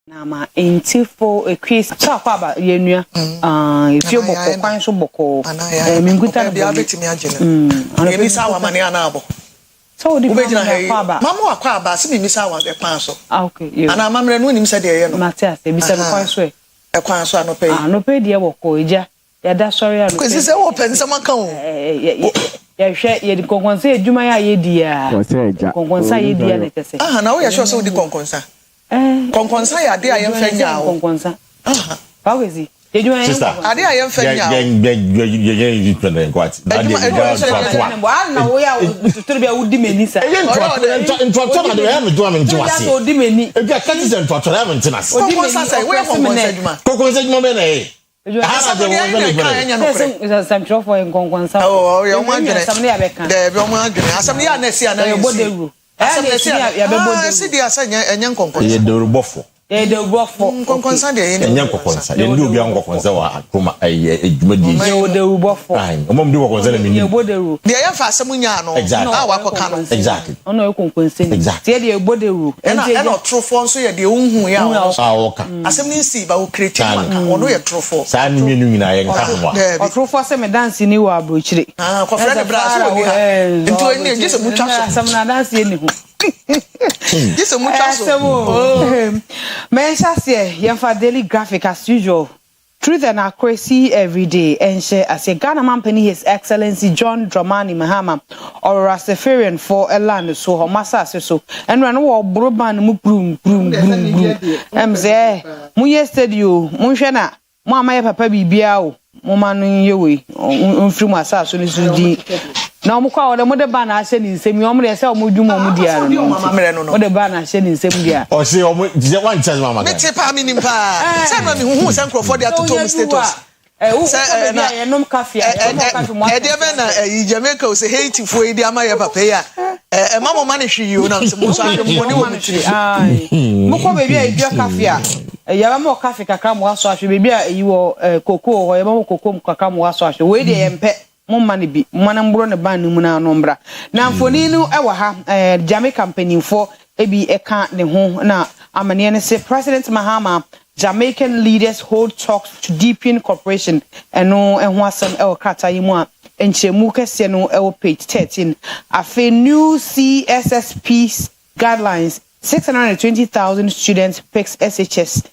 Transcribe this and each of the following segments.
Nama intifo equis so kwaba yenua ifio boko kwan so boko minguta bia betimi agene emisa wa mane ana abo so di kwaba mama akwaba se mimisa wa ekwan so okay ana mamre no nim se de ye no Matias ebisa no kwan so ekwan so anope anope de boko eja ya da sorry anope kwesi se wo pensa maka o ya hwe ye di konkonsa edwuma ya ye di ya konkonsa ye di ya na tese na wo ya sure so di konkonsa konkonsa ya de ayemfa nya o konkonsa Kwesi edwuma sister ade ayemfa nya ye dependent kwati na wo ya tuturu bia wudi menisa ntwatwa na de ya me do am ntwase ya wudi meni e bia kati ntwatwa na me ntinas konkonsa sai wo ya konkonsa edwuma konkonsa edwuma be na e asa de wo be na se some tro for konkonsa yo mo adwene asam ya beka de bi o mo adwene asam ya na si ana yo boderu asam na si ya be boderu si dia sa enye konkonsa ye dorubofo de rubofo konkonsa de enye konkonsa ye ndi obi an konkonsa wa akoma edwuma di ye de rubofo ai omom di konkonsa na mini ye boderu de ya fa asam nya no a wa koka no exactly ono e konkonsa ni tie de boderu ena trofo nso ye de unhu ya oka asam ni si ba wo create maka ono ye trofo sa ni menu nyina ye nka ho trofo se me dance ni wa abrochire ko friend brazil ni ha nto ni je se mutwa so asam na dance ni ho This much so. Mention here, daily graphic as usual. Truth and accuracy every day. And share as a Ghana man penny His Excellency John Dramani Mahama or Rastafarian for a land so Homasa so and run war broban mu broom. Mze mu yesterday you munshana mo amaye papa bibia o mo manu yewe mfiri mu asa so ni sudi na mo kwa wo de ba na ahye ni nsem yo mo de se mo dwuma mo dia no mo de ba na ahye ni nsem dia o se o mo je wan chance mama me te pa mi nim pa se no mi hu se nkrofo de atoto mi status wo na enom cafe mo e de be na Jamaica o se Haiti fo e di amaye papa ya mama ma ne hwi yi o na se mo so ahwe mo ni wo mitri ai mo ko be bia e dua cafe a ya ba mo cafe kakra mo aso ahwe be bia yi wo koko ho ya ba mo koko mo kakra mo aso ahwe we de yempe mo mane bi mana mbro ne ban mu na no mbra na mfoni nu e wa ha Jamaica company for ebi eka ne ho na amane ne se President Mahama Jamaican leaders hold talks to deepen cooperation eno ho asem e o krata yi mu a enchemu kese no e o page 13 afa new CSSP guidelines 620,000 students picks SHS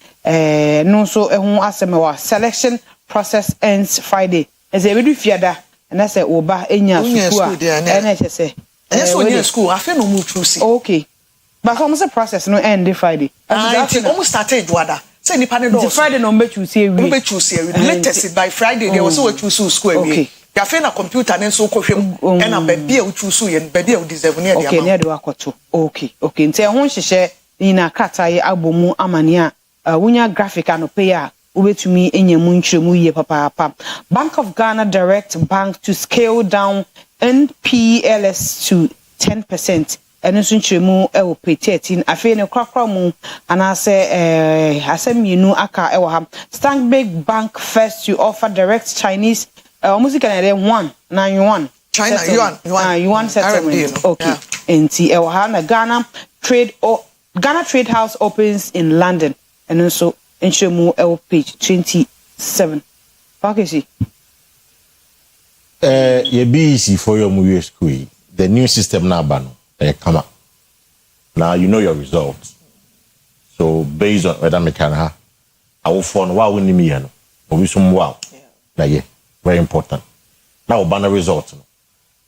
no so e ho asem wa selection process ends Friday as e bedu fiada na say oba enya school na say so nya school afa no mu trusi okay but almost process no end Friday almost started wada say nipa ne do Friday no be choose e we be choose e latest by Friday they was so choose school e ya fe na computer ne so kohwem e na ba bia u choose ye ba bia u deserve ne dia okay ne de wakoto okay nti ho hyehyɛ ni na kata ye abomu amane a wunya graphic anope ya ubetumi enyamu nkyeremu ye papa Bank of Ghana direct bank to scale down NPLS to 10%. And nso nkyeremu e wo page 13 afi ne kwakwa mu anase asemienu aka e wo ha Stanbic Bank first to offer direct Chinese music and yuan China yuan settlement okay enti e wo ha na Ghana Trade House opens in London and nso nkyeremu e wo page 27 Kwesi ye BC for your movie school the new system na ba no come up. Now you know your results. So based on whether me can I will phone wow in me no. Or some wow. Yeah, very important. Now banner results.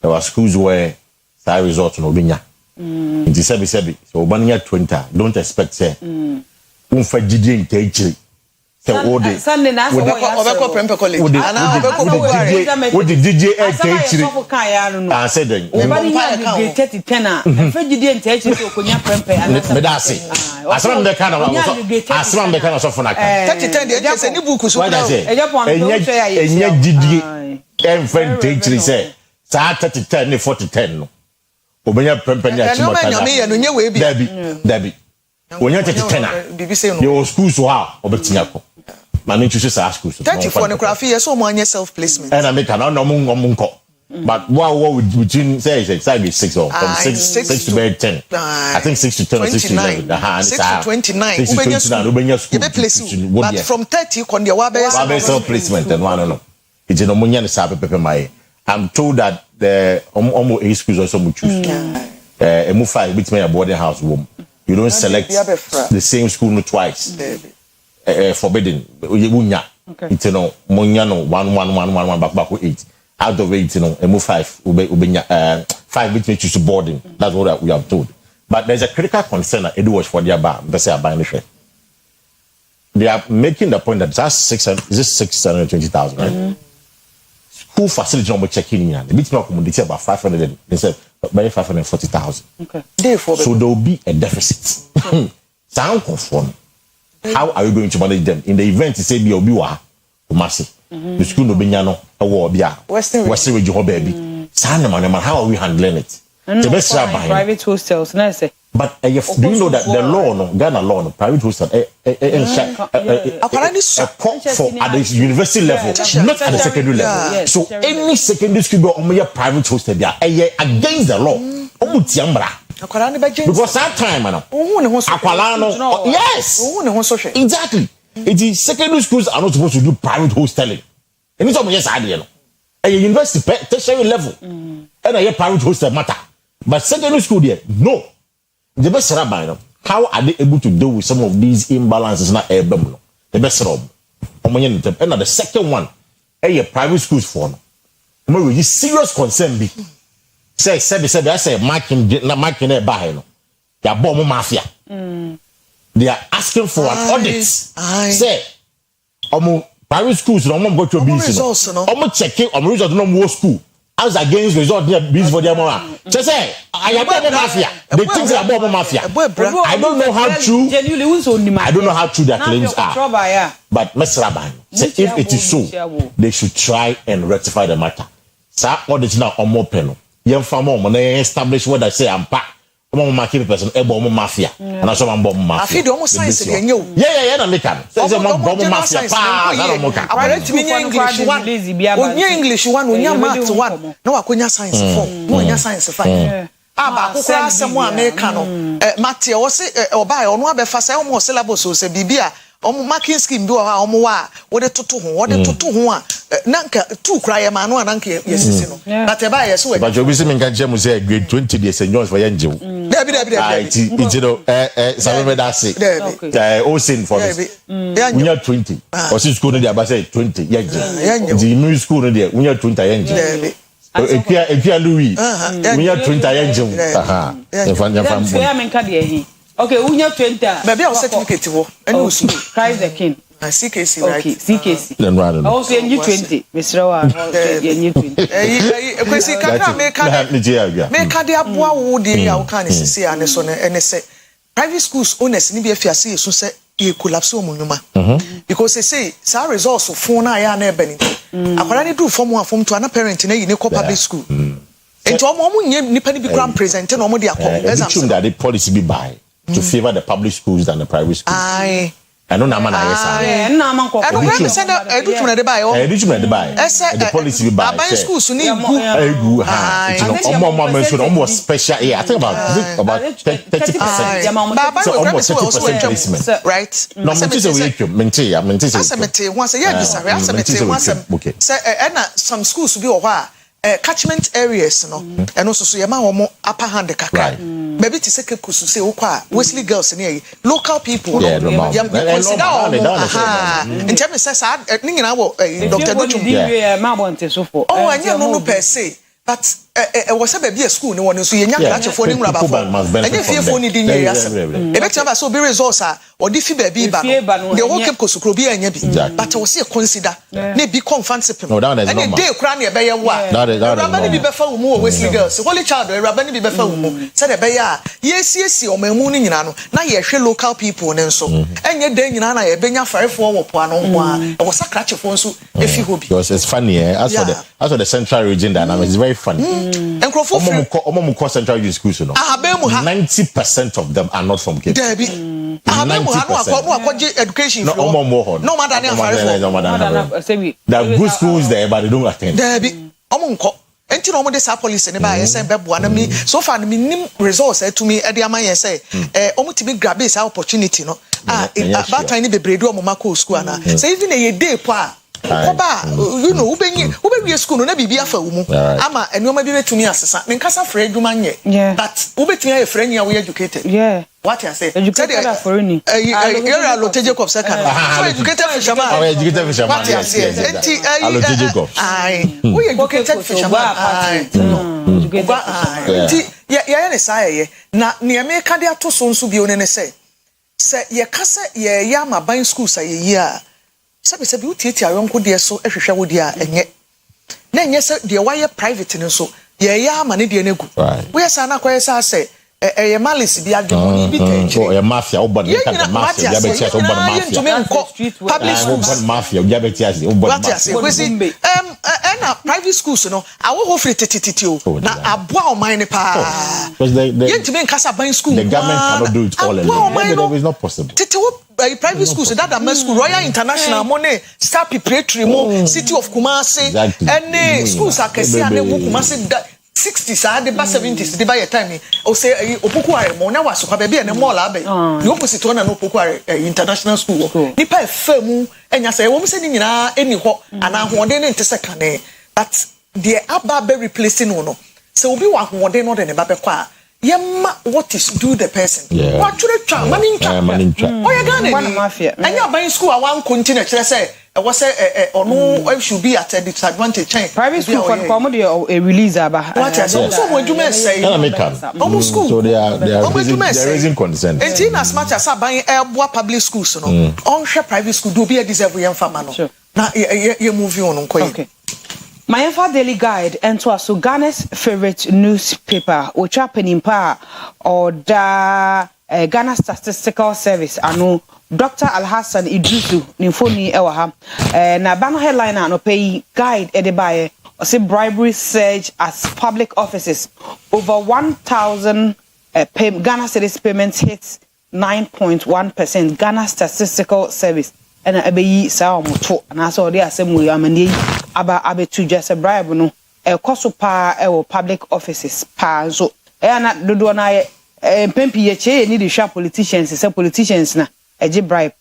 There were schools where that results no binya. It is sebi. So banner 20. Don't expect say. Unfa gidi ntechi. Say all day. Sunday na so obeko prempe college. What the DJ ntechi. I said then. Nobody get 10 a. Fe gidi ntechi so konya prempe me da say. Asram be kana asram be kana so for na kan. 30 dey say ni book so na. Enya gidi enfa ntechi say. Sa 30 ni 40 no. Obenya prempe ni achi maka. No me no nye we bi. Dabi. Onya 30 your school so how obetinya ko. Manu choose sa school so 34 ne krafi yes o mo anya self placement and I make an no nko But what between say it's like 6 or from 6 to bed 10. I think 6 to 10 or 6 to 11. 6 to 29. 6 to 29. School. But from 30 kon dia wabe self placement and one no. It's no munya ne sa pepe mai. I'm told that the almost 8 schools also mu choose. Emu 5 bit me a boarding house room. You don't select the same school twice. Forbidden. It's no munya no 1 back 8. Out of 8, emu 5 ube 5 bit me choose boarding. That's what we have told. But there's a critical concern that Edu was for their bar. They say about they are making the point that that's 620,000, right? School facility number checking in. The bit more accommodate about 500. They said by 540,000. Okay. So there will be a deficit. Sound conform. How are you going to manage them in the event? You say be obiwa massive. The school no benyano award bia. Western region baby. Sound man, how are we handling it? The best private hostels. No, say. But do you know that the law, no, Ghana law, no, private hostel, for at the university level, not at the secondary level. Yes, so any secondary school go on your private hostel, they are against the law. Because that time, man, yes, exactly. It is secondary schools are not supposed to do private hosteling. And it's almost yes idea. A university tertiary level, and a private hostel matter. But secondary school there, no. The best rabbi, how are they able to deal with some of these imbalances? Not able. The best rob. And the second one, private schools for no. Serious concern be. Say, I say, marking it by no. They are bomb mafia. They are asking for an audit. Say, private schools, no go to business. Checking result no more school. As against result near for their mama. Just say, I am bomb mafia. They think they are bomb mafia. I don't know how true. I don't know how true their claims are. But Mr. Rabbi, if it is so, they should try and rectify the matter. Sir, audit now on more penal. Young farmer, when they establish what I say, I'm packed. Market person, a bomb mafia, and I saw one bomb mafia. I feel almost science again. Yeah, I make it. There's a bomb mafia. I read English one, English one, when you're math one. No, I couldn't science form. No, you're science fine. But someone make canon. Matthew, or say, or buy on one before almost syllables, so say Bibia. Marking scheme do a omoa, what a tutu, Nanka, 2 cry man, one uncle, yes, but a buyer, so. But you're missing Gajem say grade 20 years and yours for Angel. All sin for this. We are 20. Or since school, they are say 20. The music school, we are 20 angel. If you are Louis, we are 20 angel. Okay, unya 20. Maybe I'll certificate wo. Any school. Christ the King. CKC, right? Okay, CKC. Then rather. Also, you 20. Mr. Wa. You 20. Kwesi kakra make dia boa wo de ya wo kan sisi ane so ne say private schools owners ni be afiase so say e collapse omunuma. Because they say sa resource phone na ya na ebe ni. Akwara ni do form to an parent na yi ne public school. Enti omo nye nipa ni bi grand present na omo de akọ exam. That the policy be by to favor the public schools than the private schools. Aye. I know na man ayesa. Na man ko. And we say that education de buy. Education de buy. The policy be by. Private schools ni egu ha. It's no mention almost special. Yeah, I think about 30%. So almost 30% placement. Right. No, mente say. Asemete once a year bisare. Asemete once. Okay. Say na some schools be over catchment areas no and also so yema wo upper hand kakra maybe to say kusu say okwa Wesley girls ni local people yeah consider in terms say ni nyina wo Dr. Dochum ma bonte so for oh anya no per se but was a baby school no one so yenya catch for ni mraba for anya fiefo ni di nyɛ asem e betia ba so be results are or di fi baby ba no the whole keep kosukro bi anya bi but we say consider na bi confansipem and dey kra na e be ye wo a rabani bi be fa wo mu Wesley girls holy child rabani bi be fa wo mu say the be ya yesiesi o mamu ni nyina no na ye hwe local people ne nso anya dey nyina na ye benya farefo wo po ano ho a e was sakrachefo nso e fi hobi because it's funny as for the central region dynamics it's very funny and crofo omo central region schools no 90% of them are not from Cape. Debbie education no matter any there are good schools there but they don't attend. Debbie enti no mo de sa policy ne ba yes beboa na me so far me nim results to me e de ama yes omo timi grab this opportunity no about time bebrede omo mako school na say even a day po a oba you know ubenye school no na bibia fa wo mu ama enoma bi betumi asesa me nkasa fra adwuma nye but ubetumi aye fra nya we educated what you say educated for any you're a Lotte Jacob second so educated fisherman educated fisherman what you say enti Lotte Jacob we educated fisherman enti ya ne say na ne me ka de ato so nso bi one ne say ye kase ye ya ma ban school say ye a sabi utieti ayonko de so ehwehwe wo de a enye na enye se de why private ne so ye ya ma ne de negu wo yesa na kwesa say ye malice bi adwoni bi so ye mafia obodo ka mafia ya betia so obodo mafia public schools mafia ya betia so obodo mafia kwesi na private schools no awo ho free tititi o na aboa o man ne pa ye ntime nkasa ban school the government cannot do it all alone. It's not possible. Titi private schools that are school Royal International money Star Preparatory mo City of Kumasi and schools are kesi ane Kumasi 60s and the 70s the by time o say opokuare mo na waso kwa bebe na mall abe the opposite one na opokuare international school nipa efemu enya say wo se ni nyina eni ho ana hoode ne ntese kane but the aba be replacing no so obi wa hoode no de ne ba be kwa yemma what is do the person what chure twa mani ntwa oya gane mafia enya ban school a wan continue kire say was ono should be at a disadvantage private school for come dey a release aba what so mo adwuma say almost school so they are raising concern and as much as aban eboa public schools no on share private school do be a deserve yam fama no na ye move on nko okay my daily guide into a Ghana's favorite newspaper which happening pa or the Ghana Statistical Service anu Dr. Alhassan Idrisu Nifoni ewa na banner headline no pay guide edibaye or say bribery surge as public offices over 1,000 Ghana cedis payments hits 9.1%. Ghana Statistical Service and abeyi sa omoto na so dey asem we amani aba abetu just a bribe no koso pa public offices pa so na dodo na pempi ye che ni the sharp politicians say politicians na eje bribe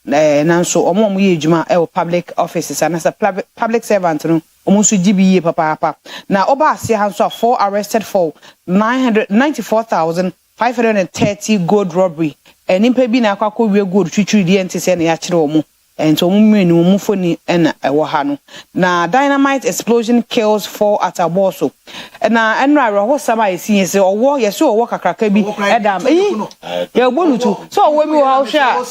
na so omo ye adwuma public offices and as a public servant no omo so gibiye papa na oba ase ha so 4 arrested for 994,530 gold robbery nimpa bi na akwakọ wie gold twitwiri die ntese na ya kire omo ento omo mmenu omo foni na ewo ha no na dynamite explosion kills 4 at Aboso na enra ho sama esi yesi owo yesi owo kakraka bi edam ya ogbonutu so owo mi wo ha hwa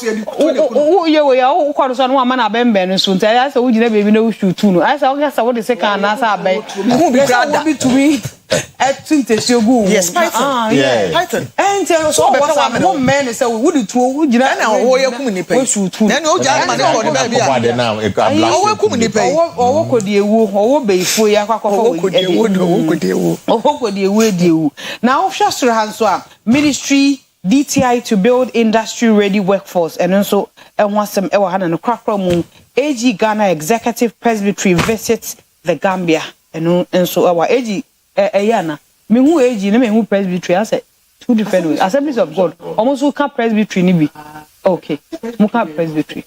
o ye we ya o kwado so no ama na bembe no so nta ya se wo gina bebi na wo shoot no I say o sa wo de se kan na sa abai hu bi brother bi to me yes python python and so what men say we do to we gina na wo ye kum ni pe na o ja ma de ko de ba bia o kum ni pe o kodi ewu o beifo ya kwakofo o kodi ewu na official hanso a ministry DTI to build industry ready workforce and also enwasem ewa hana no krakra mu AG Ghana Executive Presbytery visits the Gambia and so ewa AG Eyana me hu AG na me hu Presbytery as two different ways Assemblies of God almost who can Presbytery ni bi okay muka Presbytery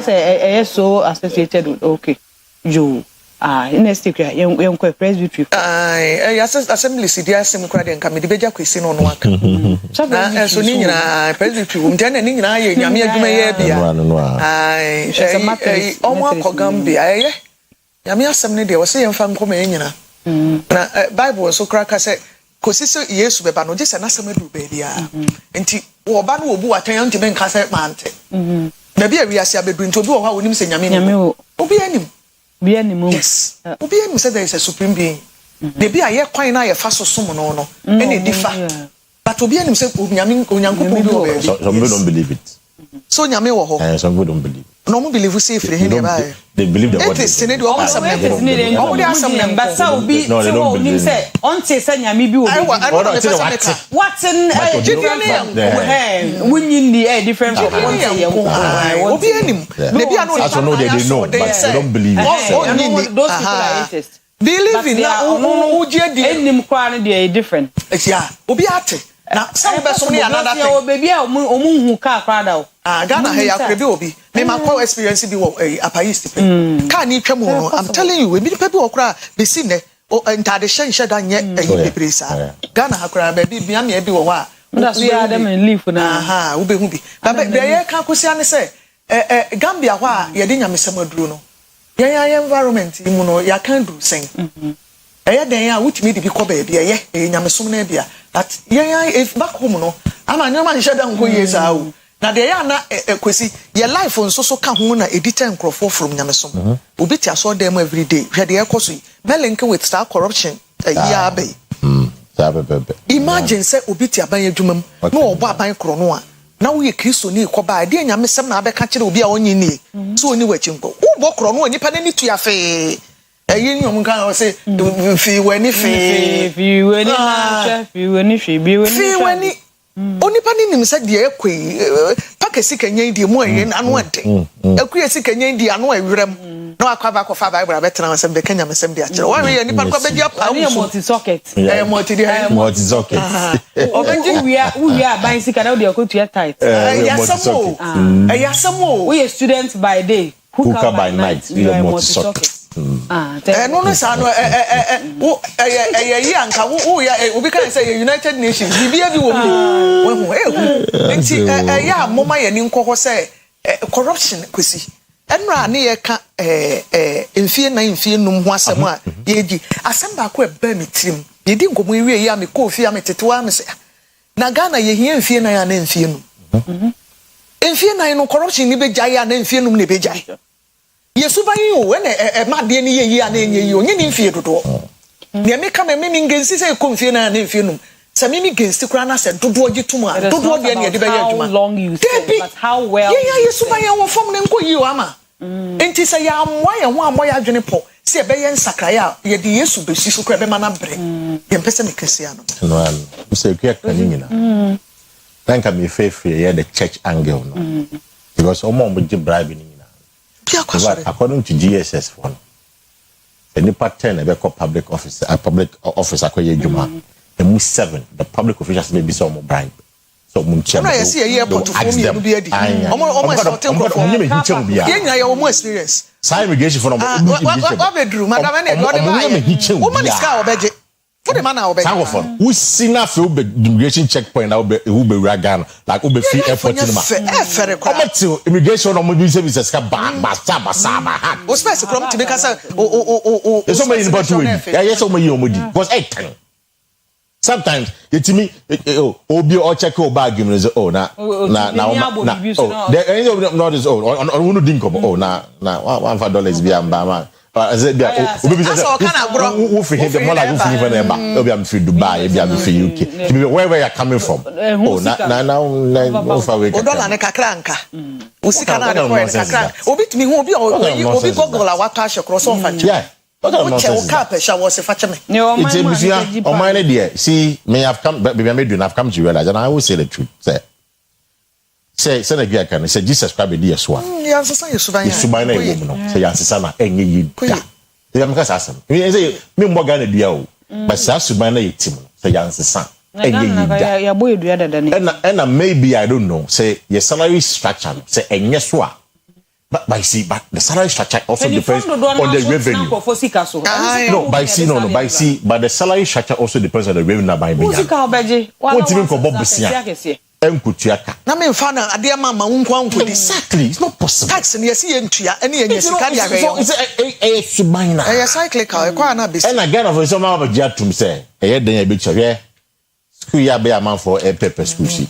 say so associated with okay you next week yen ko Presbytery assembly si dia sem kra de nka me de beja Kwesi no no aka na so ni nyina Presbytery wo mtana ni nyina ye nyame adwuma ye bia omo akọ Gambia nyame asem ne de wo se yemfa nkoma ye nyina na Bible so kra ka se kosiso Yesu beba no gese na asem adu be dia enti wo ba no obu atan ante men ka se mante na bia wi ase abedu nti obi wo ha wonim se nyame obi anim Be animal. Yes. Obi enu said there is a supreme being. The be aye kwan na ye fa so som no ene difa. But obi enu say nyame onyankopon bi wo be. Some people don't believe it. So nyame wo ho. Some people don't believe. no mo believe say free him dey they believe the word is need o asem nem o dey asem nem but so be so him say on say nyame bi obi what in winning the different obi anim na bi anu I don't know they know but they don't believe those people are atheists believe in na o je di enim kwa no dey different yeah obi ate na some person ni another thing o baby a omu ka kwada o Ghana hey akrebi obi me ma kwa experience bi wo apayist pe ka ni twam no I'm telling you we be people okra be si ne ntade hye da nye pebre sa Ghana akra ba bi bia me bi wo ha that we are them in leaf na wo be hu bi ba de ye ka kosia ne se Gambia ho a ye de nyamesem aduro no ye environment mu no ya kan du sen den ya wutimi de bi ko ba bia ye nyamesom na bia that ye if back home no ama nyama hye da nko ye sa o na de ya na Kwesi your life nso so ka ho na editor nkrofo from nyamesom obi ti aso dem every day hwe de ekoso melink with star corruption ya be imagine say obi ti aban adwumam na obo aban kro no a na wo ye Kristo ni ko ba de nyamesem na abeka kire obi a onyi ni so oni wachi nko wo bo kro no nipa na ni tu afe eyi nyom kan o say fi wani fi wani na fi wani fi bi wani fi wani onipa ni nim se de ekwe pakesi kanyen di mu ayen anu ade ekwe si kanyen di anu awrem na akwa ko fa bible abetena se be kanya mesem de akere wa we nipa ko be dia pa multi socket multi socket obenji we are buying sika na de ko to tight yasamo we students by day hookah by night we are multi socket no sa no ya anka wo ya obi kan say United Nations bibia bi wo mu enti ya moma ye ni nkoko say corruption Kwesi enra ne ye ka enfie na enfie num ho asem a ye gi asem ba ko e ba mitim ye di nkomo ewie ya me ko fie am tetewa me say na Ghana ye hia enfie na ya na enfie num enfie na no corruption ni be jai ya na enfie num ne be jai Yesu ban yi o ene ma de ni yeyi a na enye yi onye ni mfie dodo ne me ka me ngensi se ko mfie na mfie num se me ngensi kura na se dodo gitum a dodo de ne de be ya adwuma but how well Yesu ban ya wo fom ne nko yi o ama enti se ya amwa ya ho amwa ya adwene po se be ye nsakaya ye de Yesu be sisu kura be ma na bre ye mpese me kesi ano no an se ku ya nyina tanka me fefe ye the church angle no because omo mo gi bribe ni according to GSS one the nipa 10 be called public officer akoye adwuma the mu 7 the public officials may be some bribe so mun chair no yes ye airport for me no be adi omo sorting crop ye nya ye omo experience sai immigration for no what bedroom madam na do de ba woman ska obeje for the man obeje sao for we see na fe immigration checkpoint na be Ghana like we be free airport in ma committee immigration no be services ka ba ha o space from to make us so many in but we yes so many omodi because sometimes yetimi obi o check o bag him say oh na there not is on no din come na $1 bi am ba ma obi say who for him more like who for him ba obi am free Dubai obi am free UK where you coming from now for we dollar ne kakra nka usika na de coin kakra obi timi hu obi Google a wato ahye cross on fan yeah okay cap sha was fache me it's a busia o mine there see me have come baby I made you have come to realize and I will say the truth say the guy can say Jesus Christ be there so yeah so say Yesu ban na ego no say yansesa na enye yi da they am kasa asem me say me mbo ga na dia o but say suban na yetim say yansesa enye yi da ya boy dua dada ni and maybe I don't know say your salary structure say enye so a but the salary structure also depends on the revenue. No, but the salary structure also depends on the revenue by being. What even for Bob Busia? Na me mfa na ade ma unko exactly, it's not possible. Tax na yesi yentua ene yenye sika dia hwe. It's a subina. Cyclical, kwa na base. And again of some of the atum say, den ya be chwe. School ya be am for a paper school si.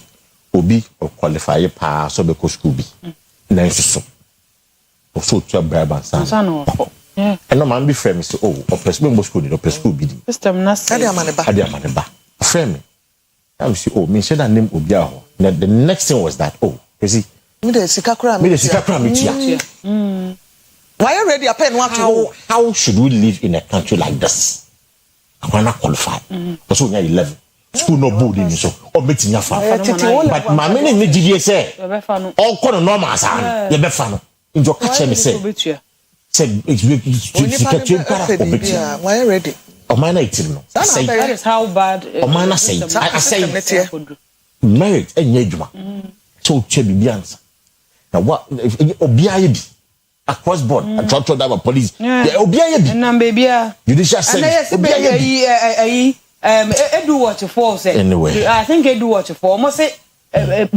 Obi or qualify pa so be ko school bi. Na nso so to braba san and no man be friend so or person mo school no school bi system na say ade amane ba friend me am see me say that name obi aho the next thing was that you see Me the sika kra metia. Why are ready apply no how should we live in a country like this? I wanna qualify. Because we are 11. School no boarding so or meeting your father. But my many need GDA say all corner normal san. You be fan. In your catch me say. Say it's why ready? O man 18 no. That is how bad. O man say I say marriage enye adwuma. So che bibiansa. Na what obiaye bi across board and talk to the police. Obiaye bi. Na baby. Judicial service. Obiaye Edu watch for say. Anyway. I think Edu watch for. Almost say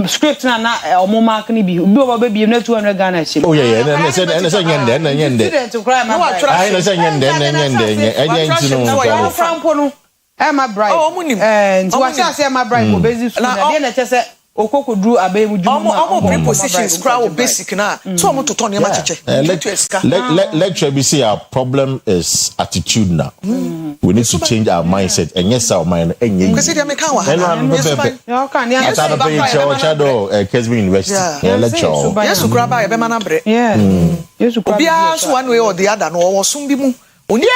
script na omo mark ni bi. Obi oba baby na 200 Ghana shilling. Oh yeah. And say nyende. Student to cry my. I say nyende. No franco no. Am I bright? And what I say am I bright for basic school. Na dey na chese okoko dru abai mu dwuma. Omo prepositions crowd basic na. So omo to turn your match. Lecture be say our problem is attitude now. We need to change our mindset. And yes, our mind. Kwesi dia meka wa. Yes, I don't pay Chado Kesby University. Lecture. Yes, Ukraba ebe manabre. Yeah. Yes, Ukraba. Obia so one way or the other no osum bi mu. Oni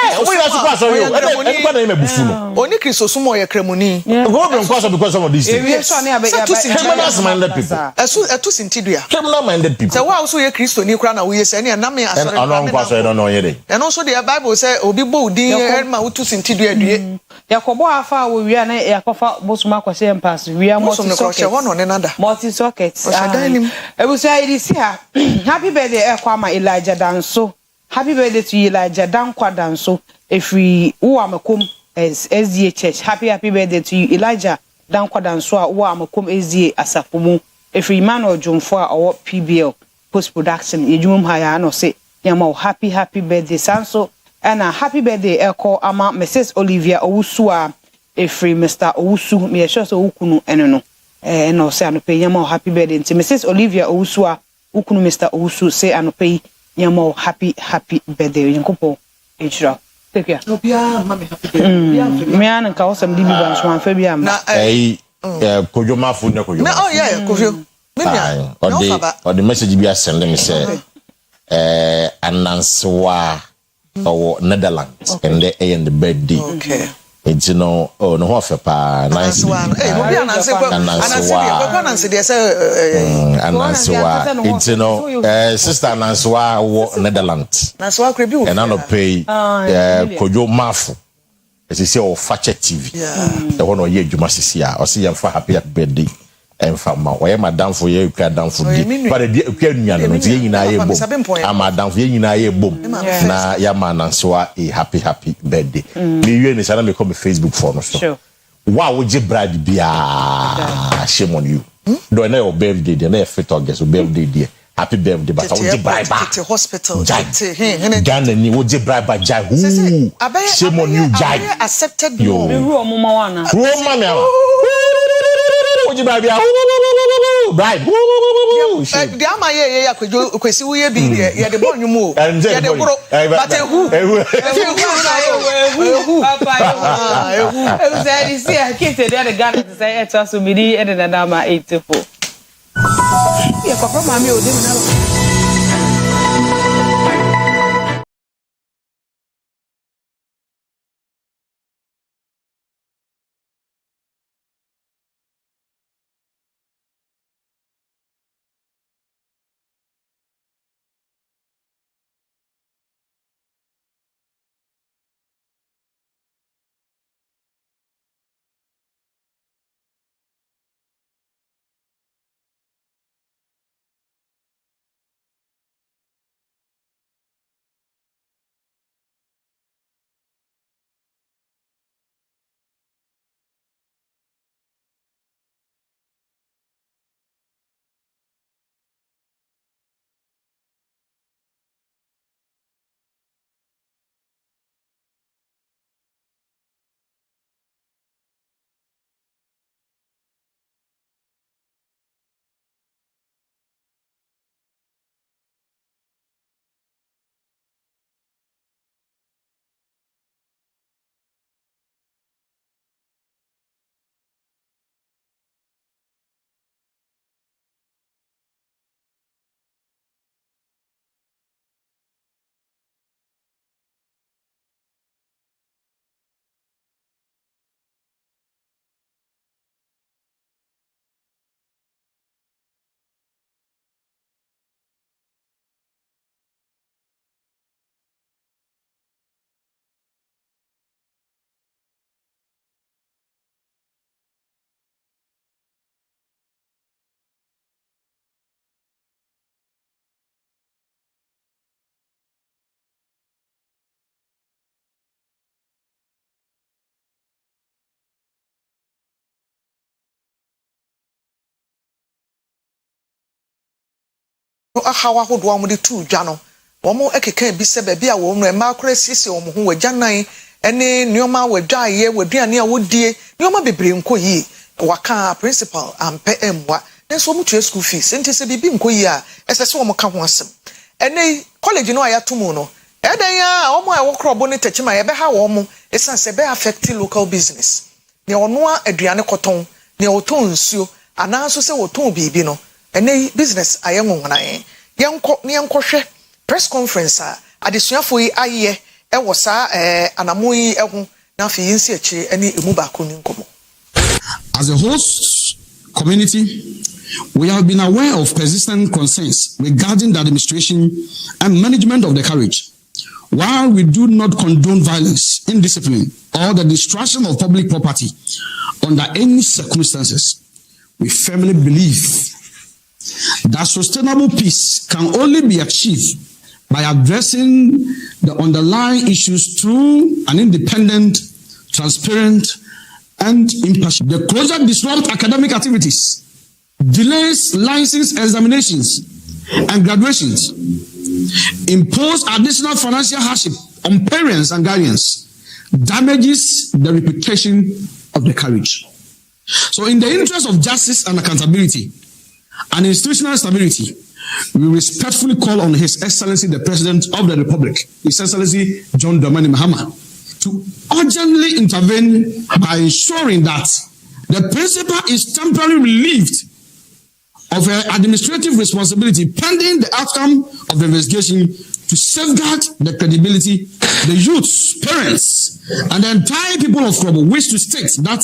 Oni Kristo sumo ye kremuni. Because some of these things. Criminal-minded people. Etu sintidua. Criminal-minded people. Say wa also ye Kristo ni kra na we ye say na me asore. I don't know yet. And also the Bible say obi bo din ma utu sintidua due. Yakobo afa wo wi na yakofa bosuma kwase empass wi multi socket. Multi socket. Ebu say this here. Happy birthday Ekwama Elijah Danso. Happy birthday to you, Elijah Dankwa Danso. If we amakum as SDA Church. Happy birthday to you, Elijah Dankwa Danso. Amakum SDA Asafumu. If we man or Jumfwa or PBL post production. Yejum haya no say yamo happy birthday Sanso. And a happy birthday Eko ama Mrs. Olivia Owusua. If we Mr. Owusu me sure so ukunu enono. No say anope yamo happy birthday to Mrs. Olivia Owusua. Ukunu Mr. Owusu say anope. Yamo happy birthday yinkopo ejira take care no bia mama happy birthday me an nka wosam dibi ban so anfa bia ma kojo mafu ne kojo oh yeah kojo me bia or the message be send me say Ananswa or Netherlands and they in the birthday okay it's no ho fepa nice Ananswa it's no sister Ananswa wo Netherlands Ananswa krebi and I no pay kojo mafu as you say o Fache TV the one ye djuma sisia o say for happy birthday and for ma o ye madam for ye kwa dam for di but the kwa nua no ye nyina ye bom amadam for ye nyina ye bom na ya Ananswa a happy birthday me wie ni sana me come Facebook for no so wow we bride bia shame on you do na your birthday dey na fit August your birthday dey happy birthday but we bride ba to hospital Ghana ni we bride ba jai shame on you jai accepted you me ru omo ma wana Roma me we bride bia bride the ama ye Kwesi wo ye bi ye de bon nwumu o ye de bro but ehu papa ehu say see I can't say the Ghana to say it so me and the number 84 yeah papa mama o dem na ahawa hodo wa mo de tu dwa no wo mo ekeka bi se ba bi a wo no ma akora sisi wo mo ho wagyanan ene nioma wadwaye waduane a wodie nioma bebre nkoyi waka principal ampe emwa nso mo tue school fees enti se bibi nkoyi a esese wo mo ka ho asem ene college no ayatomu no eden ya wo mo a wo krobo ne techima ye be ha wo mo esan se be affect local business ne ono a aduane koton ne oton nsuo ananso se woton bibi no ene business ayenwona yenkohwe press conference a adesuafo yi aye ewo sa anamo yi ehu na afi yinsi echi ene emu ba ko ni nkomo. As a host community, we have been aware of persistent concerns regarding the administration and management of the carriage. While we do not condone violence, indiscipline, or the destruction of public property under any circumstances, we firmly believe that sustainable peace can only be achieved by addressing the underlying issues through an independent, transparent, and impartial. The closure disrupts academic activities, delays license examinations and graduations, impose additional financial hardship on parents and guardians, damages the reputation of the carriage. So in the interest of justice and accountability and institutional stability, we respectfully call on His Excellency the President of the Republic, His Excellency John Dramani Mahama, to urgently intervene by ensuring that the principal is temporarily relieved of her administrative responsibility pending the outcome of the investigation to safeguard the credibility. The youths, parents, and the entire people of Krobo wish to state that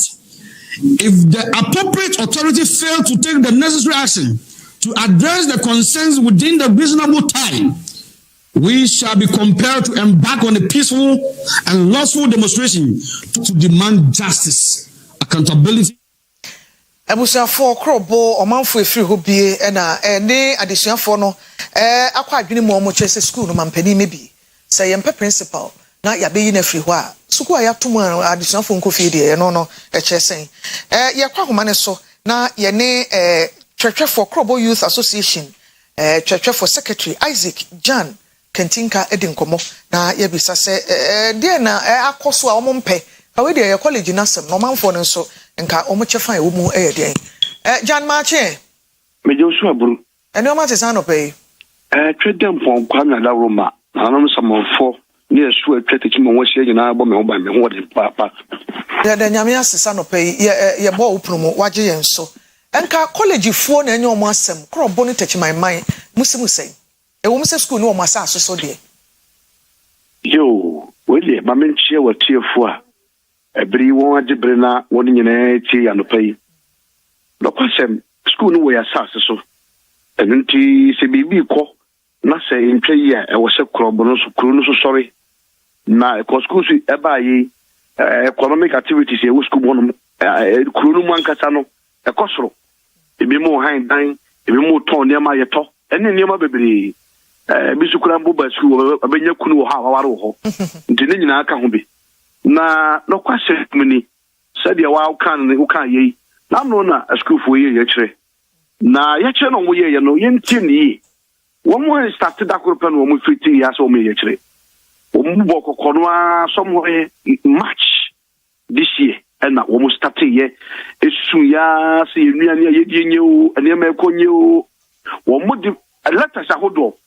if the appropriate authority fail to take the necessary action to address the concerns within the reasonable time, we shall be compelled to embark on a peaceful and lawful demonstration to demand justice, accountability. Abusuafo Krobo omanfo efiri ho bie na ne adesuafo no akwa adwene mu omo chese school no mampani mebi say yempe principal na yabeyi na firi ho a suku a yatom adesuafo nkofie de no chese yakwa homa ne so na ye ne twetwefo Krobo Youth Association twetwefo secretary Isaac Jan Kentinka edinkomo na yebisa se de na akoso a omo mpe kawe de college na sem no manfo no so nka omo chefa e wo mu den Jan Mache me Joshua Aburu ene o ma te san no pay twedem pon kwa na la Roma anom samonfo ne esu atwete chimo wo hye nyina bo me ho ba me ho de papa de nyame asesa no pay ye bo opunumu waje yen so nka college fo na enye omo asem Krobo ne techman man musimu sei e wo mse school ne omo asa so de yo wele ma menchie watiefo a ebri won agibre na won nyina tie ya no pay no kwasem school no we asase so enunti se bibi ko na se ntwe yi a e wo se Krobo no so kru no so sorry na ko school su e ba yi economic activities e wo school bonum kru no man kasa no e kosoro ebi mo han dan ebi mo ton ne ma yeto ene ne ma bebere bi sukura mbo ba school abenya kunu wo ha waware wo nti ne nyina aka ho bi na no kwase mini sadia wa kan yi na no na school fo ye kire na ye kire no mo ye no ye ntie ni wo mo start da group no mo fiti ya so mo ye kire wo mo bo kokono a somewhere March this year and na wo mo start ye esu ya se nuane ye die nyew ene ma konyew wo mo di letters ahodo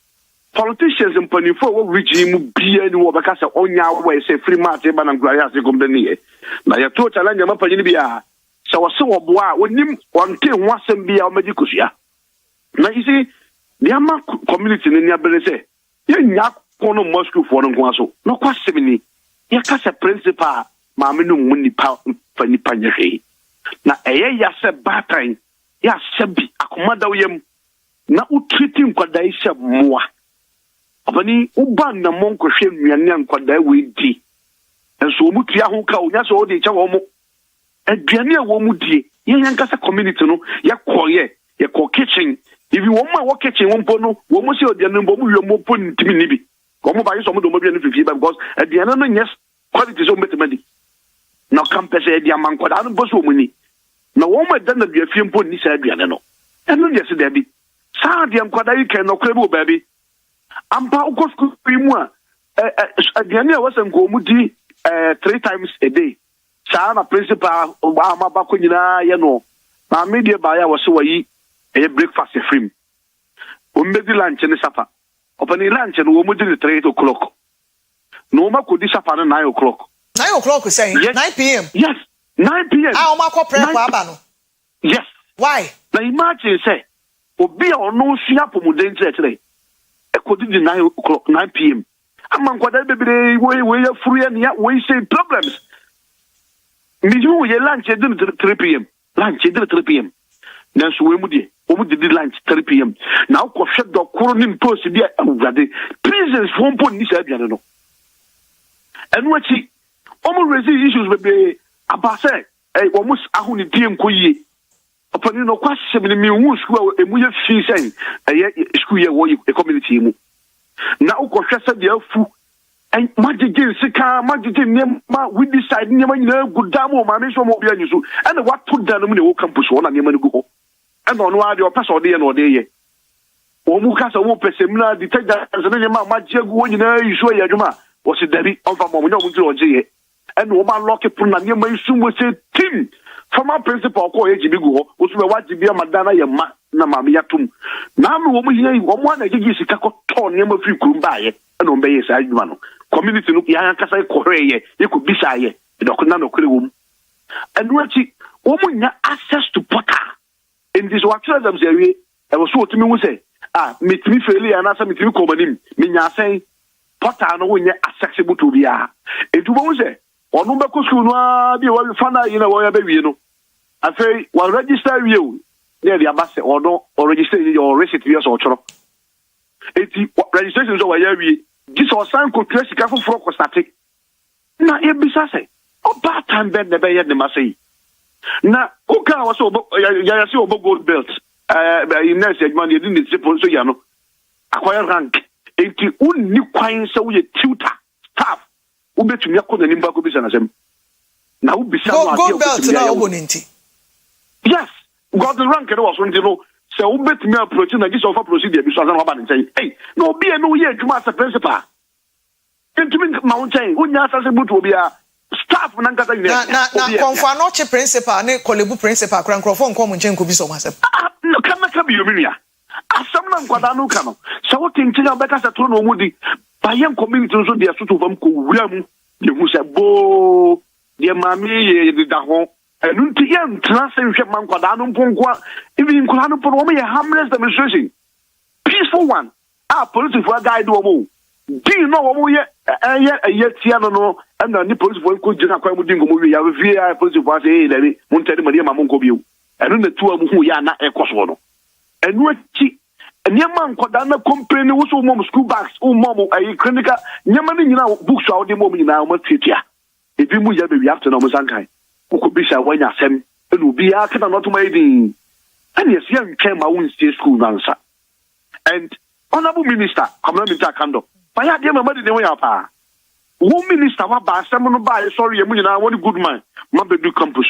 politicians in Panifo will regime be any worker on your way, say free march, and Glaria Company. Now, your two challenge, I'm up in India. So, so, boy, when him one thing wasn't be our medical. Now, you see, the Ama community in your say, you're not going to Moscow for them. No question. You're a principal, Mamma, when you pound for Nipanya. Now, ya said bad time. Ya said, Akumada William. Now, treating Quadaisha more. Abani uban na monko hwe nnuane ankwada we di enso mu tua ho ka onya so de cha wo mo aduane a wo mu die ye yankasa community no ye ko kitchen if you wo mo kitchen wo mpo no wo mo se aduane mbo mu hwe mo po ntimi ni bi wo mo ba yeso mo do mo bi no fifi ba because aduane no yes quality so metemadi na campus e dia mankwada no bo so mo ni na wo mo da na bia fie mpo ni sa aduane no eno yes da bi saa de nkwada yi kan no kwebe baby ampa uko school mu a aduane a wasa nkomu di 3 times a day saa na principal amaba ko nyina ye no na media ba ya wose wayi breakfast free ombedi lunch ne sapa opani lunch no wo mu di 3 o'clock no ma ko di sapa no 9 o'clock 9 o'clock say 9 p.m. Yes, 9 p.m. Ah, o ma ko prep aba no. Yes. Why? Na imagine say obi a ono sua pomuden tire e ko di 9 o'clock 9 p.m. Amma nkwada bebre we ya furu ya ne we say problems. Mi hu ye lunch e di 3 p.m. Lunch e di 3 p.m. Nanso we mu di o mu di lunch 3 p.m. Na ko hwe dokoro ni post bi awurade prisons fompo ni sa aduane no. Enu achi omo raise issues bebe abase omo ahuni die nkoyie opani no kwashe mi hu school emu ye fi say school ye wo community mu na ukohwe se de afu magige sika magige nema we decide nema nyina gudamo ma me so mo bia nyiso and what put down mu ne wo campus wona nema ne gugo and ono ade o pese ode ye na ode ye omu kasa wo pese mu na detergent ne nema magige wo nyina yiso ye adwuma wo se dari onfa mo nya mo ntiro oje ye and woman lock it na near my soon was a team. Former principal call HBGO, was where what Jibia Madana Yama Namamiatum. Now, woman here, one I give you Sicako torn near my free Kumbaye, and obey a side man. Community look Yankasa Korea, you could be shy, the Okunano Kurium. And Richie, woman access to Potter. In this work, them say, I was so to me, say, meet me fairly and answer me to Cobanim, Minya say, Potter, no one accessible to be a. It won't say. Onu be ko school no bi wo fana yi na wo ya be wie no afei wa register wie o na dia ba se odo o register your receipt wie so choro eti registration so wa ya wie dis o san ko Kwesi ka foforo ko start na e bisa se o ba time be ne be ye ne ma sei na o ka wa so ya se o gold belt in nurse man ye din se so ya no acquire rank eti unni kwan se wo ye tutor staff ubetumi akoda nimba ko bisa na sem na ubisa no ade go belt na oboninti yes got the rank was when you know so ubetumi approach na this offer procedure bi so azan wa ba ntai hey no obi e no ye adwuma as principal intumi mountain unya asase butu obi a staff na nkata ni na konfa no che principal ne kolebu principal kran krofo nko mo nchen ko bi so ma sem no kana ka bi yominia asam na nkwada no ka no so what tintina beka sa to no mudi bayan community so dia so to fam ko wura mu de hu se bo de mami ye de da ho enu ti yan transe hwe man kwada no mponkwa even kwada no pono mo ye harmless demonstration peaceful one police for guide wo mo di no wo mo ye tia no and ni police for ko jina kwa mu di ngomo wi ya vi police for say dey mo ntade mari ma mo nko biu enu na tu amu hu ya na ekoso no enu achi nyama nkoda na company wo so mom school bags o mom ayi clinical nyama ni nyina books a wo de mom nyina o matietia ebi mu ya be wi after na mo sankai ko bisa wanya sem enu bi ya kana not my din and yes yan ken ma won stay school nansa and honorable minister community kando fa ya de mama de ne wo ya pa wo minister wa ba sem no ba sorry ye mu nyina wo good man ma be do campus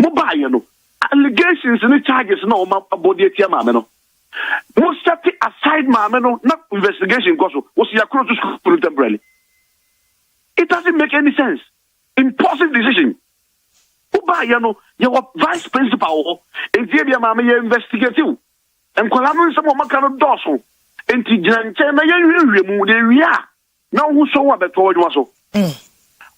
mo ba ye no allegations and charges na o ma body tia ma me no we set aside mama no not investigation because was your cross school temporarily. It doesn't make any sense. Impulsive decision. Uba you your vice principal and Jabia mama you investigate you. And Kolamu some of my kind of dorsal. And Tijan you remove the ria. Now who saw what told you so?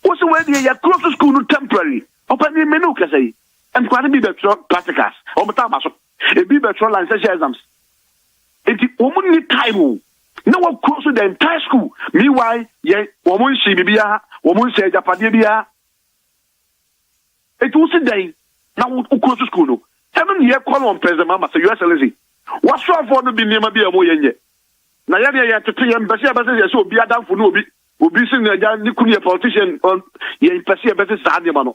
What's the way your cross school temporarily? Open the menu say and quite a bit of practicals or matabaso. A bit of and exams. It's woman need time. No one cross the entire school. Meanwhile, woman she bibia, woman say Japadia. It was a day. Now cross the school. No. 7 year call on President Mama say USLC. What's wrong for the be near be a moyen? Na ya to pay embassy so be a down for no be seen a politician on ye embassy better Sandemano.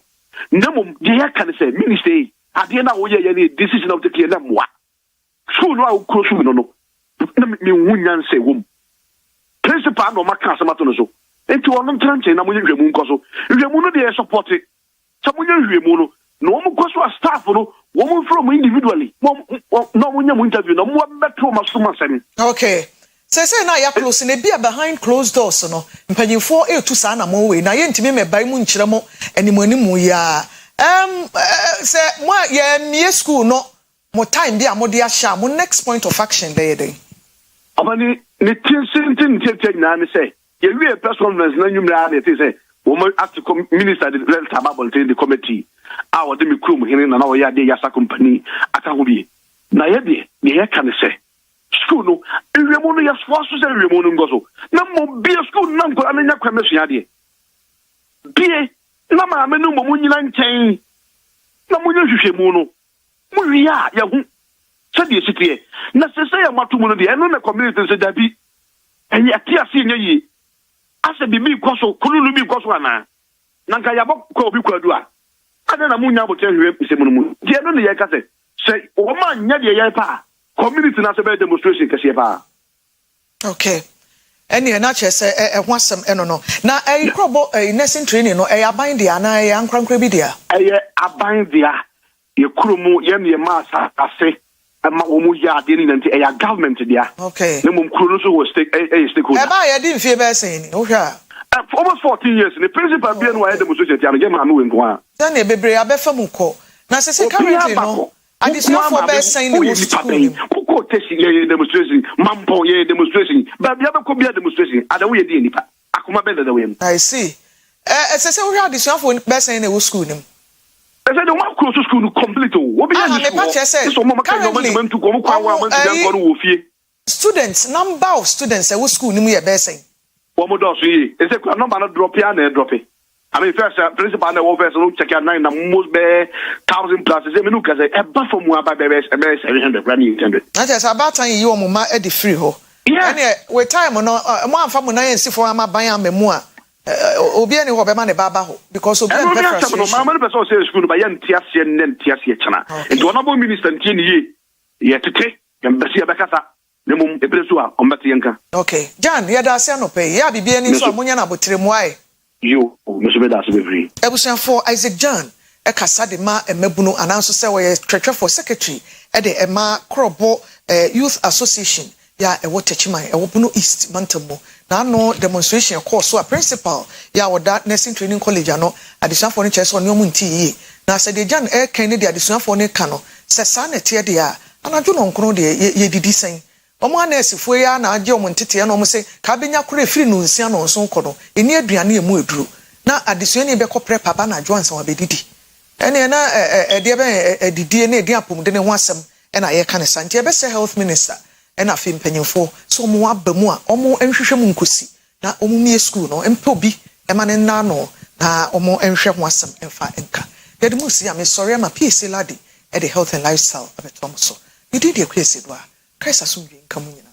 No, the can say minister. At the end of the decision of the clear moi. School no cross no. Me wunyan say wom principal no maka asamato no so enti wono tranche na mo hwemu nko so hwemu no de support it samunye hwemu no no mo ko so staff no woman from individually no one interview no more better masuma semi. Okay. Say na ya close na bia behind closed doors no mpanyimfo etu sa na mo we na ye ntimi me bai mu nkyere mo animanimu ya say mo ye mie school no mo time bia mo de ahia mo next point of action dey. Abani ne tinsin na me say ye we press conference na nwumra na say say wo act minister the tababol the committee a wo de me krum hene na wo ya de yasa company aka ho bi na ye de ye kan say school no ewiemo no ya so say ewiemo no ngoso na mo bi school na nko amenya kwamesua de bi na ma me no mo nyina nkyɛn na mo nyehwehwemu no mo wia ya hu sɛ de sitie na sɛ ya matomu no de ɛno na community sɛ dabi ɛyɛ atiase nyɛ yi ase bibi kwaso kululu bi kwaso ana na nka ya bɔkɔ obi kwadu a ada na mo nya bote hwe sɛmu no mu de ɛno ne yɛ ka sɛ wo ma nya de yɛ pa community na sɛ be demonstration kɛse pa. Okay. Any na che say ho asem eno no na krobo nursing training no aban dia na ankrankra bi dia aban dia ye kurumu ye me ma ase ma wo mu ya de ni nanti government dia. Okay. Na mum kuru no so wo stakeholder e ba ye di mfie be sen wo hwa for almost 14 years the principal be no wa demonstration tia no ge ma me we nko a na e bebre abefa mu ko na se currently no additional for be sen ni wo school ko tesi ye demonstration mampo ye demonstration ba bia be ko bia demonstration ada wo ye di nipa akoma be da we. I see se wo hwa additional for be sen ni wo school nim. I said the one close to school complete wo be students number of students e wo school nim ye be sen wo mo do so yi e say number no drop ya na drop I mean first principal na wo first no check out 9 na most be 1000 plus say me no ka say e ba for mu aba be 700 running 800 na just about time yi wo mo ma e di free ho yeah we time no mo amfa mo na yen si for ama ban amamu a obi ani ho be ma ne baba ho because obi en preference no mama no person say school ba yan tiase nen tiase chana into honorable minister ntie ni ye tete yambasi abakasa ne mum epresu a ombati yanka. Okay Jan ya da ase no pe ya bibia ni so amunya na botremu ai yo meso be da ase be free ebusan for Isaac John kasa de ma emabuno ananso se we twetwe for secretary de ema krobo youth association ya ewo techiman ewo buno east mantamo na no demonstration course so a principal ya woda nursing training college ano additional for church so nyomu nti yi na se de Jan kan ne de additional for ne ka no se sa na tie de a anadwo no nkro de ye didi sen omo anesifo ya na age omo ntete na omo se ka benya kure free no nsia no nso nko no eni aduane emu eduru na additional ne be ko pre papa na adwo ansa wa bedidi ene na de be edidi ne edi apom de ne ho asem na ye ka ne santi e be se health minister ena fi mpanyimfo so omo abamu a omo enhwehwem nkosi na omo mie school no empo bi ema ne nna no na omo enhwehwe ho asem emfa enka yede mu si am sorry am PC lady e the health and lifestyle abetom so you did Akua Asieduaa Christ asumdwe nkamu nyina.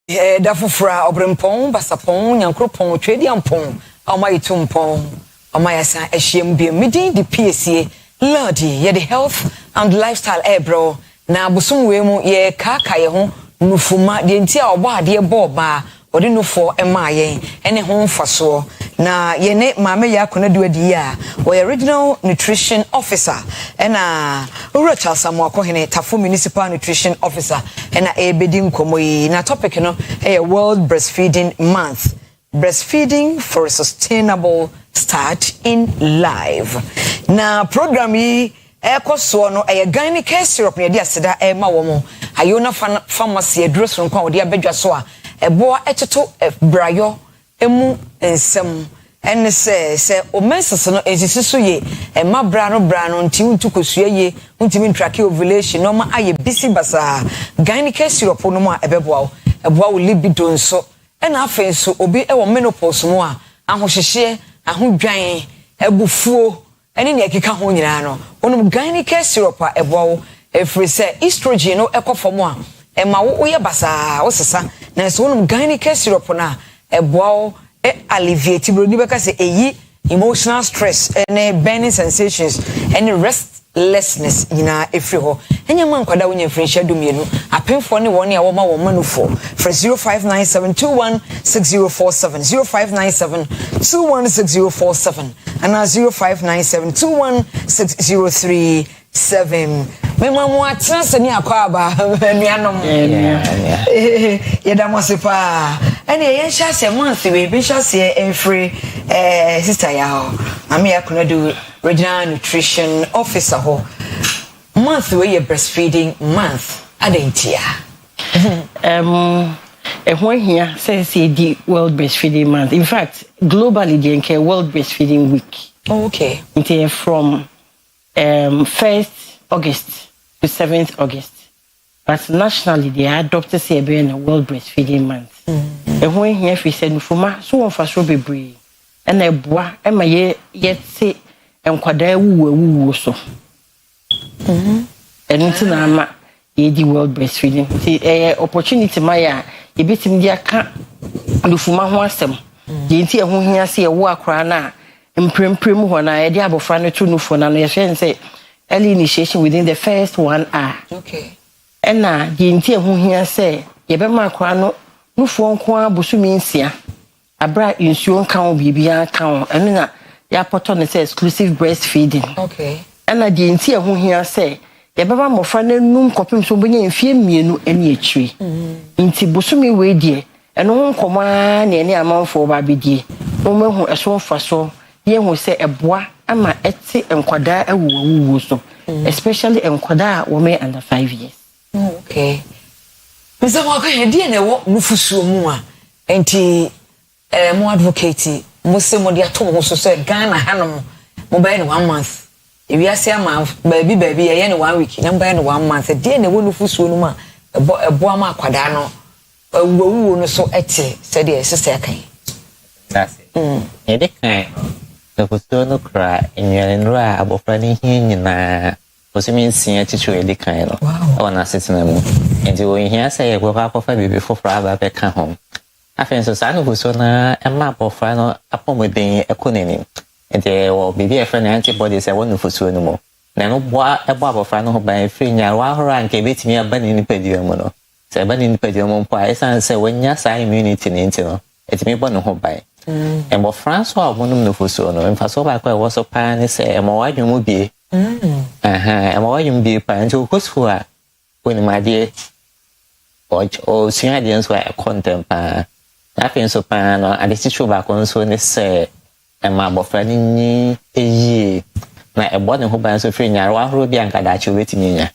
Dafufra obrempon basapon nyankropon twediampon amaitumpon amayasa ehiem bi midin di PSA Lordy ye the health and lifestyle bro na busumwe mu ye kaka ye ho nufuma de ntia obo ade boba odi nufo emayen ene ho mfaso na ye ne maame ya akona duadi ya we regional nutrition officer ena Uracha Samuel Kohene Tafo municipal nutrition officer ena ebedi nkomo yi na topic no World Breastfeeding Month, breastfeeding for a sustainable start in life. Na program yi ekoso no gynecare syrup ne dia seda ma wo mo ayona pharmacy edroso nkwa wo dia bedwa so a eboa etoto brayo emu ensem ene se o menses no ezisiso ye ma bra no nti untu kosua ye untimi tracking ovulation no ma aye bisi basa gynecare syrup no ma eboa wo libido nso ena afen so obi wo menopause mo a ahohyehe ahodwan ebufuo ene ne ekeka ho nyina no onum gynecare syrup a eboa wo efri se estrogen no ekofom a ma wo ye basa wo sesa na so onum gynecare syrup na eboa wo alleviate broni beka say eyi emotional stress and burning sensations and restlessness ina efri ho enya man kwada wonya friendship dumienu apemfo ne won ne awoma wo manufo for 0597216047 0597216047 and 0597216037 mema mo atrase ni akwaba nuanom yeda mosepa ene yen hyase month we be hyase every sister ya ami akunadu regional nutrition officer ho month we breastfeeding month adentia when here says the World Breastfeeding Month. In fact, globally the World Breastfeeding Week. Oh, okay. It's from 1st August to 7th August. But nationally, they adopted say a World Breastfeeding Month. And when here we said Nufuma, so on for be brave. And I bois and my yet say and quadra woo so. And it's not the World Breastfeeding. The opportunity Maya, a bit in their cat Nufuma wants them. The entire who here see a walk rana and prim when I had the friend to Nufon and your friend say early initiation within the first 1 hour. Okay. And now the entire who here say, Yabema Crano, no phone qua Busuminsia. A bright insurance count be beyond count, and then ya put on exclusive breastfeeding. Okay. And I the entire who here say, Yababa mo friend num copim so bring film me any tree. Inti Busumi way dear, and no command any amount for baby dear. No man who a so for so, ye will say a bois, and my etsy and quadra a woo so, especially and quadra women under 5 years. Okay. Mr. Walker, dear, ne walk Mufusu Mua, and tea, more advocate, Muslim, what they are told, so said Ghana Hanum, mobile 1 month. If you say a month, baby, a 1 week, number 1 month, a dear, ne Wufusu Numa, a Boama Quadano, a woo, so ete, said the sister. That's it. The Fustono cry in your enra about planning here. Was mean seeing teacher the kind of on a sitting and you will hear say go up of a baby for Fraba back home. I think Susano was on a map of final upon within a cunning, and there will be a friend antibodies a wonderful soon more. Now, what a bob of final by 3 year while and gave it me a bunny in pedium. 7 in pedium price and say when yes, I immunity in intino. It's me one who by. And what Francois won't know for soon, and for so back was a pan say, and more you will be. And why you be parent to who are when my dear or seniors were a content pan. Nothing so pan or a decision back on so they say, and my boyfriend a year. Like a body who bands with 3 year one who be anchored that you waiting in.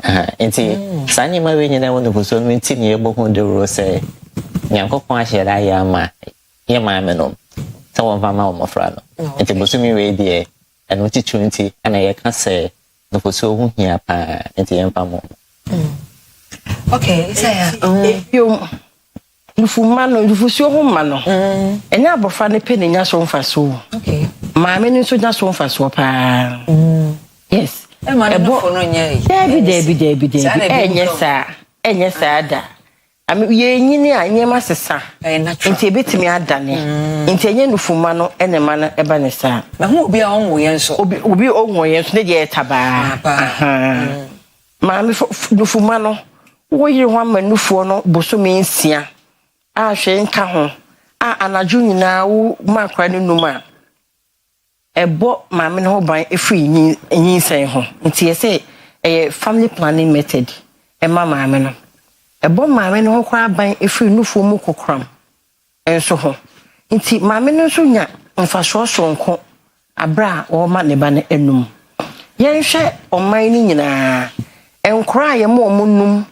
And see, Sunny Marine and I want to put so many 10 year book on the road say, Yanko Pash, I am my menum. Some of my mom friend. And it was me radio. And what 20 and I can say no for so here and the empire. Okay, say you Fumano, you for so mano. And now, but funny penny, yes, on for so. Okay, my men so just on for so. Yes, every day, and yes, sir, and yes, sir. ye nyini a nyema sesa nti ebetimi adane nti enye nufuma no enema no eba ne sa na hu obi a onwo ye nso obi onwo ye nso ne de etaba ma me nufuma no wo yire ho ama nufuo no bosomi nsia a hwe nka ho a anadwo nyina wo makra ne numa ebo ma me no ban efri nyinsen ho nti ye say family planning method ema ma me no ebo maame no kwa ban efiri nufu mu kokram enso ho nti maame no so nya mfaso sonko abra o ma ne ba ne enum yenhwe oman ni nyina enkora ye mo num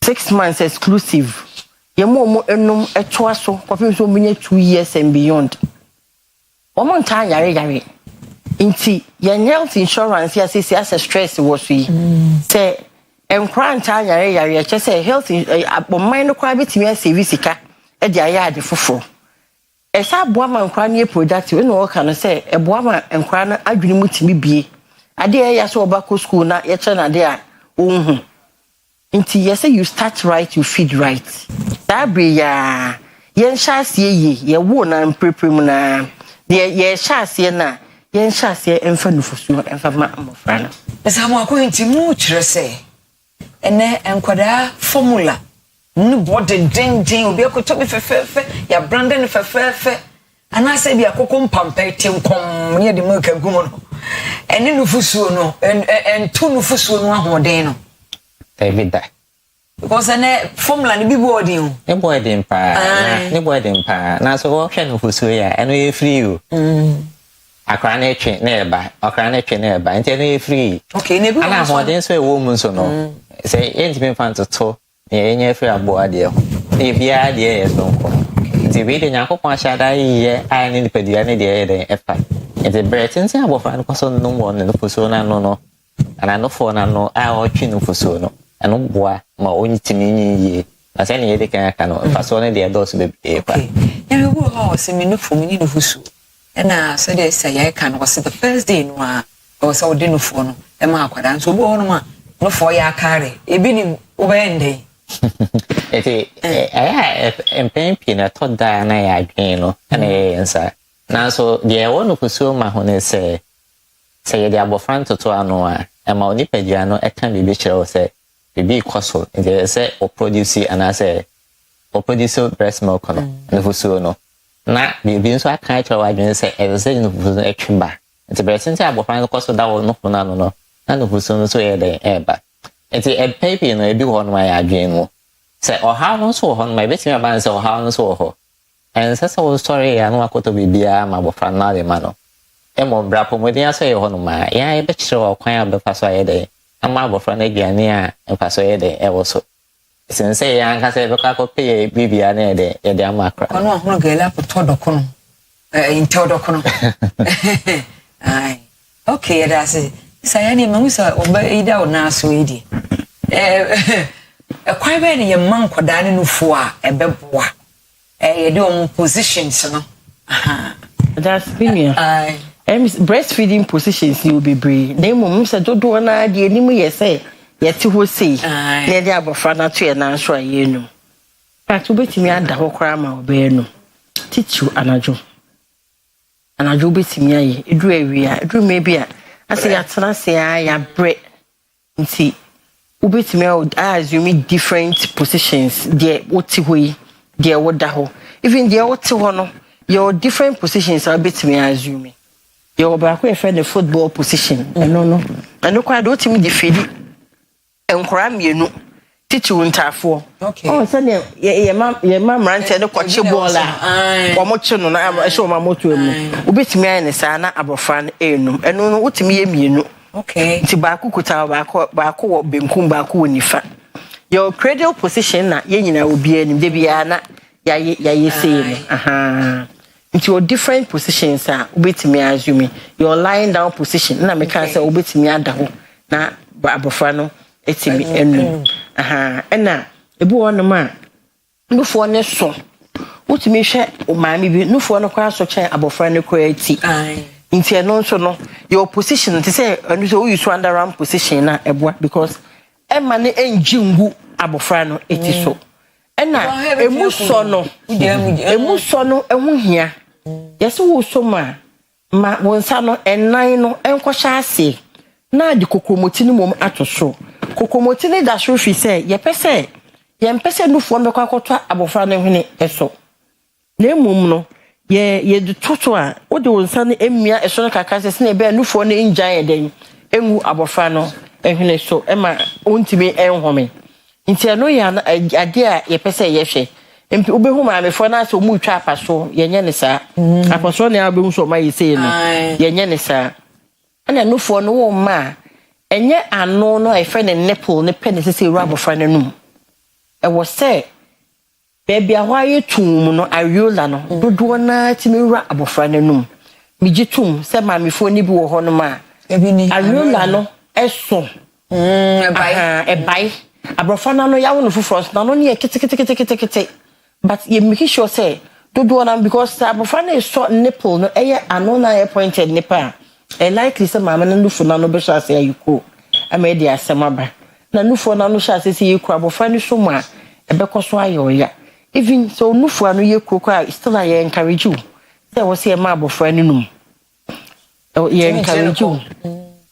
6 months exclusive ye mo enum etoa so kopim so munye 2 years and beyond o mo nta yare nti ye health insurance ya sisi as stress wo so yi say enkran ta yare che say health abomman no kwa betimi asave sika e dia ya ade foforo esa aboa man kran ne productive no wo kan say eboa man enkran na adwene mutimi bie ade ya so obako school na ye che na ade a onhu nti ye say you start right you feed right that be ya yen shasie ye wo na mpreprim na ye shasie na yen shasie emfa nufusu emfa ma amofra na esa mo akointi mu kire say ene enkwada formula ni body ding obi akoto be fefefe ya branding fefefe ana se bi akoko mpampa tinkom ye de maka gumo no ene nufusuo no entu nufusuo no ahoden no David because ene formula ni bi body o ne body mpa na so wo hwe nufusuo ya eno ye free o akra na etwe na eba akra na etwe na eba nti na free okay ne bi ana ahoden so e wo mu so no say intimate fan to ye free aboa de ho e bia de ye so nko nti bi de nyakopon ashada ye ai ni pedia ne de ye de efa nti bretin say abofa no so no mo no fuso na no ana no fo na no a o twi no fuso no eno boa ma onyi timi ye na say ne ye de kan aka no faso ne de do so be e pa e bi wo ha o se mi no fo mi ni no fuso na so de say ye kan was the first day no a o so de no fo no e ma akwada so bo no ma no fo ya kare e bi ni obende eti empen na toda na ya adwen no na yensa na so de wonu kusuo ma ho ne se ye de abofran toto ano a e ma oni pagya no e kan bibi kire o se bibi koso de se o produce ana se o produce breast milk no na kusuo no na bibi nso aka kire wa adwen se e se no kusuo etwimba eti breast nti abofran koso da wo no no na no kusuo no so ye de eba eti e paper no e bi ho no ya adwen no se o ha no so ho no ma betimi aban se o ha no so ho en se so story ya no akoto bibia ma bofra na de ma no e mo bra po modin aso ye ho no ma ya e be kire o kwan abe fa so ye de ama bofra na aduane a e fa so ye de e wo so sense ya nka se be ka ko pe bibia na de ye de ama akra kono ho no gela ko todo kono inte do kono ai okay that's it sayani mamusa oba ida ona so idi kwai be ne yemman koda ne nufu a ebeboa ye de on positions no that's been breastfeeding positions you be brave dem mum se dodo na de animu ye say ye ti ho sei na de abofra na to ye na so aye nu but obetimi ada ho kra ma obe nu tichu anajo betimi aye edu awia edu mebi a ase ya tena se ya bre nti ubetimi assume different positions there woti hoyi there woda ho even there woti ho no your different positions are betimi assume your ba ko efe the football position no kwa do timi defeat enkora mienu titu ntafo okay oh so ye ma mrante ne kwache ball a wo mo chi no na so ma moto emu ubetimi aye ne sa na abofra no enum eno no wotimi ye mienu okay ti ba ku kuta ba ku wo benkum ba ku nifa your cradle position na ye nyina obi anim de bia na ya say no into your different positions are ubetimi assume your lying down position na me kan say ubetimi ada ho na abofra no etimi enu ena ebu wonu ma nufo ne so utimi hwe o maami bi nufo no kwa so chen abofra ne kwa ati nti eno so no your position to say enu so you underarm position na eboa because ema ne enjingu abofra no eti so ena emu so no ehu hia yesi wo so ma wonsa no enan no enkwohya ase na di kokromoti ni mom atoso kokromoti ni da so fi se yempese nufo mbekwa akoto abofra no hwene eso na emum no ye de toto a wo de wonsa no emia eso no kaka se na ebe nufo no enjan eden engu abofra no ehwene so ema ontimi enhome nti eno ya ade a yepese yehwe empi obehu ma mefo na so mu twa apaso yenye ne sa apaso na obehu so ma yese no yenye ne sa ana nufo no wo ma enye ano no efe ne nipple ne pen sese ru abofra no num e wo se baby ahwaye tum no areola no dodo na timi ru abofra no num migitum se ma mefo ni bi wo ho no ma areola no eso ebai abrofana no yawo no fufros na no ne kete but you make sure say dodo na because abrofana is so nipple no eye ano na e pointed nipple e likely say mama no fu na no be sure say ayiko ama dia asema na nufu na no sure say yiku abrofana so ma e be koso ayoya even so nufu anu yiku kwa still I encourage you say wo say ma abrofana num ye encourage you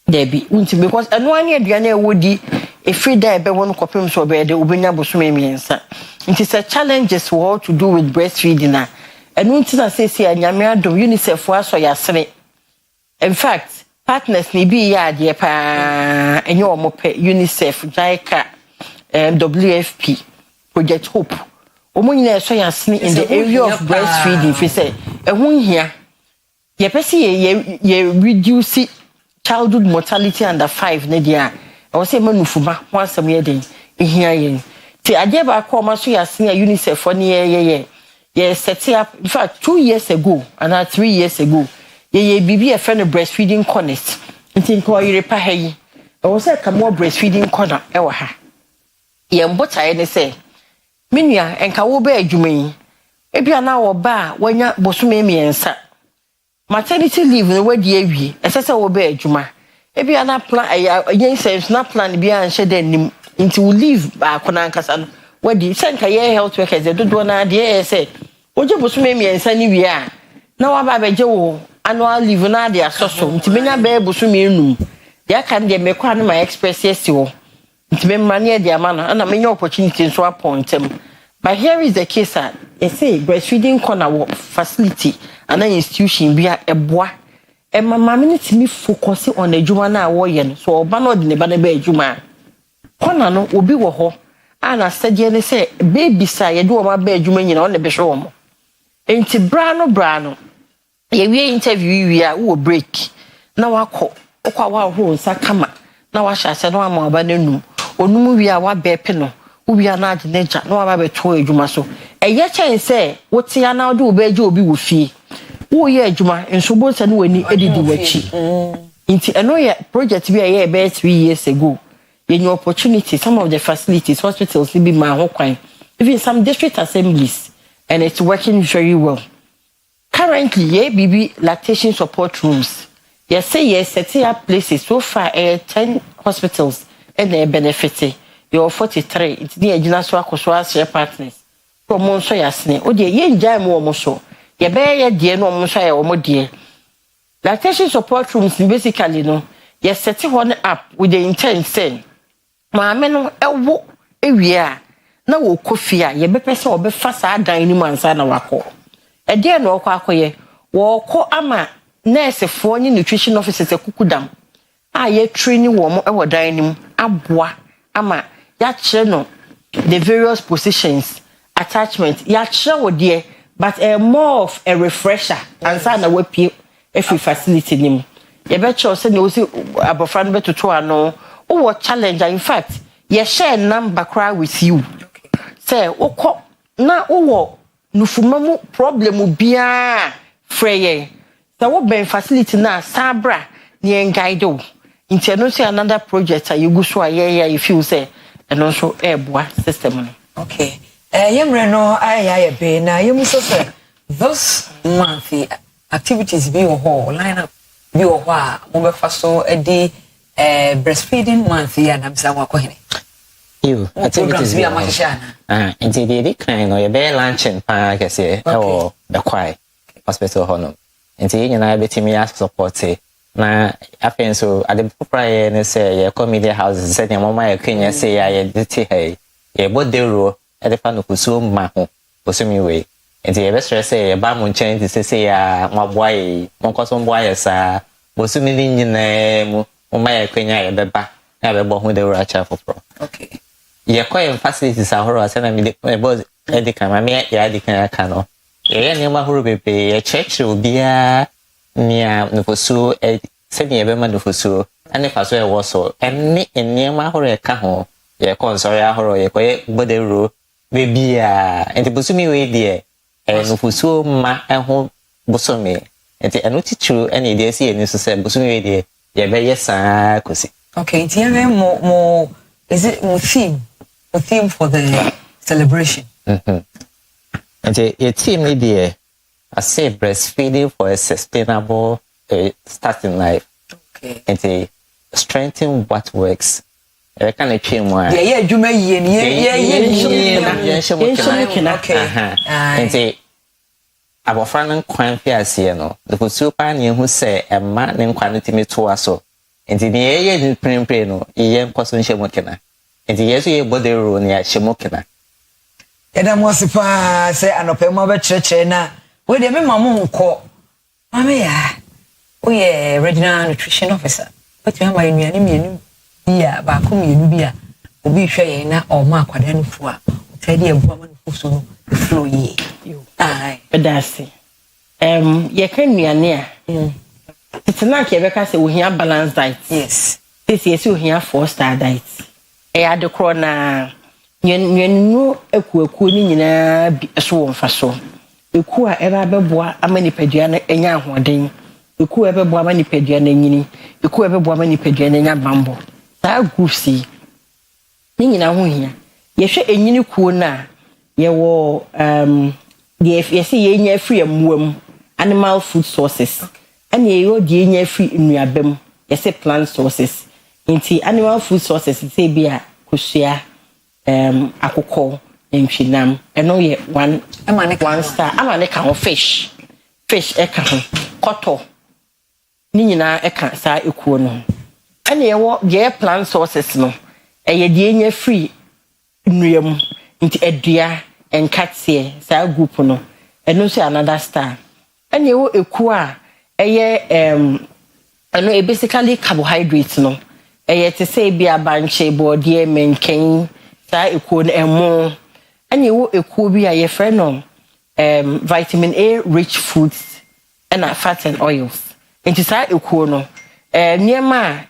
Debbie, because and 1 year Diana would a free day be one copim so be the Ubina Busumi. It is a challenge as well to do with breastfeeding. And until I say, and Yamia do UNICEF for us or your in fact, partners may be ya dear pa and your mope UNICEF, JICA, WFP, Project Hope. Omuna so ya in the area of breastfeeding, if you say, a one here, ye pesi ye reduce childhood mortality under 5 nedia I was say manufuma once a year here yen ti ade ba ko ma so ya senior UNICEF for ye set up in fact 2 years ago and 3 years ago ye bibi a friend breastfeeding corners nti ko Oyerepa ha yi I was say come more breastfeeding corner e wa ha ye mbota ye ne say menua enka wo ba adwuma yi e bia na wo ba wanya bosome miensa maternity leave no wadi awie esese wo be adwuma e bia na plan yen sense na plan bia anhye da nim nti we leave ba akona nkasa no wadi senka ye health workers de dodo na de e say oje bosume miensa ni wi a na wa ba beje wo annual leave na de asoso nti menya ba bosume enum de aka de mekwa na my express yes wo nti me mane de ama no na menya opportunity so appointem. But here is the case that they say breastfeeding corner facility and an institution be a bois. And my mammy me focus on the juma na warrior, so banod in the banner juma. Corner no will be wo and I said, Jenny say, baby, say, you do my bed, you mean on the beshom. Ain't brano. Ye we interview we are who break. Now I call, Okwa who sakama. Now I shall say no more banenu, or no we are what bear penno. We are not nature, no about toy Juma so. A yacha say, what's ya now do be Joe be with fee? Oh, yeah, Juma, and so both and when you edit the watchy. Into another project we are here about 3 years ago. In your opportunity, some of the facilities, hospitals, will be my whole crime, even some district assemblies, and it's working very well. Currently, yeah, BB lactation support rooms. Yes, say yes, setting up places so far 10 hospitals and they're benefiting. You're 43. It's near Jinaswa Koswa share partners. From Monso Yasne. Oh, dear, ye jam more so. Ye bear ye dear no Monsha or more dear. Lactation support rooms basically no. Ye setting one up with the intent saying, my men elbow a year. No coffee, ye be person or be fast dining man sana wako. A dear no quacoye. Walk ama nurse for nutrition officers a kukudam. Ah, ye training woman or dining. Abwa ama. No, the various positions, attachment, dear, but more of a refresher and sign a web every facility name. You bet you send you about friend better to no or challenge. In fact, you share number cry with you. Say, oh, na oh, no fumamu problem will be a frey. The what ben facility na sabra near guido. Into another project, you go so if you say. And also airboy system. Okay. Yemreno I be na yemuso say those monthly activities be your whole lineup be your wa mo be fa so e di breastfeeding month ya na bisa wa ko hene. You activities be nti the kind no ye be luncheon pa kese o be kwai hospital hono nti nyina betimi ya support na afen so ade popra ne say ye community houses say mama ye kenya say ya ye diti hey ye bodero e de fa no kuso ma ho osumi we nti ye be stress ye ba mo nchen ti say ya maboaye mo koso mboaye sa osumi ni nyina mu mama ye kenya ye beba na be bo ho de ra cha for okay ye kwa facilities ahoro asana mi de boss edika ma me ya edika aka no ye ne ma horo bebe ye church obia nia nufosu se ne be ma nufosu ane faso e wo so enne enne ma horo e ka ho ye konsori ahoro ye kwa bodero bebia enti bosumi we de nufosu ma ho bosomi enti anu tichu ene de si eni so se bosumi we de ye be yesa kosi okay enti ye mo is it more theme for the celebration? And a team idea, I say breastfeeding for a sustainable start in life. Okay. And a strengthen what works. I can achieve more. Yeah, you may okay. And a our friend Kwan Fiasiano, the super near who say a man in quantity me to us so. And in the area in Preno, Ian Cosmic Mokena. And the yes, you body room near Shemokena. And I must say, I know Pema Church na. Where the mamma call. Mamma, we are regional nutrition officer. But you have my enemy. Yeah, but come you be a be shay na or mark what any for. Teddy a woman who so flow ye. Aye, but that's it. You can be near. It's not because we have balanced diet. Yes. This year we have 4-star diet. I had the corona. You know, a cool ni na so on faso. Eku a eba beboa amani padua na enya ahoden. Eku eba beboa amani padua na nyini. Eku eba beboa amani padua na nya bambo. Saa gusi. Ni nyina ho hia. Ye hwe enyini kuo na ye wo ye se ye nya free amuam animal food sources. And ye yo die nya free nnuabam. Ye se plant sources. Inti animal food sources say bia kusua akoko entwinam eno ye one star amane ka ho fish eka ho koto ni nyina eka sa ekuo no ene ye wo ye plant sources no eye die nya free nnuam nti adua enkatie sa group no eno so another star ene ye wo ekuo a eye eno basically carbohydrates no eye te say bia banche body menken sa ekuo no emo ene wo ekuo bi a ye frɛ no vitamin A rich foods and fats and oils enti sa ekuo no niema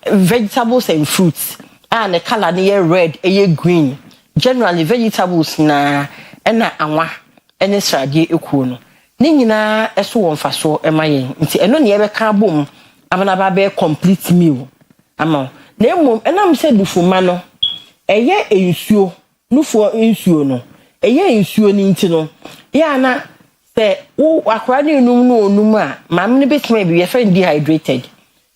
vegetables and fruits and the color ne red green generally vegetables na anwa ene srade ekuo no ni nyina eso won faso emaye nti eno ne be ka bom amana ba be complete meal ama na emom enam se dufuma no ensuo nufo ensuo no ensuo ni nti no ya na se wo akora ne num no onum a mam ne betima bi ye friend dehydrated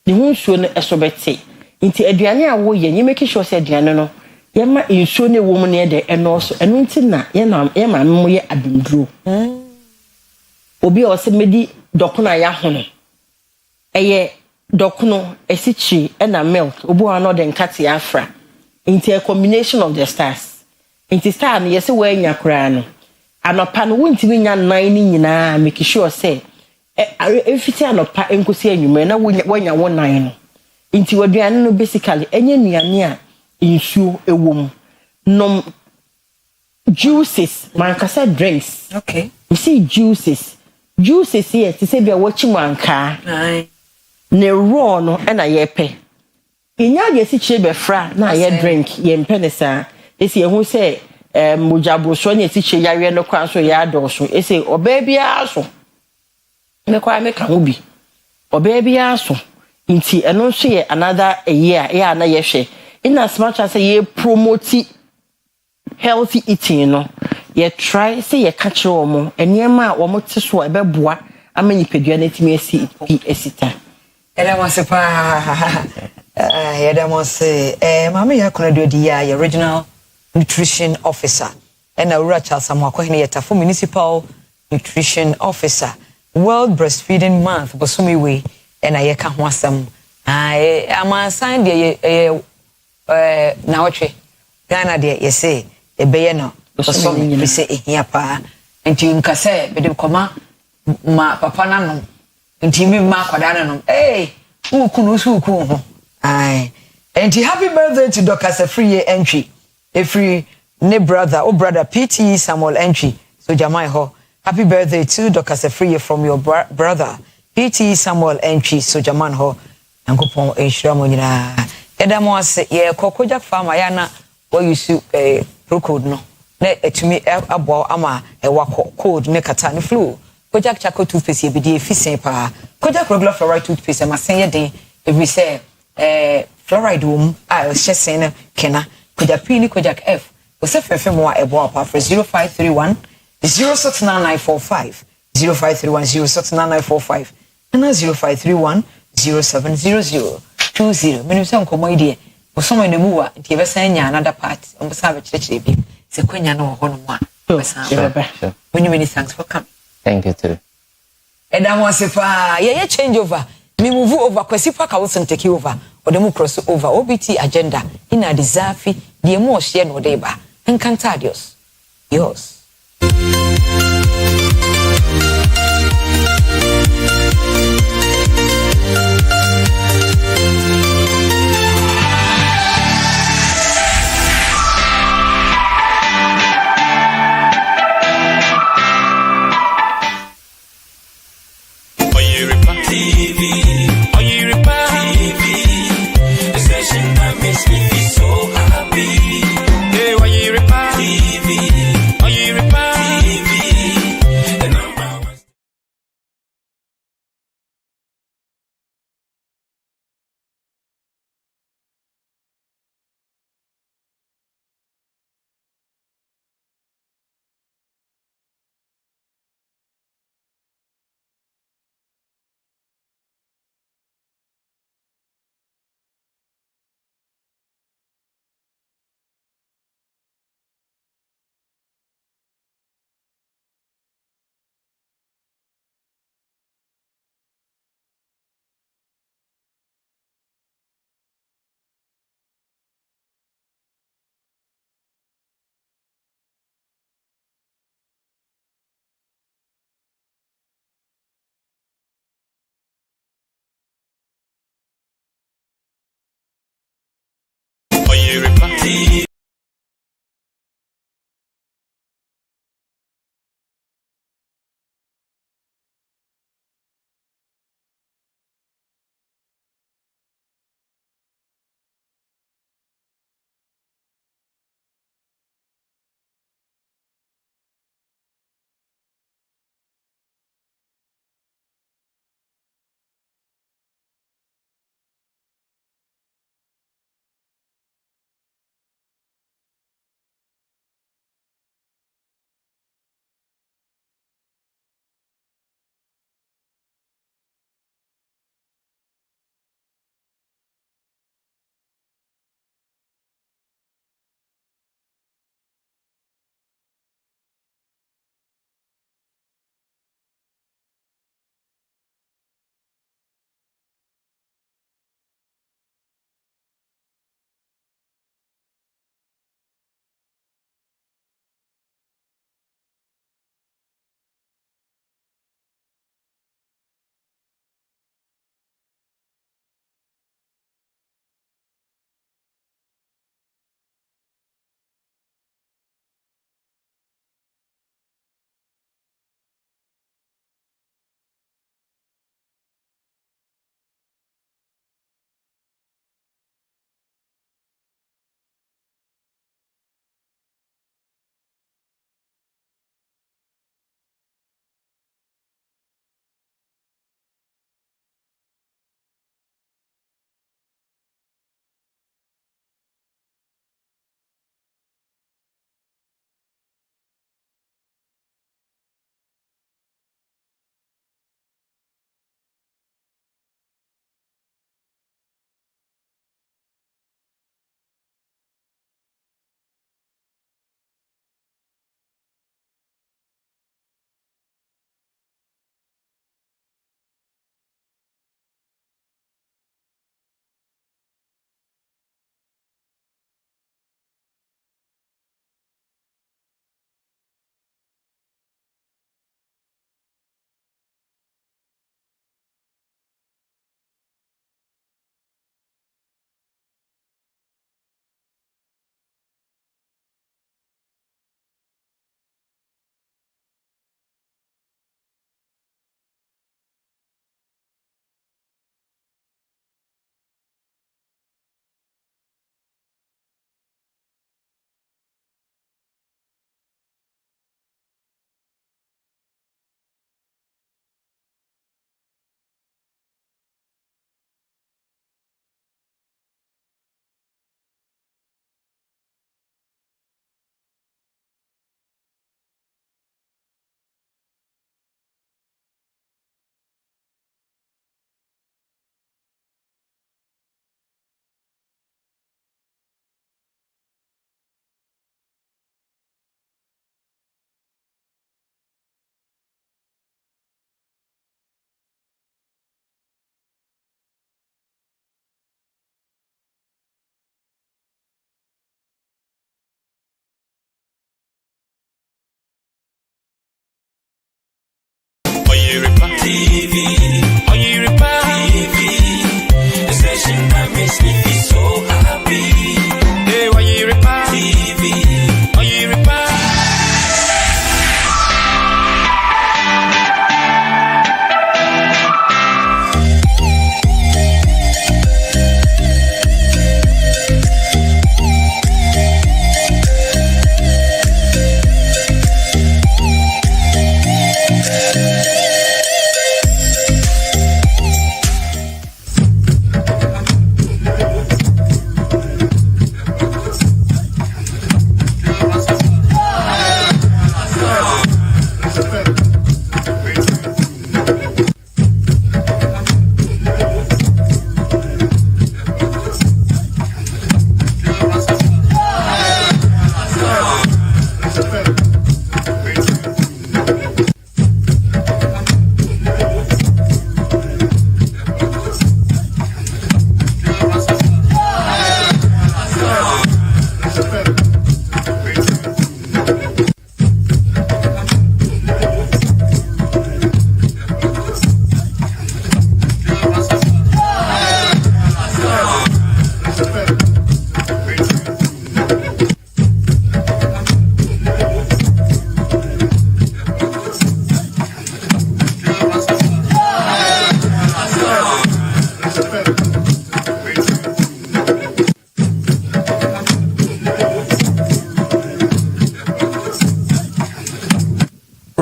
ne hu nsuo no eso bete nti aduane a wo ye nye make sure se aduane no ye ma ensuo ne wo mu ne de eno so eno nti na ye na ye ma mo ye adunduro obi o se medi dokuna ya hono dokuno esichi na milk obu ano de nkate afra into a combination of the stars into star no yesi we nya kra no anopa no wuntimi nya nan ni nyina make sure say efiti anopa enkosi anwuma na wonya wo nan no into waduane no basically enye nuane a insuo ewom nom juices mankasa drinks okay you see juices here to say bia wachi manka aye ne raw no na yepe inya ye si chebe fra na ye drink ye mpene sa esi ehun se mojabo so na si che yawe no kwa so ya do so esi oba bia so me kwa me ka ho bi oba bia so nti eno so ye another year ya na ye hwe in as much as ye promote healthy eating no ye try say ye catch omo enema a omo te so ebeboa amani pedua na timi esi esita Ela wase pa Yedamo say, Mammy, I could do the original nutrition officer. And a Rachel Samuakohinieta for municipal nutrition officer. World Breastfeeding Month, Bosumi we, and I can't want some. I am assigned the Naoche. Ghana, dear, you say, a bayano, Bosumi, you say, here, pa, and you can say, but you come ma papa nano, and Timmy Mark, hey, who could aye, and happy birthday to Dr. Free entry, a free. Ne brother, brother PT Samuel entry. So Jamai ho. Happy birthday to Dr. Sefriye from your brother PT Samuel entry. So Jaman ho. Nankopon enshiramo nyina. Edamo ase ye kokojak farm ayana what you see pro code no. Ne etumi abo ama ewa code ne kata ne flu. Kojak chako toothpaste ye bidi efisien pa. Kojak regular fluoride toothpaste ma senye den if we say fluoride wom a hyesen kena. Kojak P ni kojak F. Osefefe mo ebo apa for 0531 069945 0531 069945 and 0531 070020. Menu say nkomo ide osomo ne muwa nti e be san nya another part o sa be chire bi se kwanya na ho no mo a Sure. many thanks for coming. Thank you too. And I want to say ye change over me move over Kwesi Parker will take over or the cross over OBT agenda in a deserve the more share no deba. Encantadios. Yours. Oyerepa TV. Oyerepa TV. The station that makes me feel so happy. Oyerepa TV.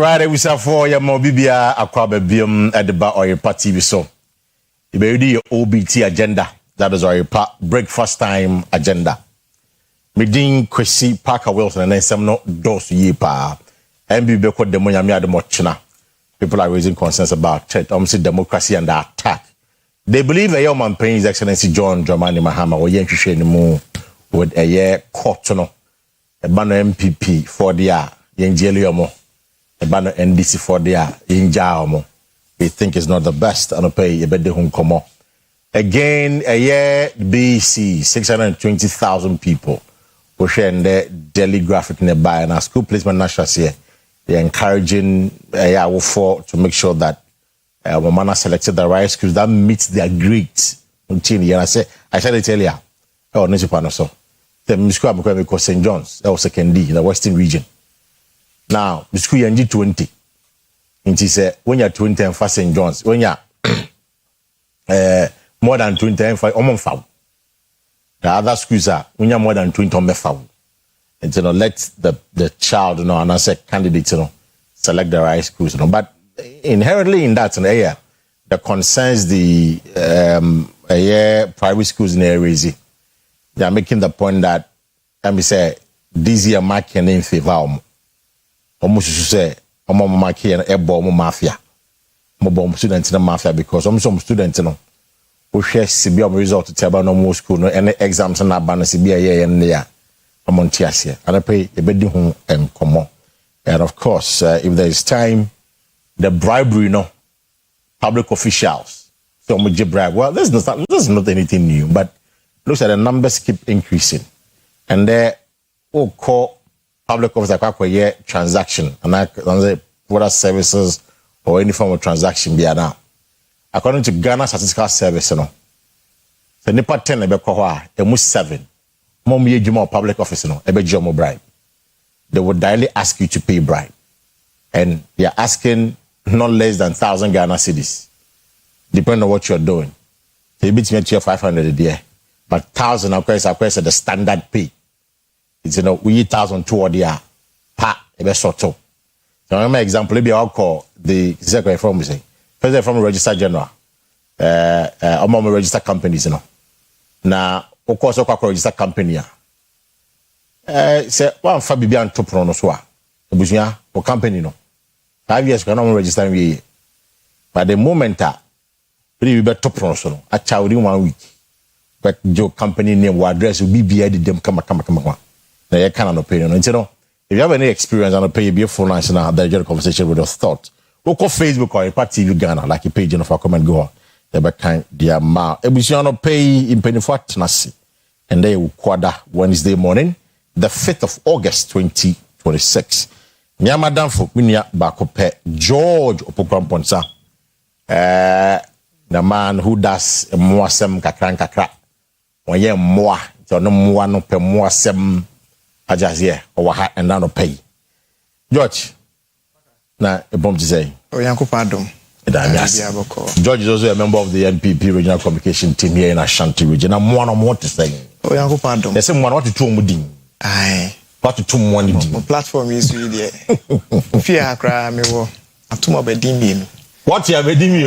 right, we say for your mobibia Akua Bebium at the Oyerepa TV so. You be ready your OBT agenda. That is Oyerepa breakfast time agenda. Medin Kwesi Parker Wilson and then some no dos ye pa. MB Beko demo yami ade mochina. People are raising concerns about threat, democracy and attack. They believe a young man paying His Excellency John Dramani Mahama or yen share mu with a year court no. A banner MPP for the yen jeliomo. A banner NDC for the yen jaomo. They think it's not the best and pay a bed home come. Again, a year BC 620,000 people were sharing the daily graphic nearby and our school placement national here. They're encouraging for to make sure that Womana selected the right schools that meets their grades. And I said it earlier. Oh, no, so the school I'm going to St. John's. That was second D, the Western region. Now the school you're 20. And he said when you're 20 and for St. John's, when you're more than 20 and for foul. The other schools are when you're more than 20 on foul. And let the child and I say candidate select the right schools. But inherently in that area, that concerns the private schools in the area, they are making the point that let me say this year marking in favor almost say marking a bomb mafia. Bomb students in the mafia because some students who share CBM result to tell about no more school, no any exams and not banner CBA and there. And I pay a bit home and come on. And of course, if there is time, the bribery, public officials, so much bribe. Well, this is not anything new, but looks at the numbers keep increasing. And there, call public officers like transaction, and I say product services or any form of transaction be now. According to Ghana Statistical Service, the Nipa 10 almost 7. More public office, bribe. They would directly ask you to pay bribe. And they are asking not less than 1,000 Ghana cedis, depending on what you're doing. They beat me to 500 a day. But 1,000, of course, the standard pay. It's, we 1,200 a year. Pa, a sort of. So, my example, maybe I'll call the secretary from me, first from Register General, among register companies, Now, of course, I register company. Say, one for Bibian to pronounce a or company, 5 years can only register me. But the moment, we better pronounce a child in 1 week. But your company name will address will be beheaded them come. Now, you cannot opinion. And if you have any experience and pay your phone lines now, that your conversation with your thought. Go call Facebook or Oyerepa TV Ghana, like a page of our comment go on. They kind their ma. Ebusiano pay in penny for tenacity. And they will quarter Wednesday morning, the 5th of August 2026. Madam for Minia Bakope George Opokramponsa. The man who does a moasem kakra. When ye moa, so no more no pe moasem ajazie or hat and down pay. George, na a bomb to say. Oh, Yanko Pardon. George is also a member of the NPP regional communication team here in Ashanti region. I'm one on what to say. Oh, Yanko Pardon. There's someone what to two mudding. Aye. What to two money. My platform is really fear cry me wo. I'm too much bedimi. What you have bedimi?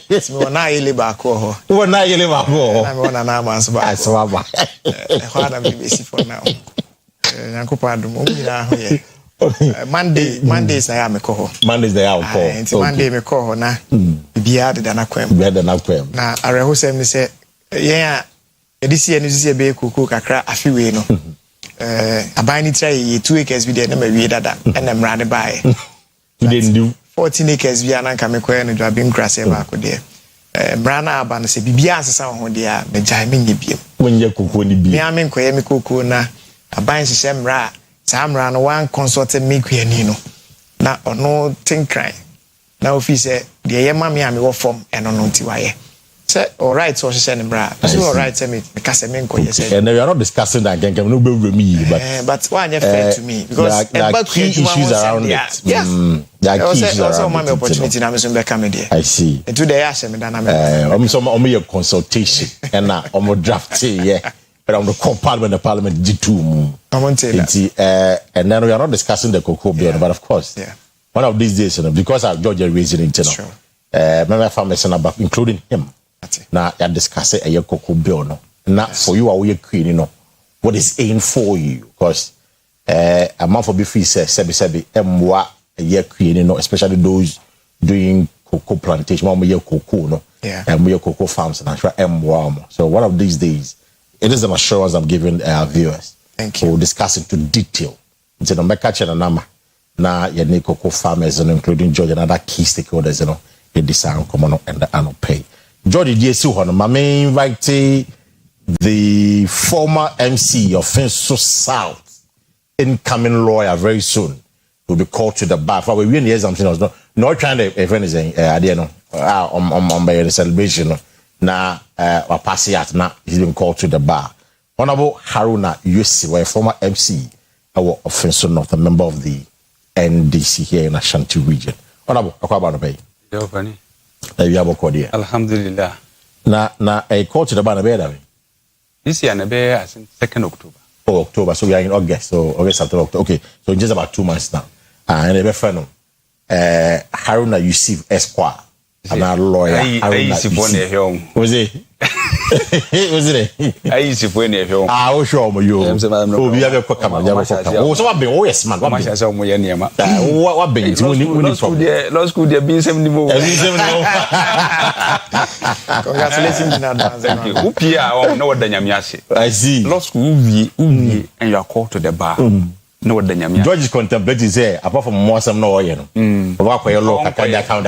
It's me na yele back ho. Wo na yele back ho. I'm one na man's back. I saw ba. What am be for now? Yanko Pardon mo nyina ho ye. Mondays na ya me ko. Mondays na ya ko. Until Monday me ko na bia de na kwam. Bia de na kwam. Na areho sem ni se yen edisi enu sisi be kuku kakra afiwe no. Aban ni try 2 acres bi de na mawie dada na mrade bae. You didn't do 14 acres bi ananka me koye no dwabim krase ba ko de. Brana aba no se bibia asesa ho de a me jai me nyebiem. Wonye kuku ni bi. Me amen koye me kuku na aban hihye mra samra no one consult me kuani no na ono tinkran na office de ye ma me ame wo form eno no ntiwaye say all right so hihye ne mra so all right say me kase me nkoye say and we are not discussing that again no be me but why not fair to me because there are key issues around it yeah there are key issues around also my opportunity na me so be come there I see today I say me dana me your consultation and na draft yeah. But on the the parliament did too. I won't say that. And then we are not discussing the cocoa bill, but of course, one of these days, because I've Georgia raising it, remember farmers about including him. Now I discuss it a year cocoa bill, no. Not for you, are queen, you know. What is aim for you? Because a month of before says sebi mwa a year queen, you know, especially those doing cocoa plantation, one year cocoa, no. And we are cocoa farms and actually mwa. So one of these days, it is an assurance I'm giving our viewers. Thank you. We'll discuss it to detail. It's a number catching a number. Now, your cocoa farmers, including George and other key stakeholders, you know, they decide come on and the annual pay. George, my main invite the former MC of Finso South, incoming lawyer very soon, will be called to the bar. For we win the something else. No trying to, if anything, I don't know, on the celebration. Now, or pass it now, he's been called to the bar. Honorable Haruna Yusi, a former MC, our Finso North, a member of the NDC here in Ashanti region. Honorable, Akua Asieduaa. Alhamdulillah. Na a call to the bar bed. This year, I think 2nd October. Oh, October. So we are in August. So August after October. Okay. So in just about 2 months now. And a friend, Haruna Yusuf Esquire. And our lawyer. Haruna was it? Was it? I used to put in home. I was sure you. Oh, we have a cock. Oh, so I've been always man. What been? Law school, there been 70 more. Congratulations. Thank you. Upia, no, what the Yamiasi. I see. Law school, and you are called to the bar. No, what the Yamiasi. George is contemplating, say, apart from more, some no, you know. What your local account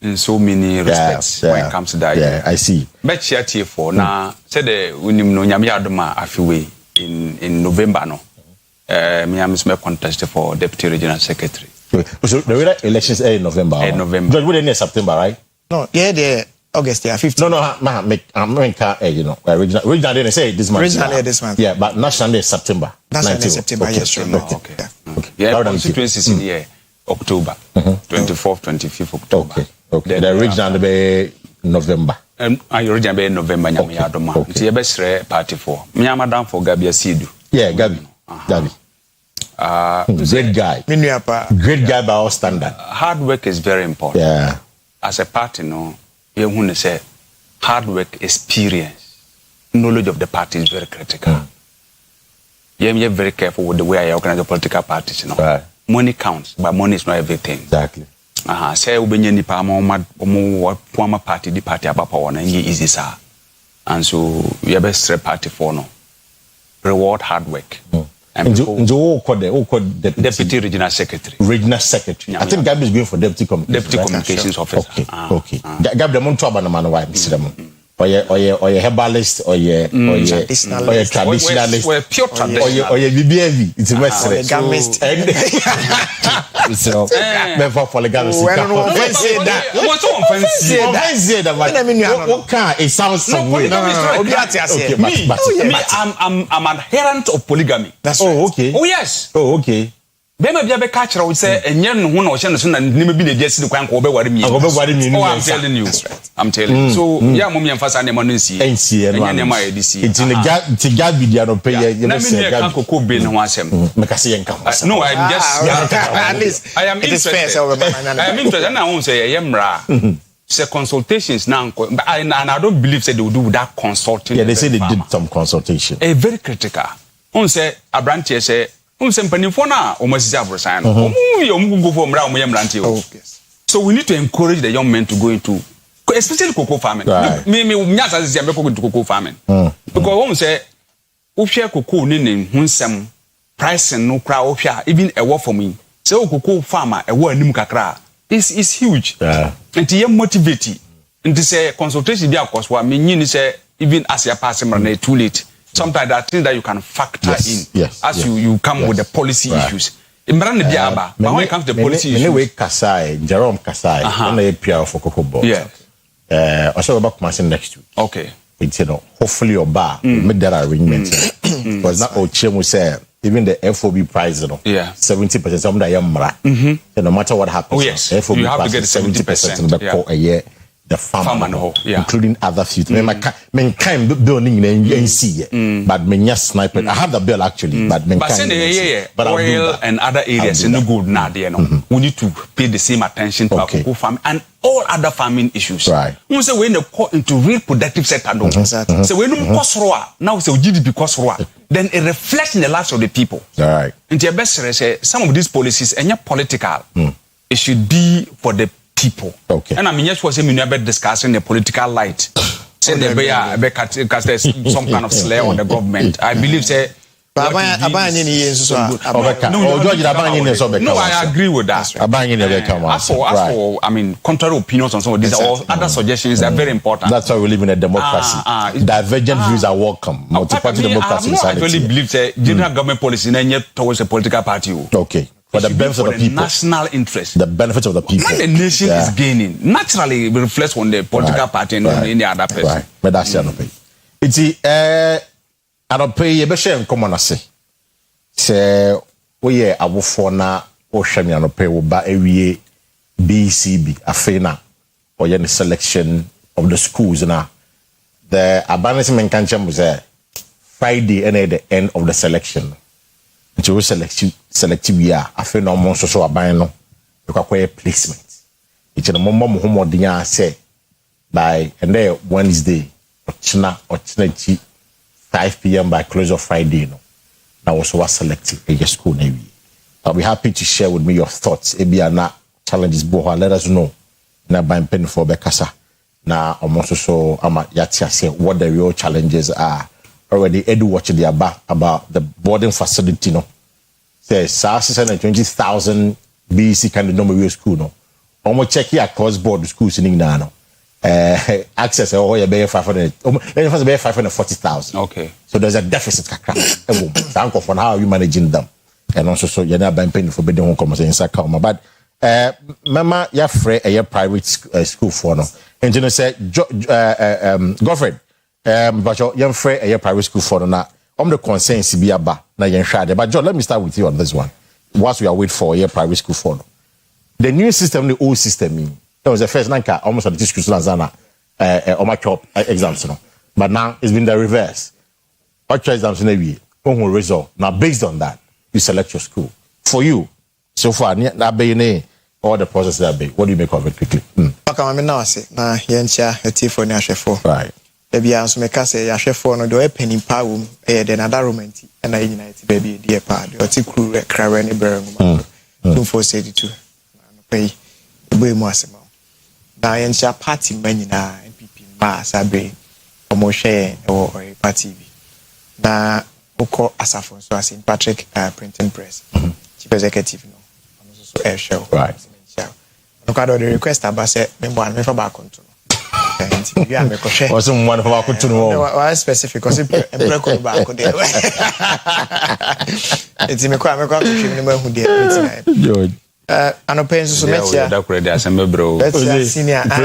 in so many respects when it comes to that. Yeah, I see. Bet here for now, said the Unim no Yamiadoma afiwe in November no. Miami's may contest for Deputy Regional Secretary. So the elections are in November. George, we're in September, right? No, yeah, August, yeah, 15. No, you know, original they say this month. Originally this month. Yeah, but national is September. National is September, yes, sure. Okay. Yeah, constituencies in here, October, 24th, 25th October. Okay. The original be November. Original be November, Nyamiadoma. It's your best party for. Madam for Gabi Asieduaa. Yeah, Gabi. Great guy. Great guy by all standard. Hard work is very important. Yeah. As a party, no, you want to say hard work, experience, knowledge of the party is very critical. You're very careful with the way I organize the political parties. You know, right. Money counts, but money is not everything. Exactly. Say ubenye ni pa former party the party abapa wana ngi easy sa. And so we have a party for no reward hard work. And Deputy Regional Secretary. Regional Secretary. I think Gabi is going for Deputy Communications Officer. Okay. Gabi the mon to aba na man why or your herbalist or your traditionalist or pure traditional or your BBV. It's a Western. So, never for the guys. What kind? It sounds so weird. Me, I'm adherent of polygamy. Okay. Oh yes. Oh okay. Bema bia be catch we say enye no ho na o hye no so na nima bi na dia si kwan ko be ware mi. I'm telling you. I'm telling you. So yeah mom yemfasa na ma no nsi. Enye na ma edisi. It's a video no pay you know say ga ko be no asem. Make say yenka. No, I'm just at least I am interested. I am interested na won say ye mra. Say consultations now and I don't believe say they will do that consulting. Yeah, they say they did some consultation. Very critical. On say abrantie say so we need to encourage the young men to go into, especially cocoa farming. Right. Me go into cocoa farming. Because when say we share cocoa ni hunsem pricing no crowd even a work for me. So cocoa farmer a word nim kakra is huge. And to motivate and to say consultation be of course what me say even as you pass them too late. Sometimes there are things that you can factor in as you come with the policy issues. But when it comes to the policy issues. Anyway, Jerome Kasai, on the APR for Cocoa Board. Yeah. Also about commencing next week. Okay. It's, you know, hopefully your bar will make that arrangement. Because now Ochim will say, even the FOB price, you know, 70%, some that no matter what happens, FOB you have to get 70% a year. the farmer, including other few. Men kind building in see, but men sniper. I have the bill actually, but men kind. But oil and other areas in the good now, we need to pay the same attention to our farm and all other farming issues. Right. We say when they go into real productive sector, so when you cost now say GDP cost then it reflects in the lives of the people. Right. And the best say some of these policies are not political. It should be for the people. Okay. And I mean, yes, was a minute discussing the political light. Say because there's some kind of slur on the government. I believe say. No, I agree with that. As for, I mean, contrary opinions on some of these or other suggestions are very important. That's why we live in a democracy. Divergent views are welcome. Multi-party democracy. I really believe that general government policy is towards a political party. Okay. For the benefit of the people. National interest. The benefit of the people. When the nation is gaining, naturally it reflects on the political party and on any other person. Right. But that's the pay. It's I don't pay you better in common as say we are above na ocean and pay we buy every BCB afena or any selection of the schools now. The abandonment can't was Friday and at the end of the selection. It's always selective year. Afena almost so abandon you can acquire placement. It's a moment homo dinya say by and there Wednesday or 5 p.m. by close of Friday. Now also was selected a school navy. I'll be happy to share with me your thoughts. Ebiana challenges boha. Let us know. Na by pen for Bekasa. Now I'm also so yatia say what the real challenges are. Already Edu watching the about the boarding facility. No, say 620,000 BC kind of number school. No, almost check here across board schools in England. Access or you pay 540,000. Okay. So there's a deficit. Thank you for how you managing them, and also so you're not buying for bidding home commerce in Sakama. But mama, you're free a private school for no. And you know say Godfrey, but you're free a private school for no. The concerns be about na you're shade. But John, let me start with you on this one. Whilst we are waiting for a private school for no. The new system, the old system. That was the first nanka almost at the school Lanzana on my top exams, no. But now it's been the reverse. What exams in a year? One result. Now based on that, you select your school. For you, so far, that be all the process that be. What do you make of it quickly? Okay, I mean now say na yencha eti for ni ahwefo. Right. Ebi anso meka say ahwefo no do e penny pa wo den adaromenti na unite baby dey pa. The oti kru kra ni brem. 2472. Na pay boy mo asema. Na yencha party manyina MPP ma sabe omohwe or party bi na oko asafo so as in Patrick printing press chief executive no so air show right no ka do the request aba say me bo an me fa ba konto no enti bi a me ko hwe was one of our konto no wa specific cause embre ko ba ko de enti me ko hwe ni ma hu de enti anopen so metia da kure da sembe bro senior but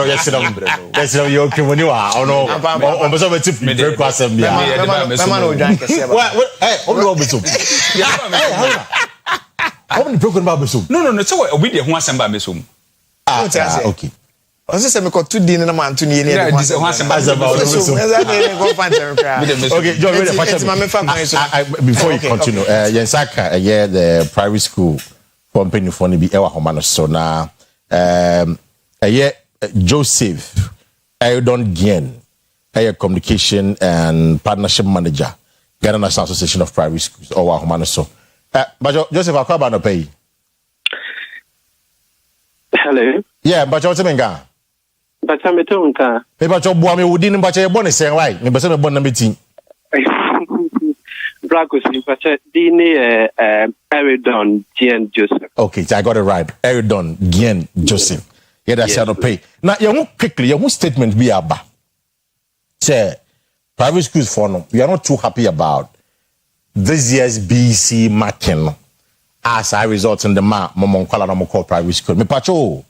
yes bro yes you okay when you are no on so tip me break asem bia man o drank say what hey o be so how many broken ba so no so we dey ho asem ba me so okay Once say me ko 2 din na man to ni okay John before you continue Yensaka the private school company for ni bi ewa homa no so na Joseph Ayodon Gien communication and partnership manager Ghana National Association of Private Schools or homa no so but Joseph Akua ba no pay hello but you menga but I'm talking ka me ba cho bua me wudi ni ba che bo ne sen why me be se me bon na meeting Bracos but dini Ayodon Gien Joseph. Okay, so I got it right. Ayodon Gien Joseph. Yeah, that's how to pay. Now, you quickly, your statement be about. Say, private schools for no, we are not too happy about this year's BC marking as a result in the Momon Kuala no call private school. Me pacho,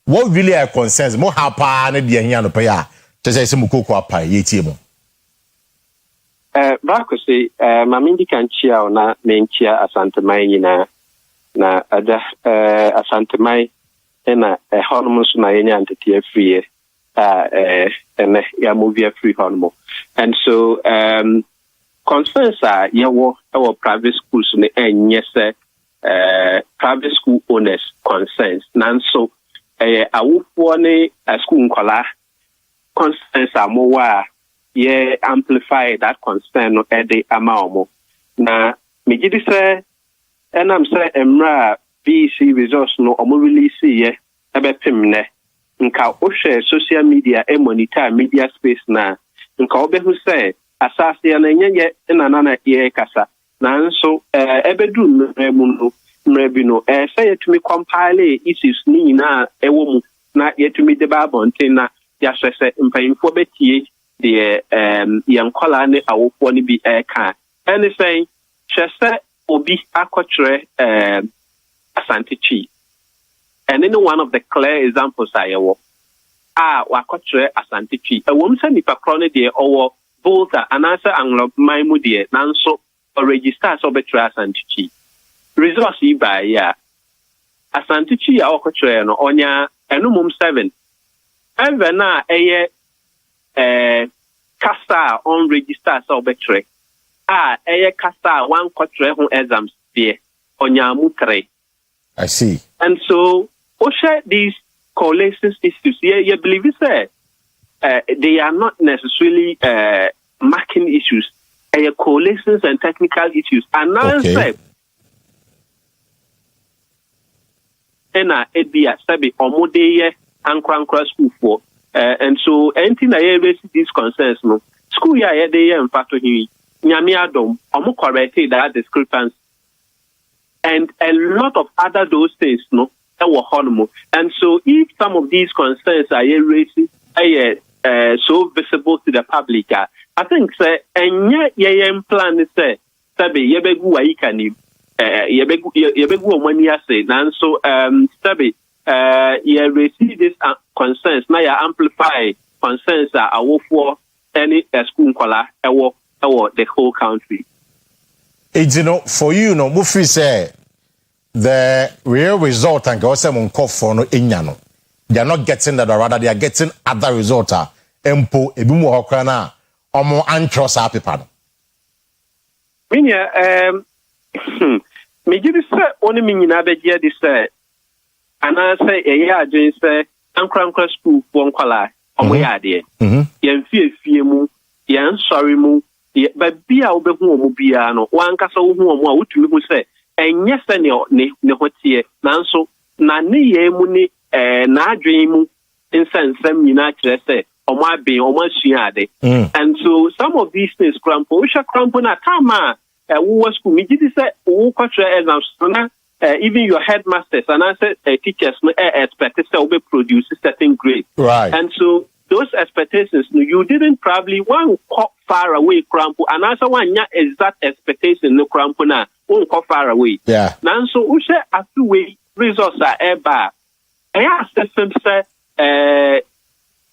what really are concerns? More happy ne dia here no pay. Just say some koko apa yeti mo. Bracos mamindi kanchia ona menchia asante mai na ada asante mai ena honum so na yenya antete free ene ya movie free honum. And so concerns are our private schools ne enye se private school owners concerns nanso awufo ne school nkola concerns are more ye amplify that concern no ede amaomo na megidi se enam se emra BC resource no omo release ye ebepem ne nka o share social media e monitor media space na nka obehu se asase ya na nyenye na ye kasa nanso ebedu mu no mrebino say yetumi compile issues ni na ewo mu na yetumi de babonten na ya hwese mpanyimfo betie de yankola ne awofo ne bi ka anything hwese obi akotre asantechi and in one of the clear examples ayewo wakotre asantechi ewom se nipa krone de owo volta anasa anglo maimu de nanso register so betre asantechi resource by ya asantechi ya wakotre no onya enumum 7 even na eye kasa on register so betre eye kasa one quarter ho exams there onyamu 3. I see. And so share these collations issues you believe it they are not necessarily marking issues collations and technical issues and now say ena ebia sabi omode ankra school for and so anything I raise these concerns no school ya dey mfato hi nyame adom omo corrected that discrepancy and a lot of other those things no and so if some of these concerns are raised so visible to the public I think say enye ye plan say sabi yebegu wa ikani yebegu omani ase nanso sabi you receive this concerns now you amplify concerns awofo any school nkola ewo the whole country. It's for you Mufi say the real result and go say for no inyano they are not getting that, or rather they are getting other results empo ebimu hokra na omo antrust our people. Minya me give this only me nyina be give this and I say agin say ankra school for nkwala omo ya de yen fie mu yen sorry mu ba bia wo behu omo bia no wan kasa wo hu omo a wotumi hu say enye se ne hotie nanso na ne ye mu ni na adwen mu insensem nyina kire say omo aben omo asua ade and so some of these things crampo na kama wo school me gidi say wo kwatre exams na even your headmasters and I said teachers no expect say we produce certain grade right and so those expectations you didn't probably one far away crampo and also one exact expectation no crampo na one far away now so we say after we results are eba assessment say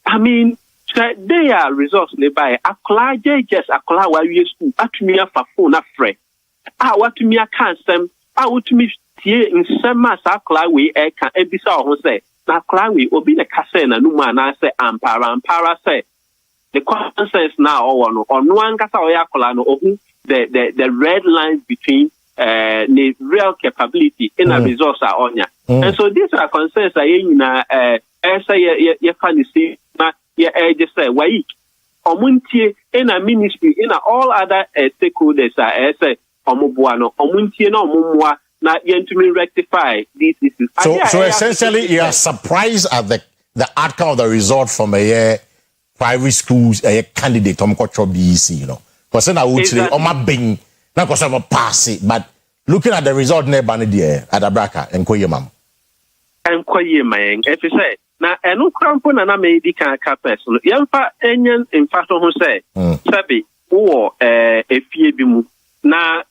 I mean they are results nearby akla just akla wa we school atumi afa phone afre watumi aka nsem wotumi tie nsem asakla we ka ebisa ho say na akla we obi ne kase na numu ana say ampara say the consensus now ono ankasa o ya akla no ohu the red lines between the real capability in a resource are onya and so these are concerns na say ye fancy na ye just say why omuntie in a ministry in all other stakeholders are say omuboa no omuntie na omumwa na yentumi rectify these issues. So essentially you are surprised at the outcome of the result from a private schools candidate omkocho BEC because I would say oma bing na because I'm pass it but looking at the result never there at Abraka and Koyemam if you say na enu crampo na me kan ka person yemfa enyen in fact who say sabi wo efie bi mu na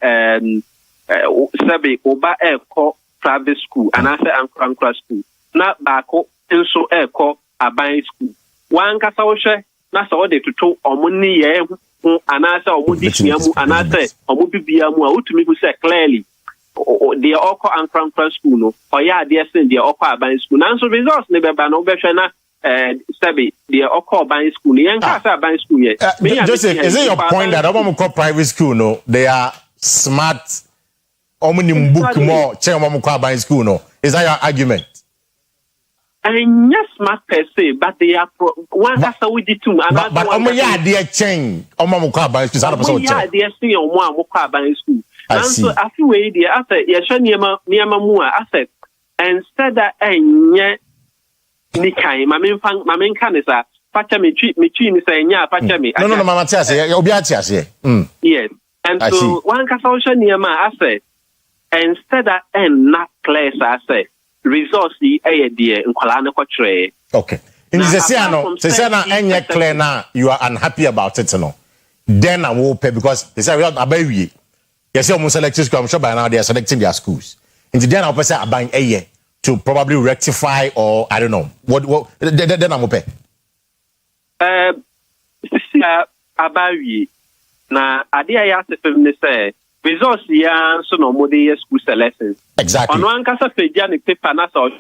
sabi oba eko private school and I say ankra school na baako nso eko aban school wan kasa wo hwe na so de toto omuni ye hu anasa omudi tiamu anasa omubibia mu a utumi hu say clearly the Oko and Crown school no or yeah dear sin the Oko Aban school now so results never ban over Sabi the Oko Aban school yen kasa Aban school yet. Joseph, is it your point that Omo private school no they are smart Omo book more che Omo Aban school no is that your argument? And yes, smart per se, but they are one kasa we did two but Omo ya dear chain Omo Aban school Omo ya dear see Omo Aban school. And so I feel way the asset, yes, Niama Mua asset, and said that Nikai, my main canisa, Pachami treat me, saying, yeah, Pachami. No, Mamma Tias, Obiatias, yes. And so one castle near my asset, and said that not place asset, resource the dear in Kolana Quatre. Okay. In the Sesana, and yet clear now, you are unhappy about it, no? Then I will pay because they say, we are baby. Yes, almost selected school. I'm sure by now they are selecting their schools. And then I'll say I'm buying a year to probably rectify or I don't know. What then I'm pay. Abawi na adia ya se feminine say results ya so no model school selections. Exactly. On one kasa feja ni paper na so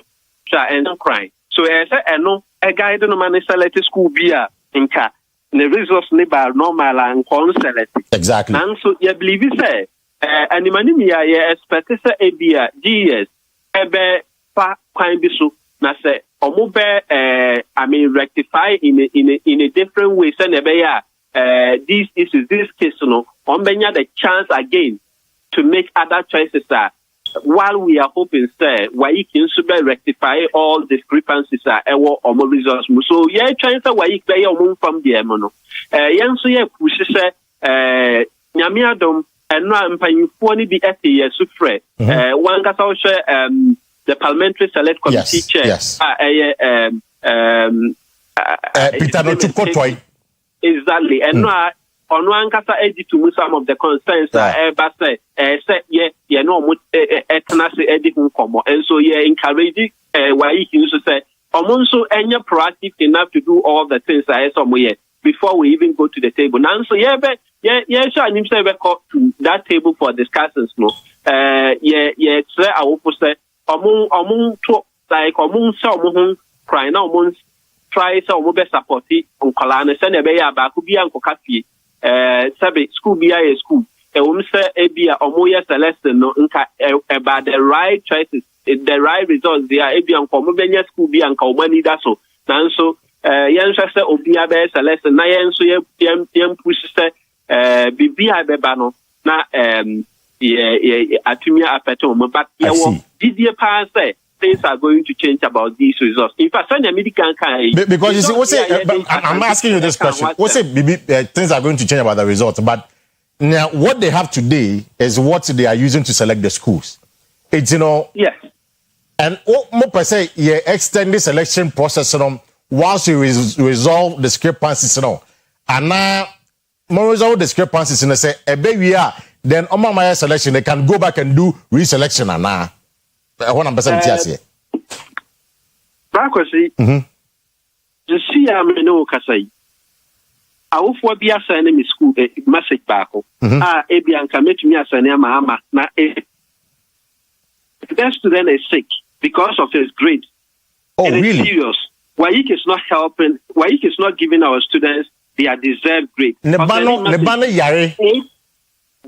and crying. So I say eno a guide no man select school bia nka the results ni ba normal and select. Exactly. And so you believe say and the money me I expect say ebia GS ebe fa kwan bi so na say omo be I mean rectify in a different way say ebe ya this case no on benya the chance again to make other choices while we are hoping say why you can super rectify all discrepancies ewo omo results so yeah trying say why you be omo from the no yen so yeah push say nyame adom eno ampanyifo ni bi ete sufre one kasa wo the parliamentary select committee chair Peter no Chukotoi exactly eno ono ankasa editu some of the concerns say yeah no mo etna say editu komo and so yeah encourage why you so say omo so enya proactive enough to do all the things somewhere before we even go to the table now so yeah sure I need to go to that table for discussions no say I will say omo to like omo say omo cry now omo try say omo be support onkola na say na be ya ba ku bia nkoka fie sabe school bia school omo say ebia omo yes celeste no nka about the right choices the right results there ebia nkomo benya school bia nka omo ni da so na so yen say obia be celeste na yen so yen push say bibia beba no na atumia afeto mo but yewo pa say things are going to change about these results. In fact, because you see, I'm asking you this question. What's things are going to change about the results? But now, what they have today is what they are using to select the schools. It's yes. And more per se, extend the selection process whilst you resolve discrepancies. And now, more resolve discrepancies and say, then on my selection, they can go back and do reselection and now. I want to say, Kwesi, the CM no Kasai. I will for be assigning me school message back. Ebianka met me as a Mahama. Now, the student is sick because of his grade. Oh, it really? Serious. Why he is not helping? Why he is not giving our students their deserved grade? Nebano Yare.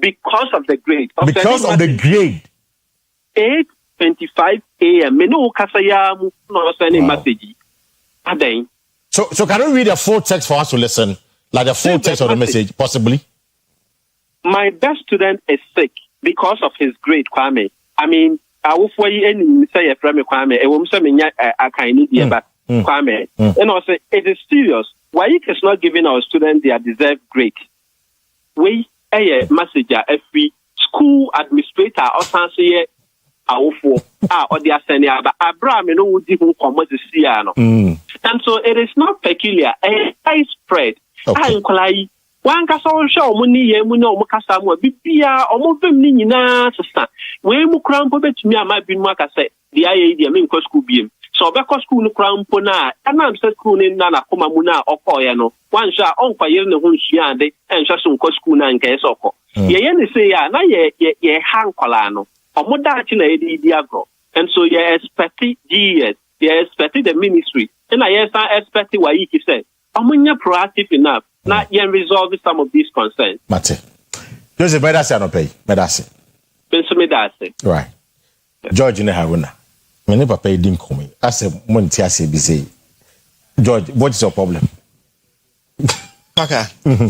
Because of the grade. Because of the grade. 8:25 a.m. Me no kasaya mu no sending message. Aden. So can you read the full text for us to listen? Like the full text of the message, possibly? My best student is sick because of his grade, Kwame. I mean, I will for you any say a friend Kwame. I won't say me I can need you, but Kwame. And also, it is serious. Why he is not giving our students their deserved grade? We a messenger every school administrator or something. Or the Asenia, but Abraham, you know, would even come with the Siano. And so it is not peculiar, a spread. I inquire one castle show money, Muno Mocasamo, Bipia, or moving Nina to stand. When you crown puppet to me, I might be Maka said, the idea mean school beam. So Becca school crown pona, and I'm set school in Nana Comamuna or Koyano. One shall on Koyan the Hunchiande and just some school and Kesoko. Ye say, na ye hang colano. Omodachi na edi agro. And so you expect GES, you expect the ministry. And I expect what you say. Omonya proactive enough. Now you resolve some of these concerns. Mate. Joseph, medase no pay. Medase. Penso medase. Right. George ne Haruna. Me ne papa edim komi. Ase mo nti ase bi say. George, what is your problem? Okay.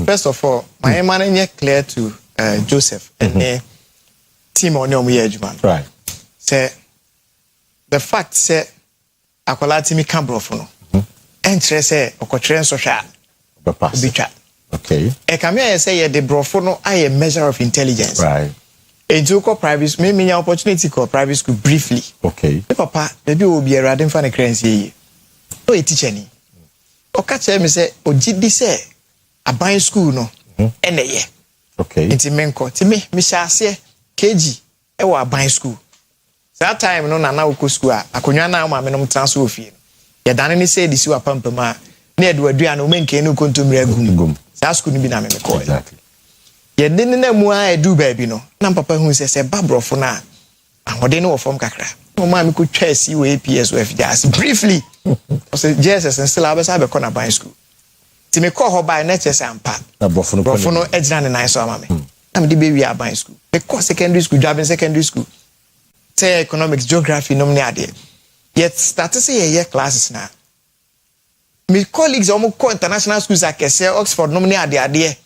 First of all, my man is clear to Joseph and team on your edgeman. Right. Say the fact say akola timi kan brofo no. Entre say okotre so hwa. Bitwa. Okay. E kamia say the brofo no a measure of intelligence. Right. Into ko private school, me opportunity ko private school briefly. Okay. The papa, maybe obi erade mfa ne credence ye. No e teacher ni. O ka tell me say ogidi say aban school no ene ye. Okay. Inti menko ti me hya ase KG e wa aban school. That time no na uko school akonwa na ma me no transfer ofie. Ye dan ni say disi wa pampama na edu adua na o menke no kontomre agum. That school ni bi na me ko. Exactly. Ye deni na mu a edu baby no na papa hu se babrofo na ahode no wo form kakra. No ma me ko twasi we APS we just briefly. So Jesus and still abesa be kona ban school. Ti me call ho by na chese ampa. Na brofo no ejina ne nan so ama me. Na me de be wi aban school. Me call secondary school, driving secondary school. Say economics, geography no me ade. Yet start to say ye classes na. Me colleagues omo ko international schools akese Oxford no me ade.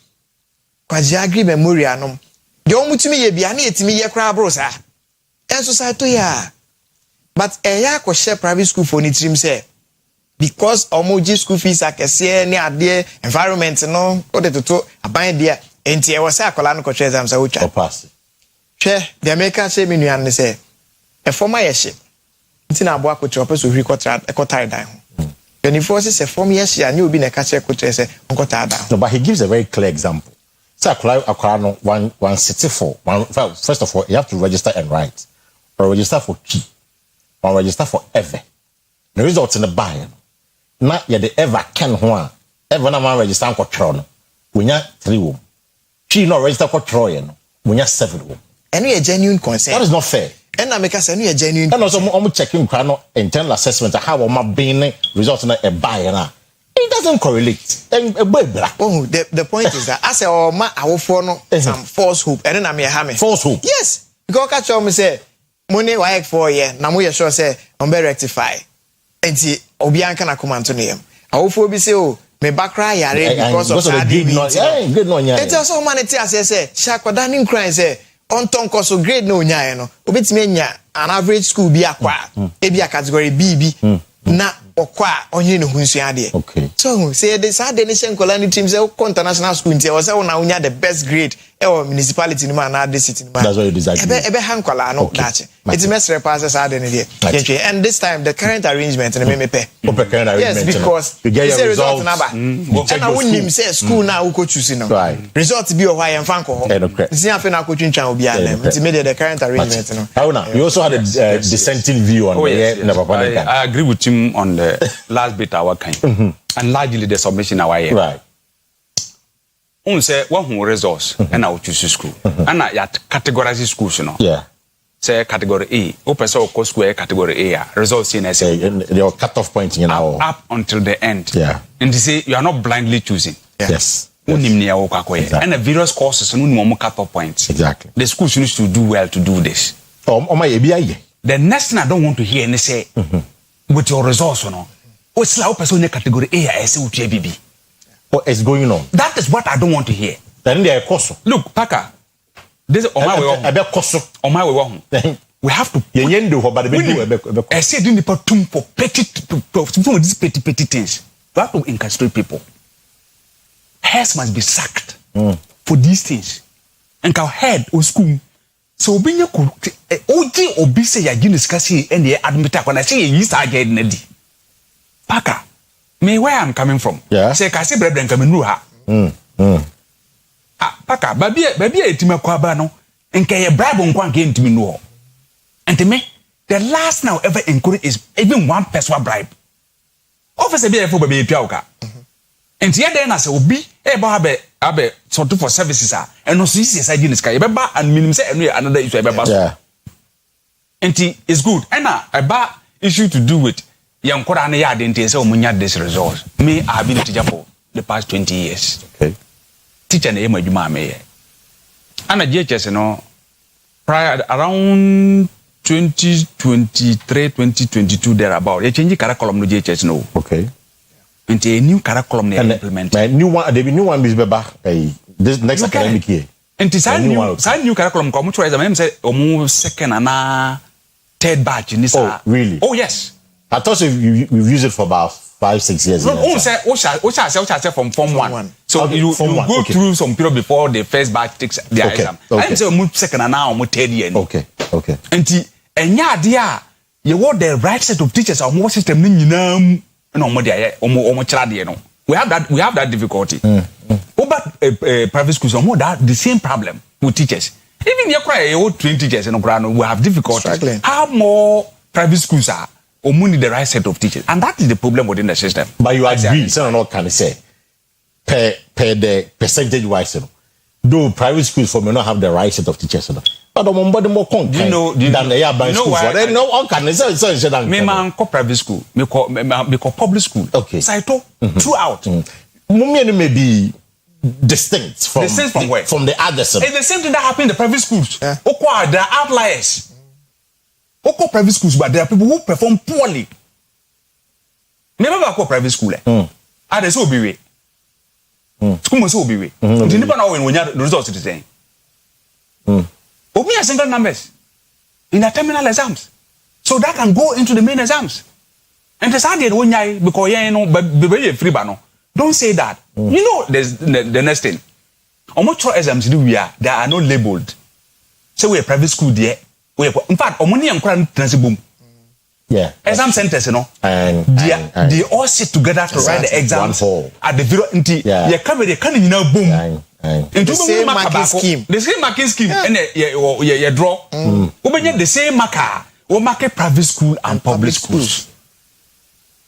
Kwaji agri memorial no. De omutumi ye bia na etimi ye kra bro sa. Enso sa to ya. But eya ko share private school for ni trim say because omoji school fees akese ni ade environment no o de toto aban dia enti e wose akola no ko twa exam sa wo twa. O pass. Hwe de America say me nuan ne say e former ye hye. Nti na abo akotre opeso hwi kwotare dan ho. 24 say former ye hye anya obi na ka che kotre say onkotare dan. No, but he gives a very clear example. So Akua no one city for one. First of all, you have to register and write, or register for key, or register for ever. The results in the buy. Not yet the ever can one. Ever na man register for tron. We have 3 room. She not register for Troy. We have 7 room. And we a genuine concern. That is not fair. And I make us a genuine. And also, I'm checking internal assessment. How am I being results in a buy now? It doesn't correlate. Oh, the point is that as a ma awofo no some false hope. And then I'm here having false hope. Yes, because catch on me say money why 4 year. Na mo ye sure say on be rectify. Enti obi anka na command to name. Awofo bi say oh me bakra yare because of that grade no. Yeah, grade no nya. It also humanity as say shakoda nin cry say on ton koso grade no nya no. Obetime nya an average school bi akwa. E bi a category B na okwa onye no hunsuya de. Okay. So say the sad nation colony team say international school ntia o say una unya the best grade e o municipality ni ma na the city ni ma. That's what you desire. Ebe hankwala no dache. It must repass sad ni there. And this time the current arrangement na me pay. Current arrangement. Yes, because you get your results. And I wouldn't say school na wo ko choose no. Right. Results bi o hwa ye mfa nko ho. Nti afi na ko twintwan obi anem. Nti me the current arrangement no. How you also had a dissenting view on I agree with him on the last bit our kind and largely the submission our year. Right. Say one who results and I choose school and I categorize schools, you know. Yeah. Say category A, open so school category A results in say your cutoff point, you know, up until the end. Yeah. And they say you are not blindly choosing. Yes. Exactly. And the various courses no cutoff points. Exactly. The schools need to do well to do this. The next thing I don't want to hear and say with your results, you know. What's the person in category A? I say with ABB. What is going on? That is what I don't want to hear. Then they are cost. Look, Parker. This is on my way. On my way. We have to. I said in the patum for these petty things. We have to incarcerate people. Heads must be sacked for these things. And our head or school. So being a OG or say ya discussing and the admit when I say you start getting ready. Parker, me where I'm coming from. Yeah. Say kasi brethren coming through her. Parker, baby etima kwaba no. Enke ye bribe on kwan ke ntimi no. And to me, the last now ever encourage is even one person bribe. Officer be for baby piauka. And here then I say obi abe sort for services and no see say side use ka e be ba and minimum say another issue e be ba. Yeah. And it's good. And about issue to do with young Korana yard and say omunya this resource. Me, I've been a teacher for the past 20 years. Okay. Teacher name of Juma me. And a JHS, you know, prior around 2023, 2022 thereabout. You change the curriculum no JHS no. Okay. And a new curriculum they implement. New one, there be new one is back this next academic year. And this new curriculum come to exam say almost second and third batch in this. Oh, really? Oh, yes. I thought you've used it for about 5-6 years. No, say from Form 1. So you go through some period before the first batch takes their exam. I say move second and now move third year. Okay. And yeah, you want the right set of teachers or more system no we have that difficulty. But private schools are more that the same problem with teachers. Even you cry old trained teachers in Ukraine, we have difficulty. How more private schools are or need the right set of teachers, and that is the problem within the system. But you agree, so not can say per the percentage wise, though private schools for may not have the right set of teachers, but the more content than the urban schools. They know all can say me man call private school, me call public school. Okay, so I talk throughout. Mummy may be distinct from where? From the others. It's the same thing that happened in the private schools. There are outliers. Private schools, but there are people who perform poorly. Never go private school. They so be way. School must so be way. You never know when you have the results to say. Open your single numbers in the terminal exams, so that can go into the main exams. And the sad when you because you know, but be free bano. Don't say that. You know, there's the next thing. How much exams do we are? They are not labeled. So we're private school there. In fact, money and crime boom. Yeah. Exam centers, you know. They all sit together to write the exams at the video. Yeah. You come with the kind of boom. The same marking scheme. The same marking scheme. And you draw. The same marker. We market private school and public schools.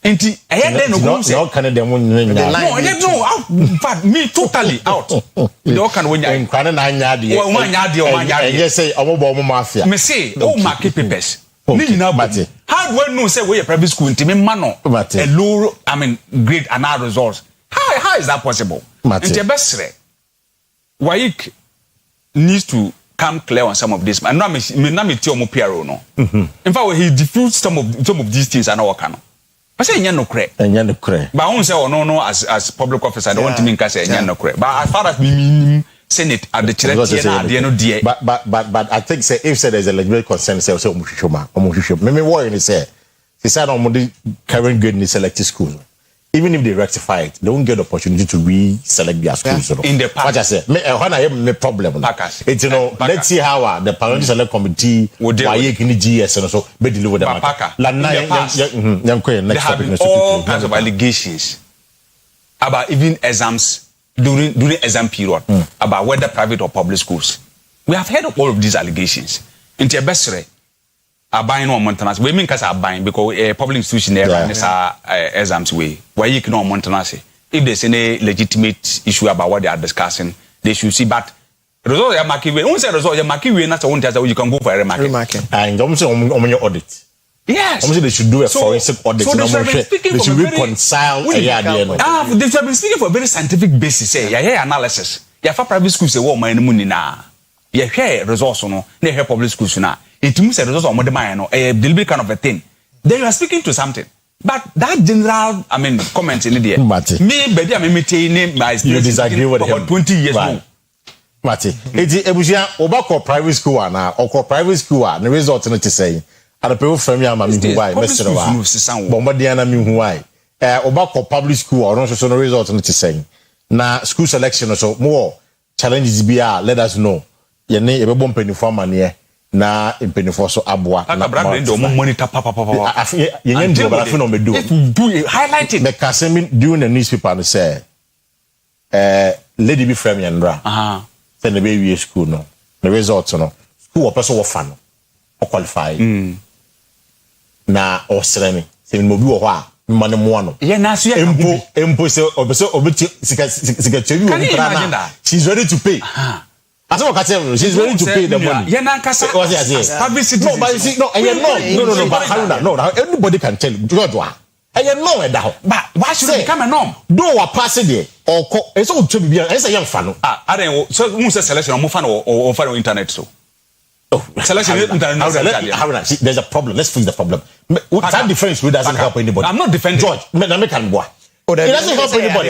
And I had then no can them no, in fact, me totally out. You can win in Quana 9 yard. Yes, say, mafia. Me say, market papers. How do I know say we a private school in Mano? A low, grade and our results. How is that possible? And the best Waik needs to come clear on some of this. And now me tell mo PRO no. In fact, he diffused some of these things and our canon. I say no credit. But I won't say no as public officer. I don't want to mean say no credit. But as far as me Senate at the church, but I think say if there's a legitimate concern, say omushuma. Me worry is say said on the current grade in the selected schools. Even if they rectify it, they won't get the opportunity to re-select their schools. In the past, what I say, when I have a problem, it's let's see how the parent select committee why you can GS and so be deliver the matter. There have been all kinds of allegations about even exams during exam period about whether private or public schools. We have heard of all of these allegations. In the best are buying on maintenance. We mean because are buying because a public institution exams way. Why you can on maintenance? If there's any legitimate issue about what they are discussing, they should see. But result you marking way. Once result you marking way, that's one you can go for a remarking. And almost on your audit. Yes. Almost they should do a forensic audit. So they should reconcile. They have been speaking for a very scientific basis. Say yeah analysis. Yeah for private schools say what money money na. Yeah share results no. They have public schools na. It means the results of modern mind, a deliberate kind of a thing. Then you are speaking to something. But that general, comment in the me, baby, you disagree with him. 20 years ago. Mati, it's Ebusia, Obako private school, or private school, the result in it to say, and the people from Yamami Huai, Mr. Bombadiana Huai, Obako public school, or not so no result in it to say. Now, school selection or so more challenges be let us know. Your name, a bomb penny for money. Na impenifoso abua na brand monitor papa you do highlight it the kasemi during the newspaper and say lady be frame yandra say the baby school no the results no school or person wo fa no o qualify na o sremi say mo bi wo ho a mane mo no ye na so empo say obeti sika chewi o pra na she's ready to pay As I can she's ready to pay the money. Yeah, Nankasa. No, but you see, no, but Haruna, no, anybody can tell you. But why should it become a norm? Do a pass there or it's all to be as a young fan. I don't so who's a selection of Mufano or follow internet so. Oh, selection there's a problem. Let's fix the problem. That difference doesn't help anybody. I'm not defending George. It doesn't help anybody.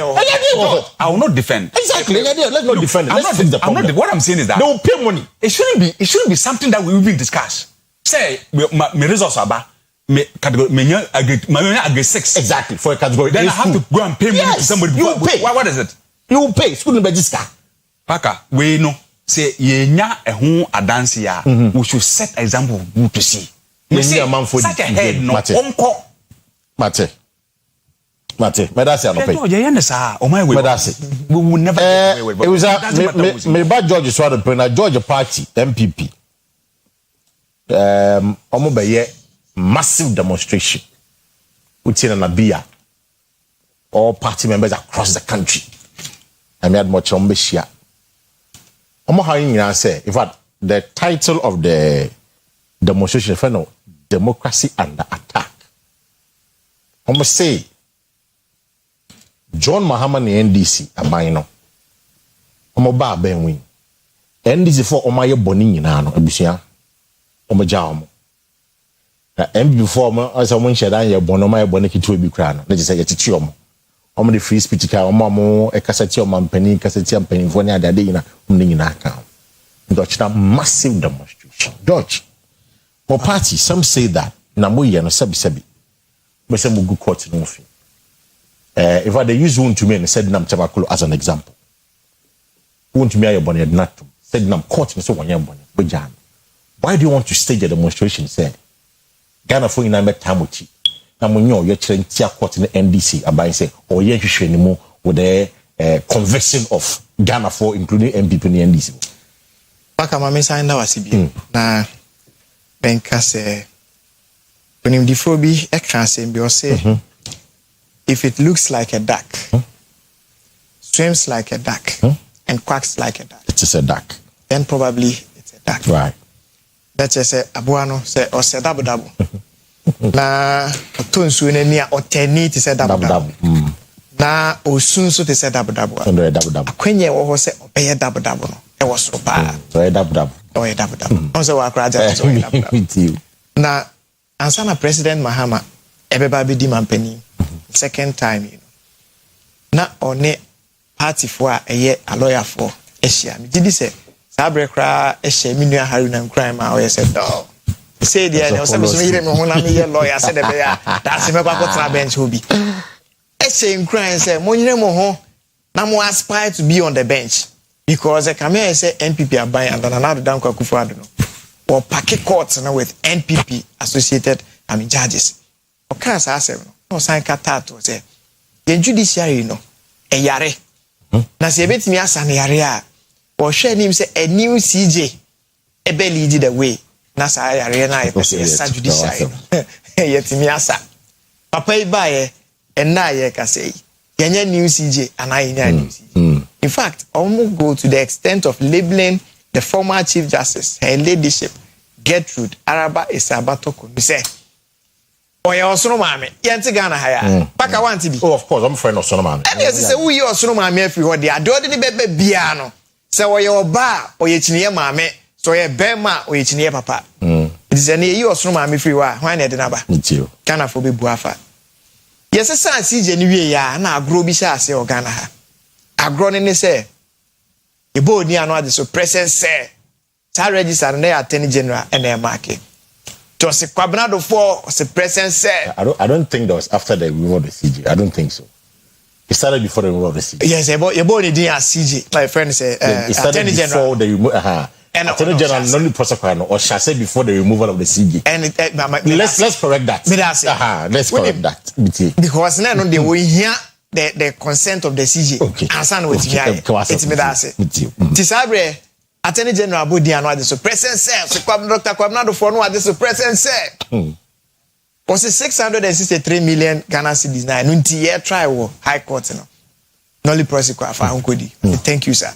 I will not defend. Exactly. Let's not defend it. Let's fix the problem. What I'm saying is that they will pay money. It shouldn't be something that we even discuss. Say my results are bad. Me category me 6 exactly for a category. Then I have to go and pay money to somebody. You will pay. What is it? You will pay. School register. Paka, we know. Say yenya ehun adansi ya. We should set example good to see. We say such a head no onko. Mate. Medasi anope. Medasi. We will never get away with it. It was me bad George Swado Pena George Party MPP. Omo beye massive demonstration. Utina Nabia. All party members across the country. I made much on Beshia. Omo how say in fact the title of the demonstration is Democracy Under Attack. Omo say John Mahama ni NDC abayino. Omo ba ben win. NDC for omo ye boni nyina no abusua. Omo ja omo. Na MB for omo as omo nsheda ye bono omo ye boni kitu ebi kra no. Na je say ye titi omo. Omo the free speech ka omo e kasati omo mpani kasati ampani fo ni adade nyina omo nyina ka. Ndochina massive demonstration. Dodge. For party some say that na mo ye no sabi. Me say mo go court no fi. If I use one to me and said Nam Chamakolo as an example. One to me I bonnet not said Nam court me so one year bonnet. Why do you want to stage a demonstration? Say Ghana for in I met time with you. Now when you're trying to court in the NDC about say or you should anymore with the conviction of Ghana for including MPP in the NDC. Paka mama sign na wasibi na benka say when him difobi extra say be say if it looks like a duck, swims like a duck, and quacks like a duck, it is a duck. Then probably it's a duck. Right. That's just say abuano say or say dabu. Na otunsu ne nia oteni ti say dabu. Na osun so ti say dabu. Under dabu. Akwenye wo ho say obeye dabu no. E wo so pa. So e dabu. Oh e dabu. On say wa kra ja so e dabu. Na ansana President Mahama ebeba be di mampani. Second time, you know. Na one party for a lawyer for Asia. Did he say Sabrekra Asia Minua Haruna crime? I said, no. Say the lawyer said, that's a bench will be. Asia in crime said, Monimo, Namo aspire to be on the bench because I come here say NPP are buying and then another down Kufuadno or packet courts with NPP associated judges. Or can't say no sign katato say the judiciary no e yare na se betimi asa na yare a o hwe nim say a new CJ e be lead the way na sa yare na e pese sa judiciary yetimi asa papa ibaye na ye ka say yenya new CJ and I new CJ in fact almost go to the extent of labeling the former chief justice her ladyship Gertrude Araba Isabato Kunu say Oya Osono Mame, Yanti Ghana Haya. Paka wanti bi. Oh, of course, I'm friend of Osono Mame. And yes, say who you Osono Mame every word there. Do the bebe biano. Say oya oba, oya chiniye mame, so oya bema, oya chiniye papa. It is any you Osono Mame free wa. Why na denaba? Nti. Ghana for be buafa. Yes, say CJ ni wie ya na agro bi sha ase o Ghana ha. Agro ne say. Ebo ni anu ade so present say. Ta register na attorney general and e market. Just a Quabnado for the president said. I don't think that was after the removal of the CJ. I don't think so. It started before the removal of the CJ. Yes, your boy didn't have CJ. My friend said, it started before the removal. Attorney General not only prosecutor or shall say before the removal of the CJ. And let's correct that. Let's correct that. Because now they will hear the consent of the CJ. Okay. And son with it's me that say. Tisabre. Attorney General Bodi and what the president said, so Dr. Kwabnado for no what the president said. Was it 663 million Ghana cedis now? Nunti year trial High Court no. Nolly prosecutor for Unkodi. Thank you, sir.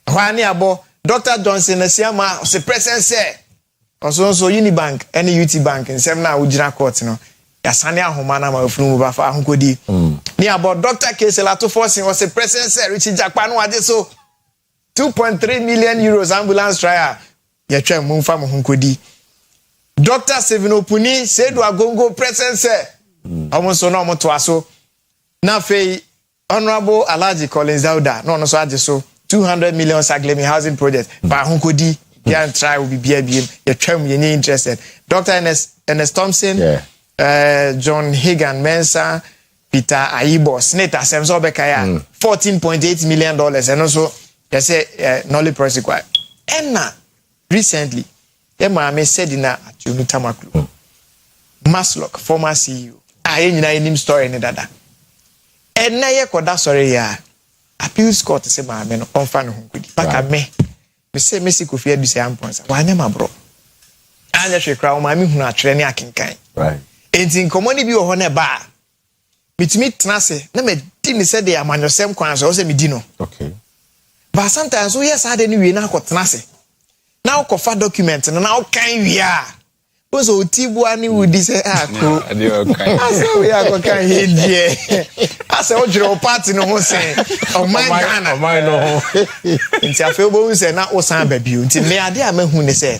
Why abo Dr. Johnson Asiama se present say also Unibank any UT Bank in seven ujina court no ya sane ahoma na ma funu ba fa ahonkodi ni about Dr. Keselato forcing was a present say Richie Jakpa no ade so 2.3 million euros ambulance trial ya twa mu fa mo honkodi Dr. Sevinopuni said do agongo present say almost no mo to aso na fei Honorable Alhaji Collins Dauda no so ade so 200 million Saglemi housing project ba honkodi ya try will be BBM ya twam ye interested Dr. Ernest Thompson John Hagan Mensa Peter Aibo Senator Semso Bekaya $14.8 million and also they say Nolly Prosequa and recently Emma said in a Tamaklu Maslock former CEO I name story in dada and na ye koda sorry ya appeals court say ma me no onfa no honkudi baka me say Messi Kofi Adu say amponsa wa nya ma bro anya hwe kra o ma me hunu atwere ne akenkan right enti nkomoni bi wo ho na ba mitimi tenase na me di ni say de amanyosem kwan so say me di no okay but sometimes we yes ade ni we na akotenase na ukofa document na ukan wi a so tibu ani wudi say ko ade okay asa we akokan he die asa o jiro party no ho say o my Ghana o my no nti afa bo say na o san ba bio nti me ade a mahu ne say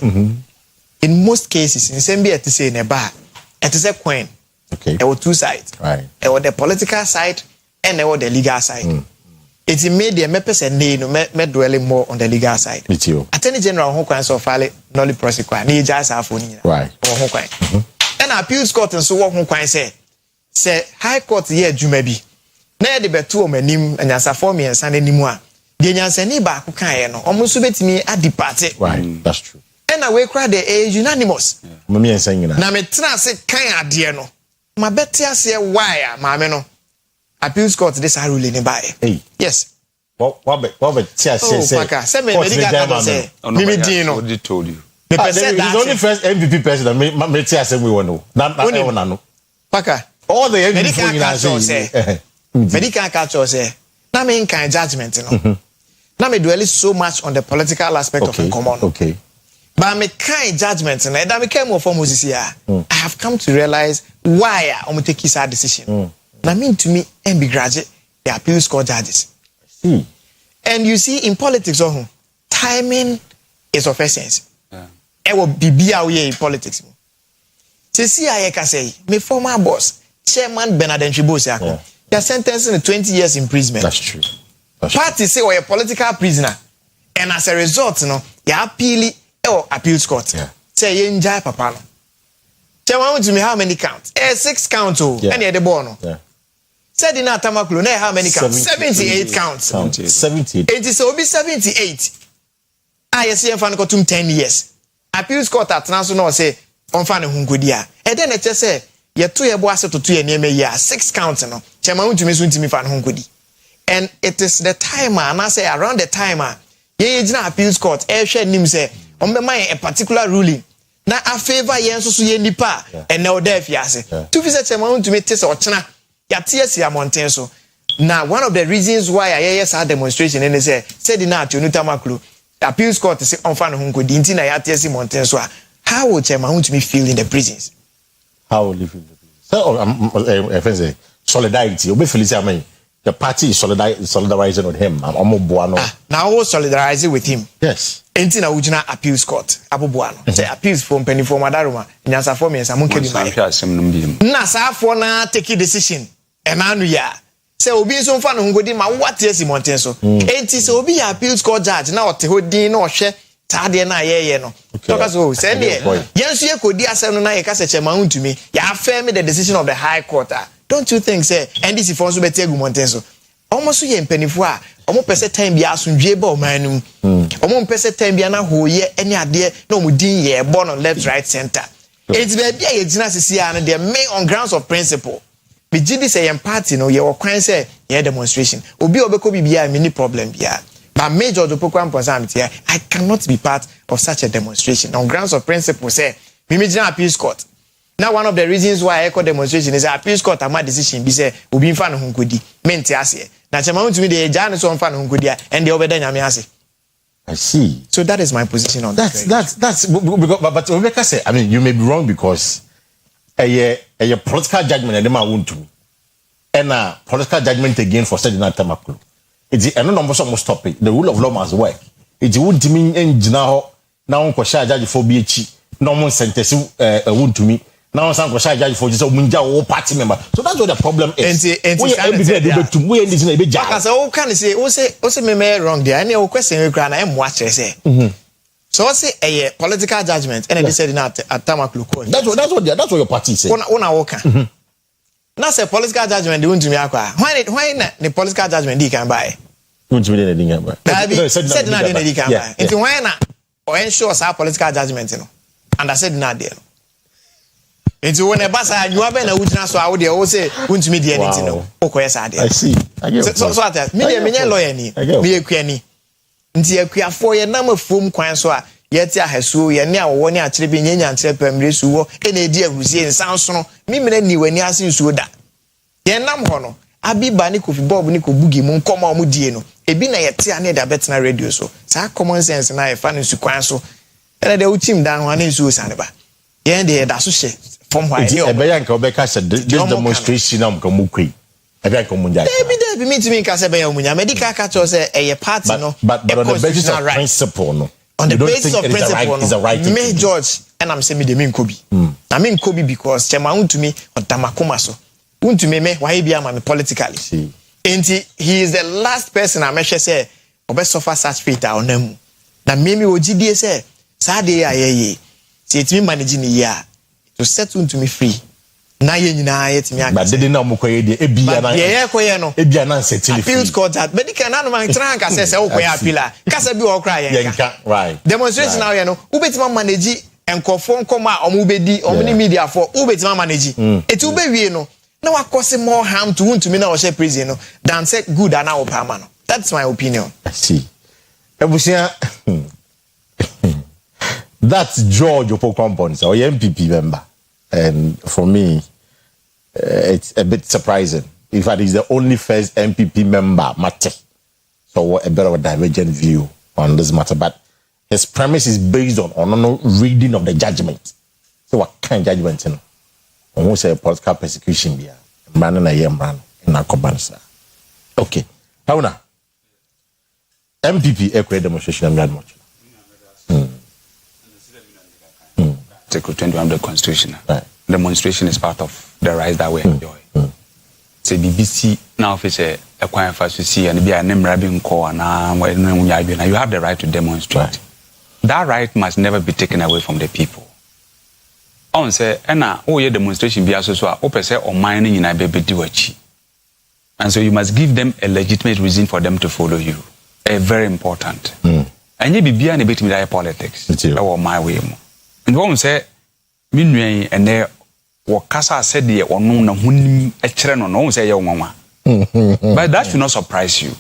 in most cases in sembi et say ne ba et say coin okay there were two sides right there was the political side and there was the legal side it made the mepese no me dwelling more on the legal side me too attorney general ho kwan so file Nolly Prosequa ni just afo ni right ho kwan and appeals court so wo ho kwan say high court ye adwuma bi na ye de beto o manim anyasa form yensa na nimu a de nyansa ni ba ko kan ye no omo so betimi adipate right that's true and we cry the unanimous mami yensa nyina na me tena se kan ade no ma beti ase why a ma me no appeals court this are ruling ni bae yes what be tia say Paka say me medical card say me din no what told you the person that he's only first MVP person me tia say we want no na no Paka all the MVP medical card say medical card say na me kan judgment no na me dwell so much on the political aspect of the common okay but me kind judgment and that became more for Moses here I have come to realize why I'm taking this decision na mean to me and begrudge the appeals court judges and you see in politics timing is of essence e will be in politics see I can say my former boss chairman Bernard Nchibosi they sentenced in 20 years imprisonment. That's true. Party say we're a political prisoner and as a result you appeal appeals court say you enjoy papa no chairman to me how many counts 6 counts any the ball said in Atamaklo na how many counts 78 counts 78 it is obi 78 yes you fan ko 10 years appeals court at national say on fan hunkodi a e den e che say ye to ye bo ase to ye neme ye 6 counts no chairman to me so ntimi fan hunkodi and it is the time and I say around the time ye gina appeals court e hwe nim say on be my a particular ruling na a favor ye nso so ye nipa and na oda afiase to fi say chairman to me tese ochena ya tiesi amonten so now one of the reasons why I saw demonstration and they said in at Tamaklu appeals court say on fan hunkodi nti na ya tiesi monten so how would chairman to me feel in the prisons how will you feel in the prisons so solidarity obi feel say the party is solidarizing with him now we solidarize with him yes enti na ujina appeals court aboboano say appeals for penny for madaruma nyansa for me samun kebi mai na sa for na take a decision enanu ya say obi nso mfa no ngodi ma what yes monten so enti say obi ya appeals court judge na ote hodin na ohwe tade na ye no talk so say there yensu ye kodi asem no na ye ka se chema huntumi ya affirm the decision of the high court don't you think say NDC for so beti egu monten so almost ye mpanifo a omo pese time bia asundwe ba omanum omo pese time bia na hoye ene ade na omo din ye born on left right center it's be bia ye gina sisi a no the main on grounds of principle be gidi say yem party no ye okwan say ye demonstration obi obeko bibia many problem bia but major do pokwan posamity I cannot be part of such a demonstration on grounds of principle say me gina appeals court. Now one of the reasons why I call demonstration is appeals court ama decision be say obi mfa no hunkodi mente ase na chema to me the jan so mfa no hunkodi and the obeda nyame ase I see. So that is my position on that's but Rebecca said, I mean, you may be wrong because a political judgment and them I want to, and a political judgment again for setting that tamakulu. It's a number of stop it. The rule of law must work. It won't mean now kwasha judge for BH no one sentence won't to me. Now some kwasha judge for just a munja or party member. So that's what the problem is. We can say me wrong there. Any question we can am watch say. So what's a political judgment and they said at tamakulu. That's what your party say. Una woka. Now say political judgment they won't to me akwa. Why the political judgment they can buy? Won't to me anything buy. Said na they can buy. If why na or ensure our political judgment, you know. And I said not there. Into when a basa you have been a witness, so I would say, won't me the anything. No, okay, I see. I get so that me lawyer ni me a queenie. Into a queer for your number foam quanswa, yet I have so ye near one year tripping in and trepem suo, any dear who's in sounds no, me many when you are seeing so that. Yen nam hono, I be banico Bob Nico Boogie Moon, come on Mudieno, a bin a tia near the better radio so. So common sense and I find in Suquanso. And they would team down one is Sanaba. Yeah, they had associated from why a Bayanko Becca said this demonstration of Kamukri. A very common day. Maybe me to me, Casabeya, medical catcher say a party, no, but on the basis of principle, no. On the basis of principle, is a right. Me George, and I'm saying the main Kobe. I mean Kobe because Chema to me on Tamakumaso. To me, why be a politically. And he is the last person I measure say, or best suffer such fate on them. Now, maybe what GDA say. Saturday aye say it me managing year to settle to me free na ye nyina yet me but didn't know mkoye de ebia na ye koye no ebia na settle free appeals court that medical na no man tran ka say okoye appeal kasa bi o kra ye right demonstration now ye no ubetima manage enkofo nkoma omubedi omni media for ubetima manage et ubewie no na wakose more harm to won to me na o share prison no than say good and now pa no. That's my opinion. I see ebusia that's George Opo Compounds, or MPP member. And for me, it's a bit surprising. In fact, he's the only first MPP member, Mate. So a bit of a divergent view on this matter. But his premise is based on reading of the judgment. So what kind of judgment, you know? Almost a political persecution, yeah. Man and a young man in Akobansa. Okay. How now? MPP, equate demonstration, I'm not much. Article 21 of the Constitution. Right. Demonstration is part of the rights that we enjoy. So BBC now if it's a quiet fast to see and be a name rabbing call and you have the right to demonstrate. Right. That right must never be taken away from the people. On say your demonstration be also open say or mining in a baby duachi. And so you must give them a legitimate reason for them to follow you. A very important. And you be a bit with politics. Or my way. And one say, Minway and there Wakasa said the or no hunim a chren or no say your mama. But that should not surprise you.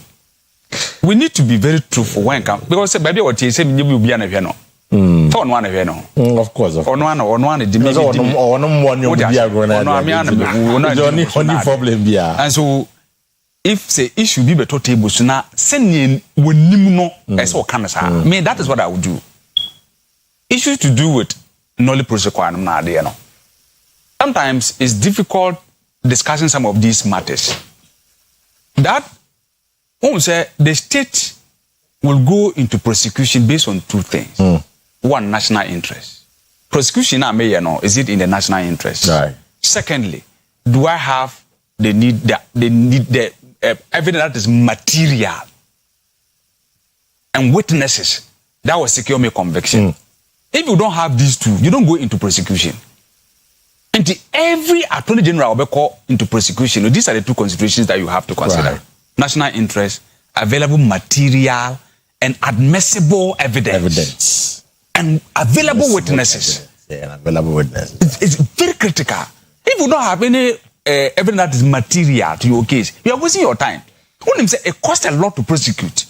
We need to be very truthful when come because baby what you say you will be an aviano. For one aviano. Of course, or one problem. And so if say issue be better table so now send in when no as all can say. Me that is what I would do. Issues to do with knowledge protocol no. Sometimes it's difficult discussing some of these matters. That say the state will go into prosecution based on two things. One, national interest. Prosecution is it in the national interest? Right. Secondly, do I have the evidence that is material and witnesses that will secure me conviction? If you don't have these two, you don't go into prosecution. And every attorney general will be called into prosecution. These are the two considerations that you have to consider. Right. National interest, available material, and admissible evidence. And available witnesses. Yeah, and available witnesses. It's very critical. If you don't have any evidence that is material to your case, you are wasting your time. It costs a lot to prosecute.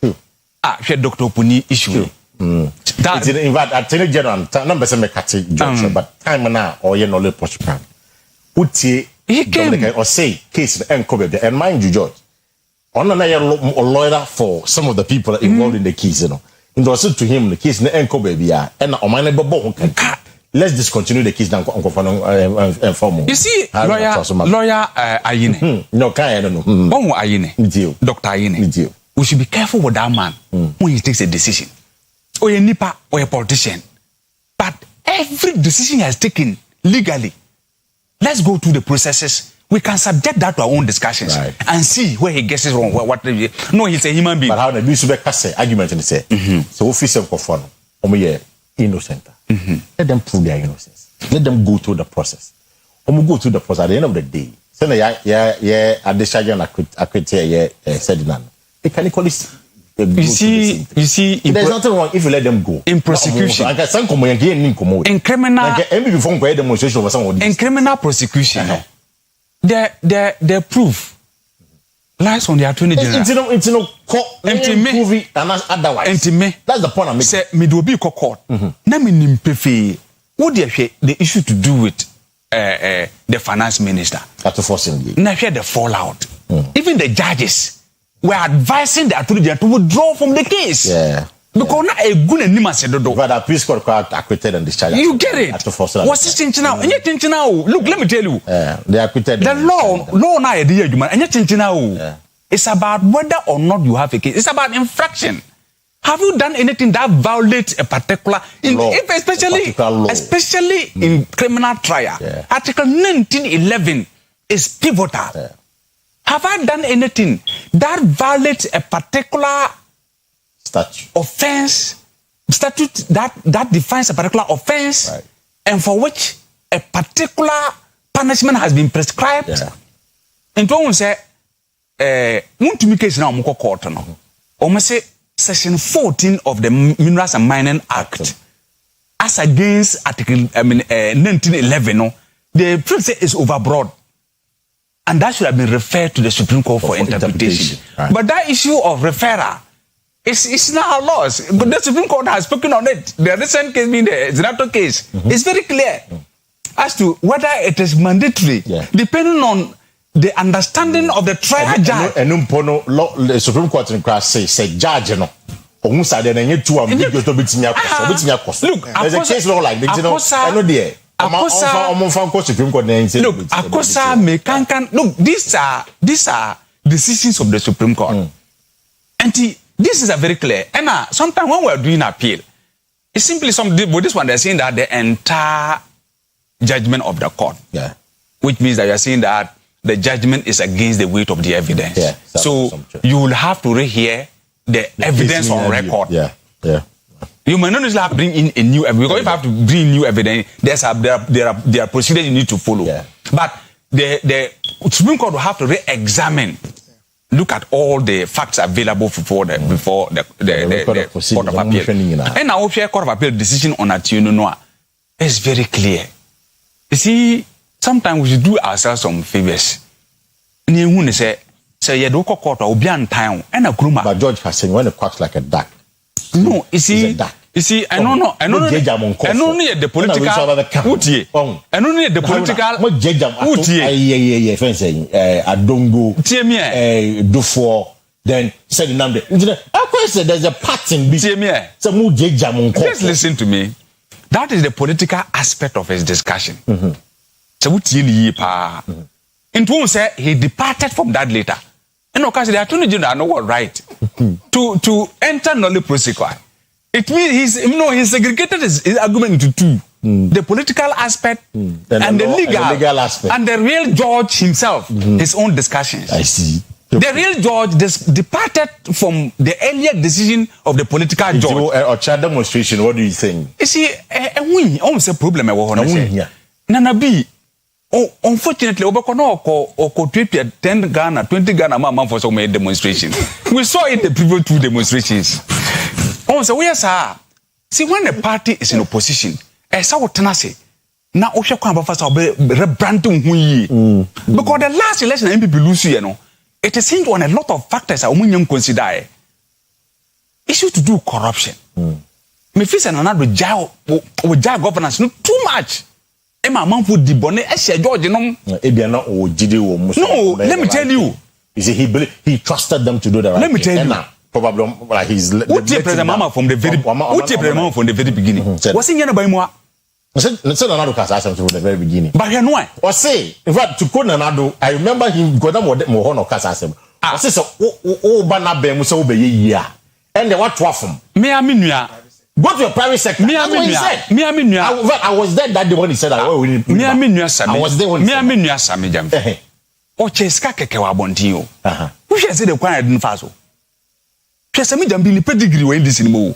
True. Dr. Opuni issue. That, in fact, Attorney General, number seven George, but time now or you know le Portugal. He came or say case and cover and mind you, George. On a lawyer for some of the people involved in the case, you know. And also to him, the case, and let's discontinue the case now. You see, lawyer Ayine. No, I don't know. Ayine. Dr. Ayine. We should be careful with that man when he takes a decision. Or a nipa or a politician. But every decision he has taken legally, let's go through the processes. We can subject that to our own discussions and see where he gets it wrong. No, he's a human being. But how the argument and say, so officer for innocent. Let them prove their innocence. Let them go through the process. Go through the process at the end of the day. Say at the Shajan Akwete said none. They can equally you see, there's nothing wrong if you let them go. In prosecution, in criminal prosecution, their proof lies on the attorney general. It's no otherwise. That's the point I'm making. Say me do be court. Na me nimpefe. What the issue to do with the finance minister? That's forcing. Na the fallout. Even the judges were advising the attorney general to withdraw from the case. Yeah. Because now a good and nimasedodo. But the police court acquitted and discharged. You get it? What's this thing now? Look, let me tell you. They acquitted. The law now idea you man. It's about whether or not you have a case. It's about infraction. Have you done anything that violates a particular law, especially in criminal trial? Yeah. Article 1911 is pivotal. Yeah. Have I done anything that violates a particular offense, statute that defines a particular offense, and for which a particular punishment has been prescribed? And to say, case now court no. Say section 14 of the Minerals and Mining Act, as against article 1911, no, the principle is overbroad. And that should have been referred to the Supreme Court for interpretation. Right. But that issue of referral, it's not our laws. But the Supreme Court has spoken on it. The recent case being the Zinato case, it's very clear as to whether it is mandatory, depending on the understanding of the trial judge. And the Supreme Court in class say judge, you know. Look, there's a case law like this, you know. I know there. Look, Akosa me can look. These are decisions of the Supreme Court, and this is a very clear. And sometimes when we're doing appeal, it's simply with this one they're saying that the entire judgment of the court, which means that you're saying that the judgment is against the weight of the evidence. So you will have to rehear the evidence on record. You may not necessarily bring in a new evidence, because if you have to bring new evidence, there are procedures you need to follow. But the Supreme Court will have to re-examine, look at all the facts available before the Court of Appeal. And now, if Court of Appeal decision on a Tunoa is very clear. You see, sometimes we should do ourselves some favors. You say you do court or be on time and a groomer. But George has said when it quacks like a duck. No, you see, I don't know the political. I don't need the political. Adongo, Dufour, then said the number. There's a pattern. Just listen to me. That is the political aspect of his discussion. So and one say he departed from that later. And because the attorney general know what right to enter null procedure. It means he's segregated his argument into two: the political aspect and the legal aspect, and the real judge himself, his own discussions. I see. The real judge departed from the earlier decision of the political judge. Or child demonstration. What do you think? You see, we almost a problem. Nanabi. Unfortunately, Obako 10 Ghana, 20 Ghana man for some demonstration. We saw it the previous two demonstrations. So yes, sir. See, when a party is in opposition, as I would say, now Osha Kwamba be rebranding because the last election MPP lose, you know, it is hinged on a lot of factors I won't consider. Issue to do corruption. Me feel another jail governance not too much. Emma man put the bonnet as George no. No, let me tell you. You see, he trusted them to do the right thing. Let me tell you. Probably like he's. President Mama from the very. From the very beginning. What's in your by I said Nanado Casas from the very beginning. But you know, or say, in fact, to quote Nanado, I remember him got more Mohon or Casas. I said, oh, Banabem so be ye. And the what waffle. Me, I mean, go to your private sector. Me, I mean, I was there that the one he said, I was there when me, I mean, you are Sammy Jam. O Cheska Kekewa Bontio. Who shall say the quiet in Faso? Chesami Jam be pedigree when this in Mo.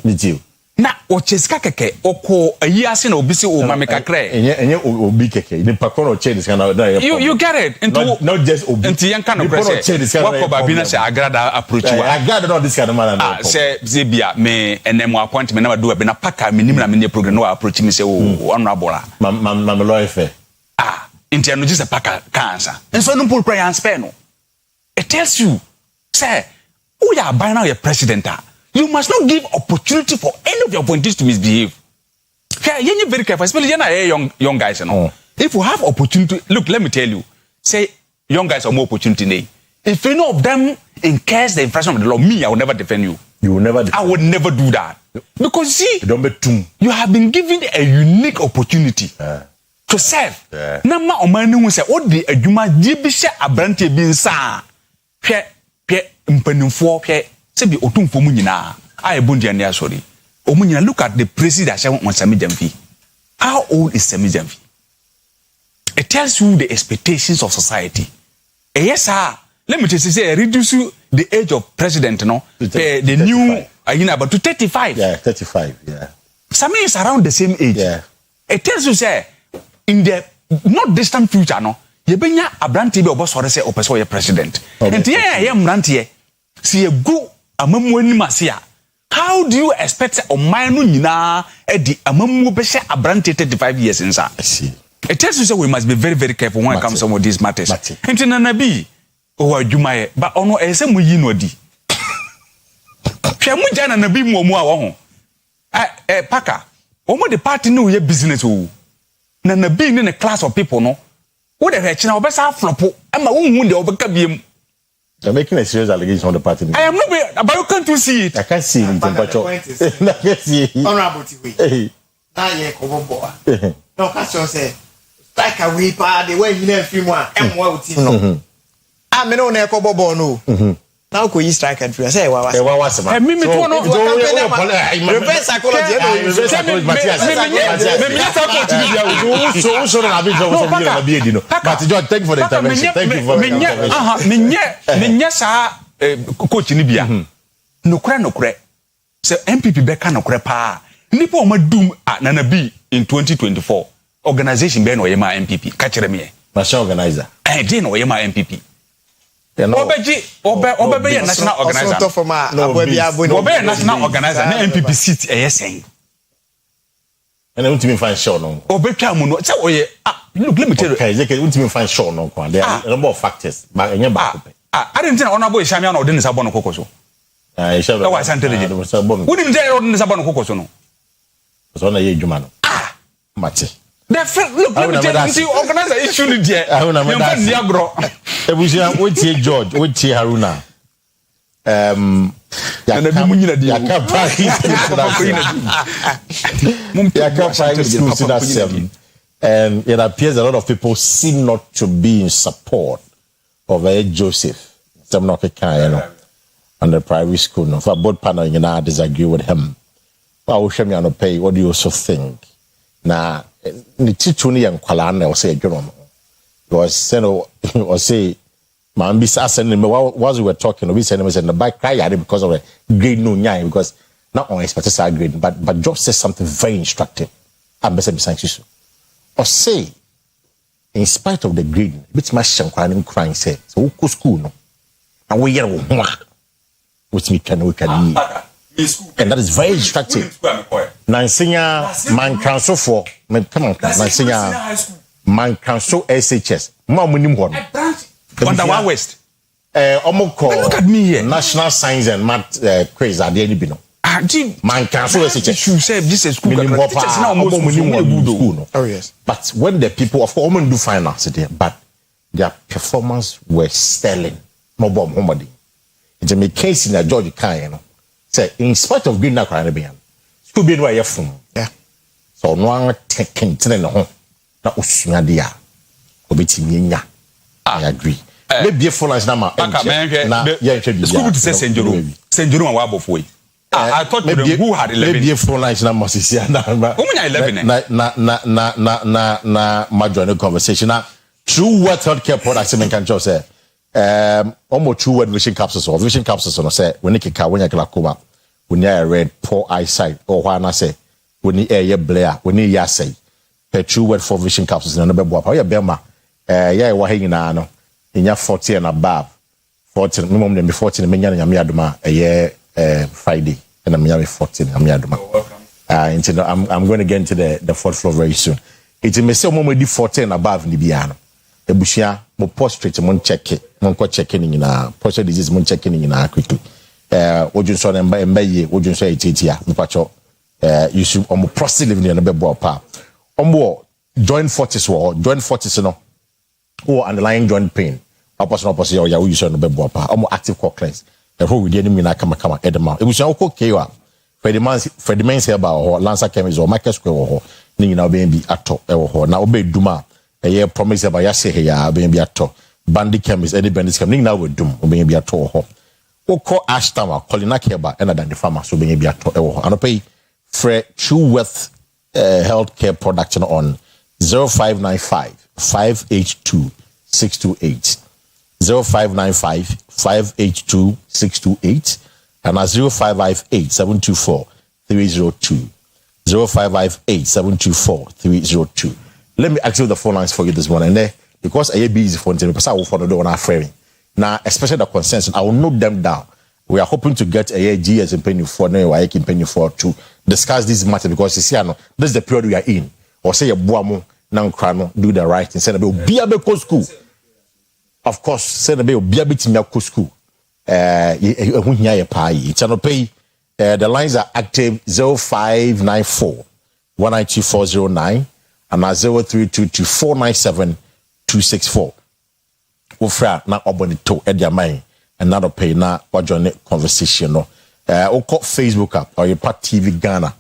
Na o Cheska Keke, Oko, a year sin obisi o Mameka Cray. And you obi keke. The Pacono change can you get it into not just obi. Into young kind of process. What Babina say, I grad approach you. I gather not this kind of man. Say Zibia, me and then more appointment never do a bena paka minimum in your program. No approach me say, oh, honorable. Mamma lawyer. Into no just a paka cancer. And so no pull prayer and spare no. It tells you, say, who you are by now your president. You must not give opportunity for any of your appointees to misbehave. Yeah, you're very careful, especially young guys. You know. If you have opportunity, look, let me tell you, say young guys are more opportunity. If any of them incurs the infraction of the law, me, I will never defend you. You will never. I would never do that because see, don't be too. You have been given a unique opportunity to serve. Nama omani who say, "Oh, the adjuma jibisha abrante binsa." Pye mpanimfo pye. Sebi otumfo mu nyina I bondi and sorry. Omunyina, look at the president on Sami Jamfi. How old is Sami Jamfi? It tells you the expectations of society. Yes, sir. Let me just say, reduce the age of president, no? The new, but to 35. Yeah, 35, yeah. Sami is around the same age. Yeah. It tells you, say, in the not distant future, no? Yebenya abranti be obosore say opeso ye president. And yeah, mrantie. See a go amamu masia. How do you expect a manu nyina edi amamu be say abranti 35 years in sir? I see. It tells you say we must be very, very careful when it comes to some of these matters. And na bi o adwuma but ono ese mu yi no di. Hwe mu jana na bi mu a wo ho. Paka, omo the party no ye business o. Na bi ni the class of people no. What the hell? Now, best flop. I'm a woman. You're making a serious allegation on the party. I am not, but you can't see it. I can't see it. I can't see it. Honorable TV. Now, yeah, come boy. No, Castle say, like a weeper, the way you never feel more. I'm well. I'm an own echo bobo, no. Now, could you strike and say, well, I was a mimic one of reverse psychology. So I've been but John, thank you for the intervention. Thank you for coach Libya. No cray. So MPP Becca no crepa. Nipo ma doom at Nana B in 2024. Organization Ben Oyema MPP. Catch me. National organizer. I didn't know Oyema MPP. Obe national organizer. Obe national organizer. Na MPP seat saying. And I won't even find show no. Obe twamu say oye look let me tell you. Okay, they won't even find show no. There are a number of factors. But enye back. I didn't think honorable Ishamia no den sabon kokoso. Ishamia. That was intelligent. Who didn't say den sabon kokoso no? So na ye djuma no. Mate. Look, let me tell you, organize an issue in there. I want to George, what's Haruna? And it appears a lot of people seem not to be in support of Joseph. Some not on the private school. No, for both panel, I disagree with him. But what do you also think? Now, the teacher ni yankwala na say adwono was say no or say man be asking me while we were talking we said the bike cry because of a grade no nyai because not on expect to grade but Job says something very instructive and be say or say in spite of the grade bit my shankwala crying say so who school no and we hear which me can and that is very instructive. Nansenya man council for come on Nansenya man council SHS ma munim ho Wonder West look at me here National Science and Math quiz are there any bi no man council SHS you say this is school teachers now school. Oh yes, but when the people of course do finance there but their performance were sterling mo bom homody nti me case na George kan no say in spite of green na kwara ne bian school bi no aye fun yeah so no an tene ne ho na osua de a obetimi nya I agree maybe a full na ma na yeah school to say Senjuru ma wabofo yi I thought who had 11 maybe a full line na masisi na 11 na ma join the conversation na true what healthcare products men can just say almost true what vision capsules no say when you kika when you glaucoma when you red poor eyesight or why na say when you air blare when you ya say per true word for vision capsules na be boa pa ya be ma yeah wa hanging na no inya 40 and above 40 minimum dem 40 menya na nyame adoma Friday and I'm nyame 40 nyame adoma I'm going to get into the fourth floor very soon it me say mo di 40 and above ni bia no ebusia mo prostate mo check mo ko check ni na prostate disease mo check ni na quickly ojunso na mba ye ojunso etitia me pacho you should mo prostate living na be bo pa ombo joint 40s no or underlying joint pain opposite ya we use no be bo pa omo active core cleanse e ho we dey ni na kama edema ebusia wo kewa for the men's hair bar or Lancer chemist or Market Square or ni nyina be ato e wo ho na obeduma e promise about ya say ya be ato Bandy chemist any bandits chemist ni nyina we dum be ato ho wokọ Ashtama Colina Keba and than the farmer so be ato e wo ho anopai free True Wealth healthcare production on 0595 582 628 0595 582 628 and 0558 724 302 0558 724 302. Let me activate the phone lines for you this morning there because I am busy for me because I will follow on our framing. Now, especially the consensus, I will note them down. We are hoping to get a GS and penny for now, I can penny for to discuss this matter because this is the period we are in. Or say a boamo nan krano do the right and send a be a school. Of course, send a be a bit in your school. It's an pay. The lines are active 0594 192409 and 0322 497 264. Ufra na oboni to edia mind and not pay na wajoin conversation no. Oko Facebook app or your part TV Ghana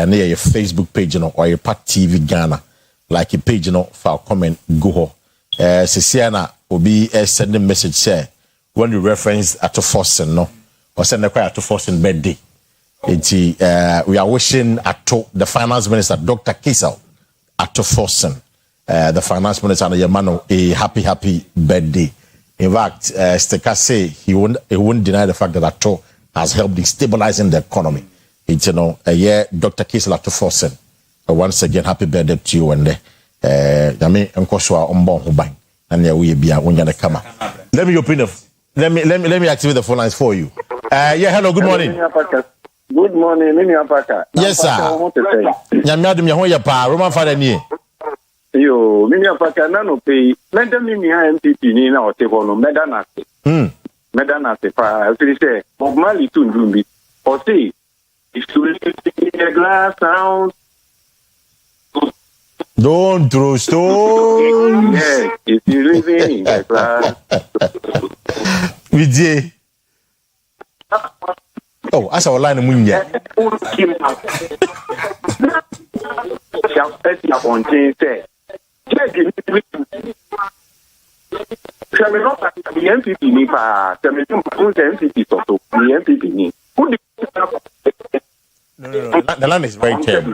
near your Facebook page no or your part TV Ghana like a page no for comment go ho. Sisiana will be sending message say when you reference at Forsen no or send a cry at Forsen birthday. We are wishing the finance minister Dr. Kisel at Forsen. The finance minister and Yamano a happy birthday. In fact, Steka say he won't deny the fact that Ato has helped in stabilizing the economy. It's Dr. Kisel at Forsen. Once again, happy birthday to you and Yami Nkoswa Ombo Hubang. And we be a Unyana Kama. Let me open let me activate the phone lines for you. Hello, good morning. Good morning, Mini Apaka. Yes, sir. Yamiadum Yahoya Pa, Roman Father Ni. Yo, Mini Apaka, nano pay. Madam Mini MPP Nina or Tebono, Medanasi. Medanasi, as we say, Bob Marley to Dumbi. Or say, if you live in a glass house. Don't throw stones. Yes, if you live in a glass. Vijay. Oh, as our line of Munya. No, the land is very terrible.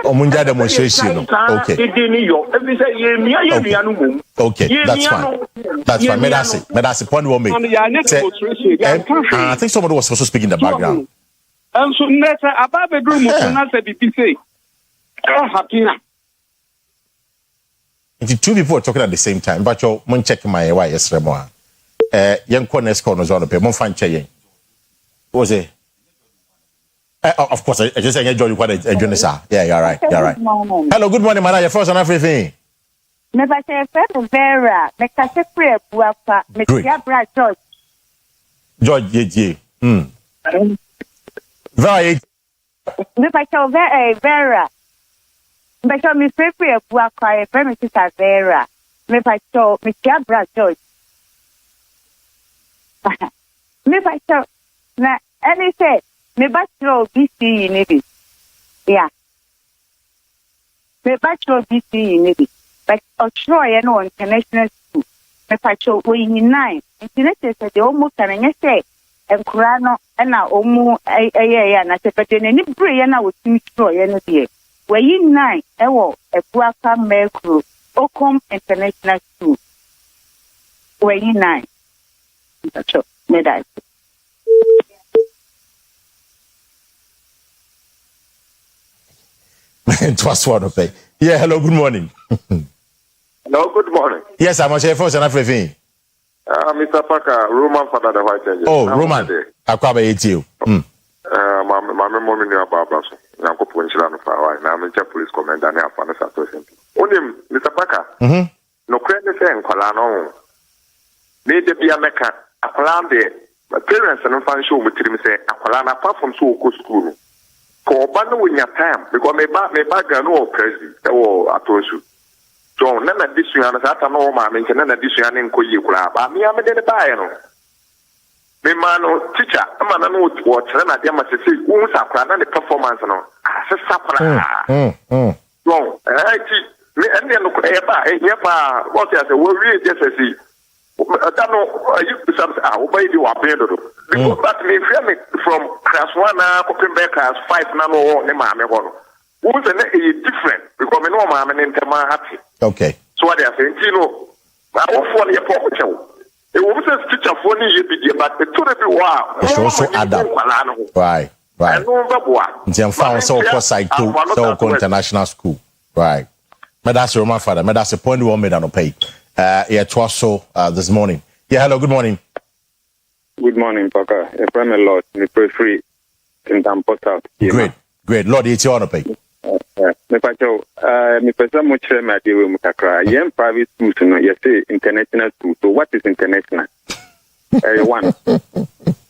Omunja demonstration. Okay, that's fine. That's fine. That's the point we make. I think somebody was also speaking in the background. And so, about the room, two people are talking at the same time, but you're check my wife yesterday. Young corner corners on the pay, find Chayen. What was it? Of course, I just enjoy what I join. Yeah, you're right. Hello, good morning, man. Your first and everything. Never say Vera, make a separate Buapa, make your brother George. George, Very. Never say Vera. But me free a book quiet premises are there. Me by show me Jabra George. Me by show na any say me bachelor BC in it. Yeah. Me bachelor BC in it. But Australia no international school. Me by show we in 9. International say the almost and say and Kurano and now omu na se but any brain na would destroy any we in 9 ewo a Buaka Mercru Okom International School. We in 9. That's all. Me that. It was one of it. Yeah, hello, good morning. Hello, good morning. Yes, I'm a chef for Sanafrefin. Mr. Parker, Roman Father, the White Angel. Oh, Roman. Akua Asieduaa. My mommy knew about us. I'm going to power. I'm a police commander. I'm a person. Only Mr. Parker. No credit saying Colano. Made the be a mecha. A plan there. My parents and fan show with him say, Akolana apart from so school. For bundle with your time, because my background or crazy or at all. So, none of this year, as I know, my mention, none of this year in Koyukura, but me, I'm a dead buyer. Me man, teacher, a man, know what, and I must say, who's a plan and the performance, no, as a supper. Wrong, I teach me, and then look, what I say, we'll read just as he. I don't know, you something, I'll buy you a beard. Because that may me from class 1, cooking back class 5, no, no, mammy, one. Who's a different because I know I'm an happy. Okay. So what they are saying, you know, I will follow your pocket. It was a teacher for me, but the two of you are. It's also Adam. Right. I know the boy. It's found so for side two, so international school. Right. But that's Roman Father. But that's the point we want me to pay. Yeah, it was so this morning. Yeah, hello, good morning. Good morning, Paka. I pray a lot. We pray free in Tampota. Great. Lord, it's your honor, pay. Me person much my deal with Mutakra. Yen private schools, no, you say international school. So what is international? One.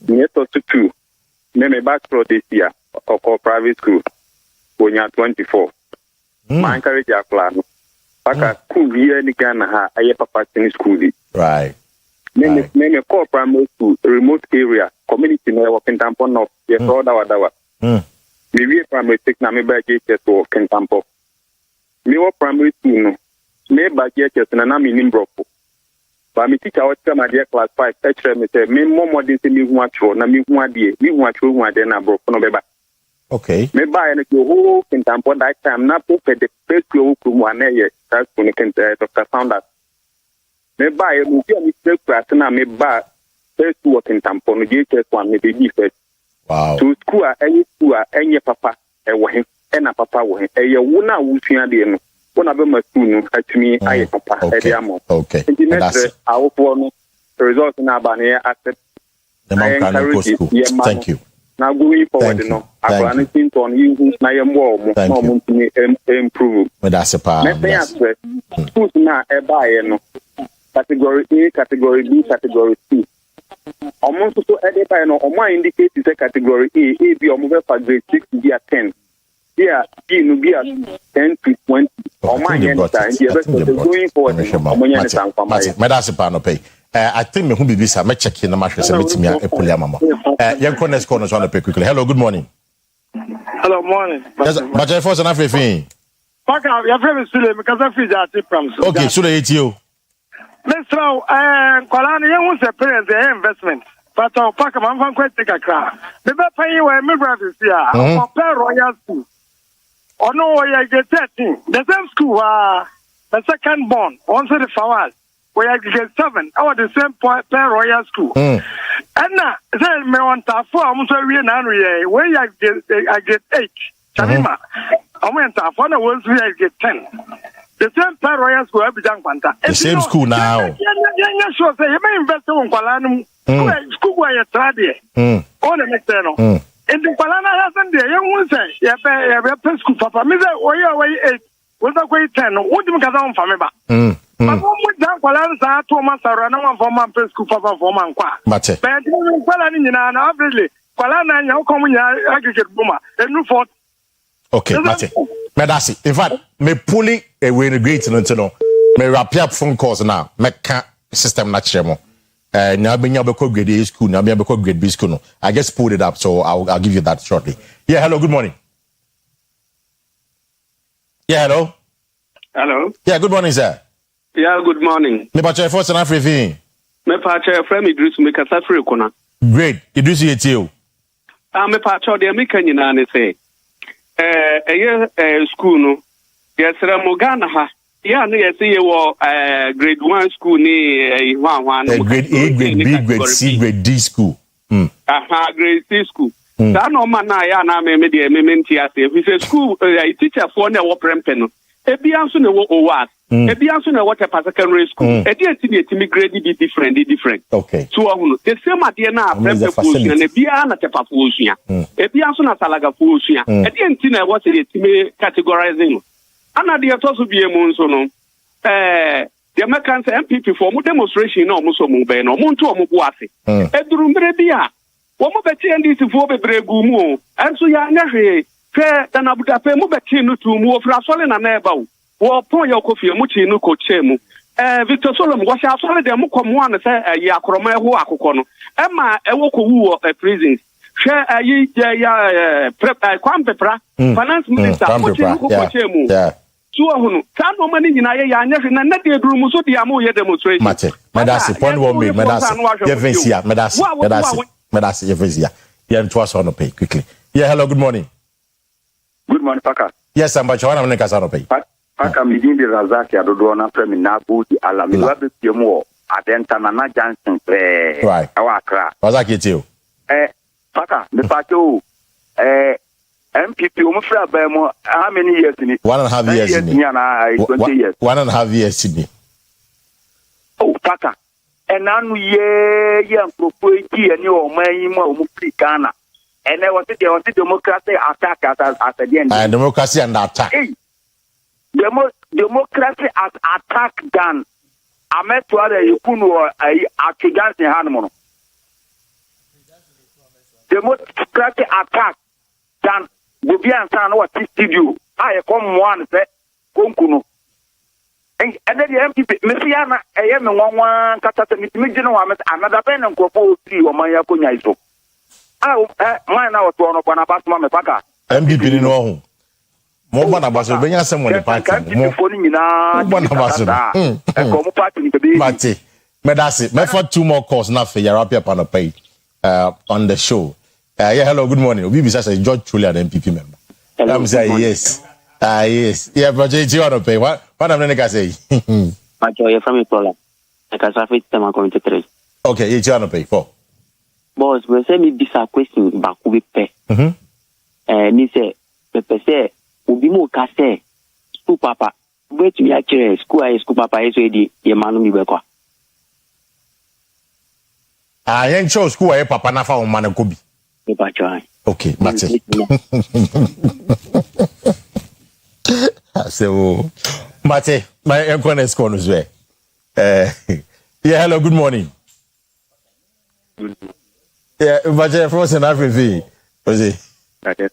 Yes, also two. Me back for this year or private school. When you're 24. My encourage your plan. Paka school here in Ghana, I have papa in school. Right. Me call primary school, remote area, community no working tampon of yes, all that. Me primary six na me ba GHS to Kentampo. Me wo primary school no. Me ba GHS na me nimbrofo. Ba me teacher what come at class 5 lecture me say me more than say me hu atwo na me hu ade hu ade na brofo no beba. Okay. Me ba ene ko ho Kentampo that time na po pe the first school ku mu na ye that school Dr. Founders. Me ba e mu bi me class na me ba first school Kentampo no GHS one me be first. Wow. To school any papa him and papa him wuna wusua de no wona be ma school no atumi aye papa e de amo. Okay. That's our no result na ba na accept the man can go school. Thank you. Now going forward no akwana tin ton you na ye mo mo improve. But that's a part. Schools na e ba ye no category A, category B, category C. Almost so every time no indicate is a category A be almost for grade 6 to be a 10. Here, B no be a 10 to 20. Going forward, that's a panel pay. I think me who be visa, me check in the mattress and meet me a pulia mama. Young corners corners on the pay quickly. Hello, good morning. Hello, morning. But I force an African. Fuck out, your friend is still because I feel that from. Okay, so they eat you. Mr. Kwalani, you want to pay the investment, but I'll pack a man from quite take a car. The better pay you my brothers here, or pay Royal School. Or no, I get 13. The same school, the second born, also the Fawaz, where I get 7, or the same pay Royal School. And now, then me want to 4, I'm sorry, where I get 8. Chanima, I went to 4, I get 10. The same pay Royal School, every young panta. The same school now. Yeah, sure. Say you may invest in Kuala school where you tried it. On the next no. In the Kuala hasn't there. You won't say you pay school papa. Me say oh you away 8. Was that quite 10? What do you get on for me ba? But what that Kuala sa 2 months around no for man pay school papa for man kwa. Mate. But Kuala ni na average Kuala na you come ya aggregate buma. And no for Okay, Mate. Medasi. In fact, me pulling away the great no me wrap up phone calls now. Me can't system na chemo. Now be grade A school, now be grade B school. No. I just pulled it up, so I'll give you that shortly. Yeah, hello, good morning. Yeah, hello. Hello. Yeah, good morning, sir. Yeah, good morning. Me pacha first and everything. Me pacha friend Idris me kasa free kona. Great. Idris you. Me pacha de me kan nyina ne say. School no. Yes, Ramogana ha. Yeah, no, yes, you were grade 1 school ni one grade A, grade B, grade C, grade D school. Grade C school. That no man na ya na me de me menti ase. We say school teacher for na wo prempe no. Ebi anso na wo OWAS. Ebi anso na what a secondary school. E dey enti grade be different. Okay. So the same ade na prempe post na ebi na tepa posuya. Ebi anso na salaga posuya. E dey enti na what dey timi categorizing. Ana de to so bie mu nso no. The Americans MPP for demonstration na omo so mu be no. Omo nto omo bo ase. Eduru mbere bia Womo beti NDC fo bebregu mu enso ya nyahwe hwe dana budape mu beti no tu mu ofra sole na na eba wo pon ya kofi mu chi no ko chemu Victor Solom wo sha sole de mu komo an se ya akroma eho akokọ no ema ewo ko wu prisons hwe ayi ya kwam pepra finance minister mu chi no ko chemu so hunu tan no mani nyina ye ya nyahwe na de duru mu so de amu ye demonstration Mate medasi point one me medasi ye vensia medasi Medasi Yevizia. Yeah, and twice on pay quickly. Yeah, hello, good morning. Good morning, Paka. Yes, I'm Bachawana Nekasano pay. Paka Midin de Razaki Adodona Femina Budi Alamilabi Timo Adentanana Johnson. Right. Awakra. Razaki too. Paka, the Pato MPP Umfra Bemo, how many years in it? 1.5 years in it. 20 years. 1.5 years in it. Oh, Paka. And now ye propose any or my Ghana. And there was the democracy attack at the end. And democracy and attack. Democracy as attack done. I met to other you couldn't against the animal. Democracy attack done. Will be answered what this you. I come one say, Kunkuno. And then the MPP, Messiana, I am one catata, another pen and propose to my Yakunya. Mine out to one about Mamma Paka. MPP no. More one about the Benya someone the party. More one about Mate. Medasi, me for 2 more calls now for Oyerepa Panopay on the show. Yeah, hello, good morning. We be such a George Julian MPP member. I'm saying yes. Yes. Yeah, but you want to pay. What I'm going to say? You're from Itola. I can say it's my community 3. Okay, you want to pay 4. Boss, we say me this a question back we pay. Ni say, pepe say, ubi mo kase, school papa, wait me actually, school papa is ready, ye manu mi bekwa. Yen show school aye papa na fa o man ko bi. Okay, Mate. So, Mate, my economic score is where. Yeah, hello, good morning. Yeah, Mate, frozen everything. Was it? Okay,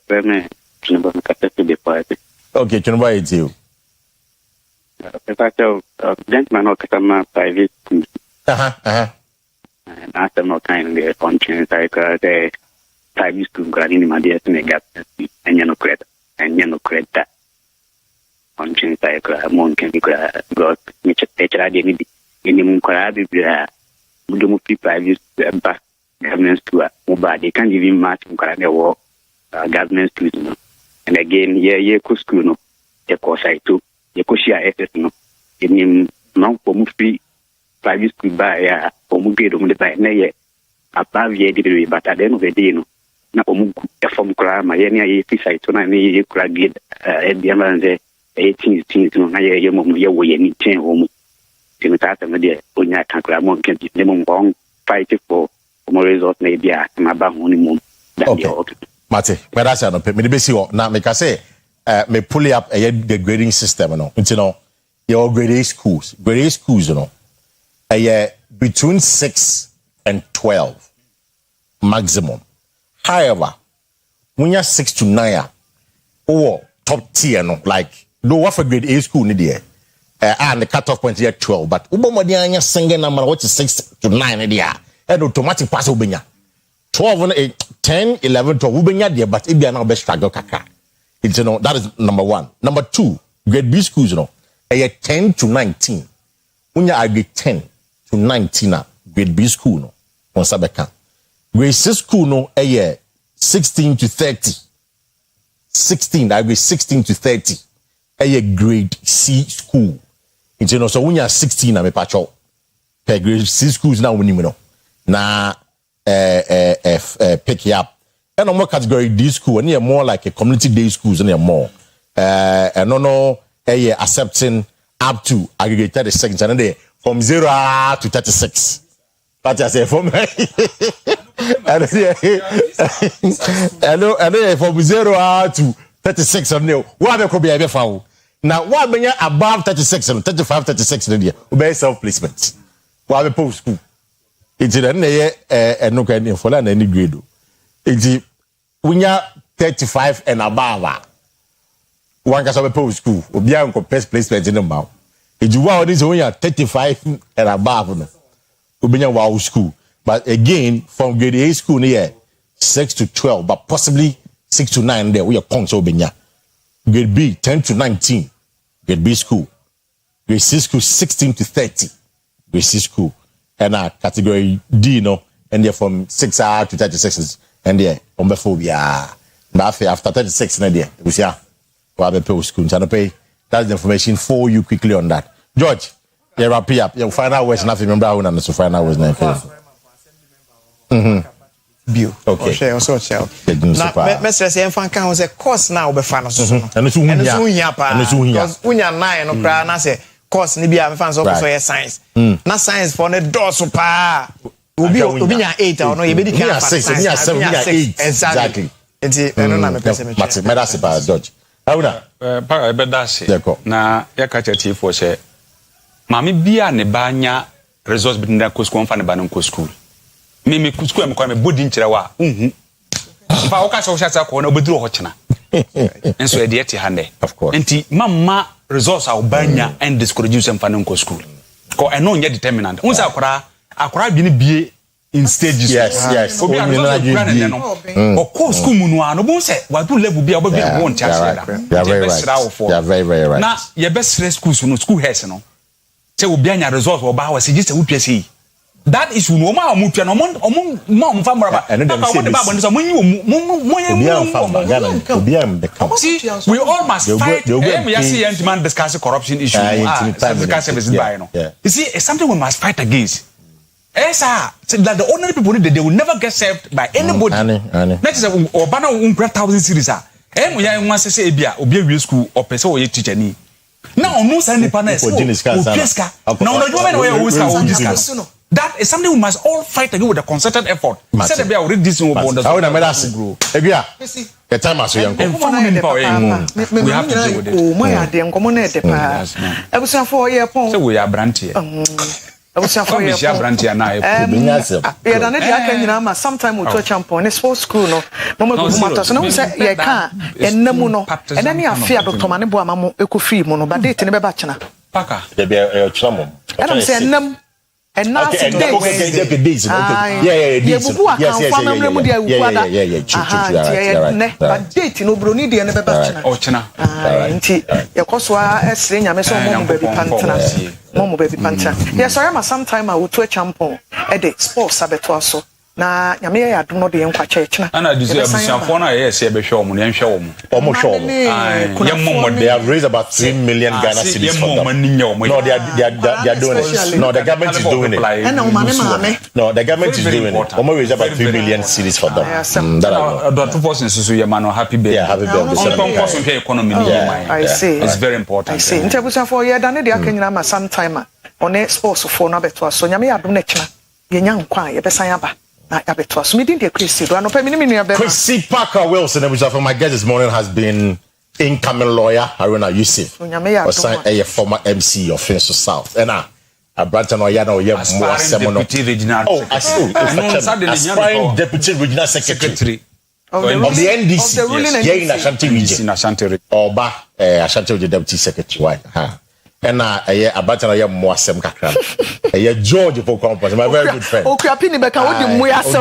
Chunba is you. Gentleman, no customer private. And after no kind of conscience, like the private school granting my dear to make up and you know, credit and you know, credit. Conscience, like one can be got which a identity in the Munkara, Mudumu private government school, but they can't even match Munkara war government school. And again, yeah, school, no, the course I took, the Koshia SS, no, in non for free private school by Omuge, the by Nay, above ye did, but at the end of the day, no, na Omugu, a form crime, my any site to any cragged at the Amazon 18 no na ye mum ye wo ye ni ten home tin ta ta me de onya kakra mo kan di mum bon fight for more result na bia na ba ho ni mum okay Mate where that's no me be si na me ka say me pull up the grading system no nti no your grade schools no between 6 and 12 maximum. However, when you're 6 to 9 top tier no like no what for grade A school ni there and the cutoff point here 12 but ubomodi anya single number what is 6 to 9 there and automatic pass ubenya 12 8 10 11 12 ubenya there but if you now be struggle kaka it's you know that is number 1. Number 2 grade B schools you know 10 to 19 unya grade 10 to 19 grade B school no on sabeka grade C school no 16 to 30 16 I grade 16 to 30 grade C school you know so when you are 16 na me pacho per grade C schools now when you know na pick you up and no more category D school and you more like a community day schools and you more no accepting up to aggregate 36 and then from 0 to 36 but I say from and then from 0 to 36 and then what could be ever found. Now, what when you above 36 and 35, 36 in the year, self placement. What we post school. It's in a no kind of for any grade. It's when you're 35 and above. One can have post school, or be on best placement in the mouth. It's wow, this when you're 35 and above. Ubenya wow school. But again, from grade A school near 6 to 12, but possibly 6 to 9 there, we are punks Ubenya. Grade B 10 to 19, grade B school. Grade C school 16 to 30, grade C school. And category D, and they're from 6 to 36, and they're homophobia. But after 36, and there, we see how we pay school. And pay that's the information for you quickly on that. George, you wrap up. You find out what's nothing. Remember, I want to find out what's nothing. Bio. Okay. Share also share. Na mestre say enfan kan ho say course na wo be fa no so no. Eno so hunya pa. Because hunya 9 no kra na say course ni bia me fan so so science. Na science for ne doso pa. Obi nya 8 or no ye be di kan 6, nya 7, nya 8. Exactly. Enti eno na me pese me. But me that's about George. Auna. Pa e be dash. Na ya ka chati for say mami bia ne ba nya resource bi na ko school fa ne ba no ko school. Me school am kwa me body nkyere wa fa o ka so sha ko na obeduru ho kyena enso e de eti hande of course enti mamma resource a obanya and discourage some fan nko school ko eno nya determinant unsa akora bi ne bie in stages yes obi an no o ko school mu no ano bo se wa do level bia obi ho ntia sheda you are very right na ye be stress schools no school heads no se obi anya resource wo ba wa se gise wo twese that is no ma mutua no mo fa mraba we all must fight man discuss corruption issue service by no you see it's something we must fight against that the ordinary people they will never get served by anybody next is obana 100,000 series ya nwa sese ebia obi awie school or person or teacher ni na onu sa nipa na peska na onu do we o that is something we must all fight against with a concerted effort. Said that we are already this in Wabonda. I want to grow. The time as we are going. We have to deal with it. So we are brandy. I was a brandy and I sometime we touch on a sports school. No, no, say, yeah, can't, and no, and then you fear Dr. Manibo, Ecofi, Mono, but they never batchana. Paka, they be a trouble. And I'm saying, and now yes. But date no broni de ne beba chena. Nti ye koswa esre nyame so mo baby pantana. Mo baby pantana. Yes, I am sometime I will to a champion e de sports abeto aso. Na nyame ya adom no de enkwa chechena. Ana dise abusiafo na yes e be hwe omo ne nhwe omo. Omo hwe omo. They have raised about 3 million Ghana cedis for them. No, they are doing it. No, the government is doing it. No, the government is doing it. Omo raised about 3 million cedis for them. That I know. That person so you man happy birthday. Yeah, happy birthday. Economy I see. It's very important. I see. Nti abusiafo ye da ne de akanyina ma sometime on sports for no abeto aso nyame ya adom na chena. Ye nya nkwa ye besan aba. Kwesi Parker Wilson, my guest this morning has been incoming lawyer Haruna Yusuf, a former MC of Finso South, and a branch and aspiring deputy regional aspiring deputy regional secretary. of the NDC. Of the ruling yes. Here in Ashanti region. In Ashanti region. Oba Ashanti region deputy secretary. And abatana ya mwasem kakra. George for campus, my very good friend. Okuapini beka wo di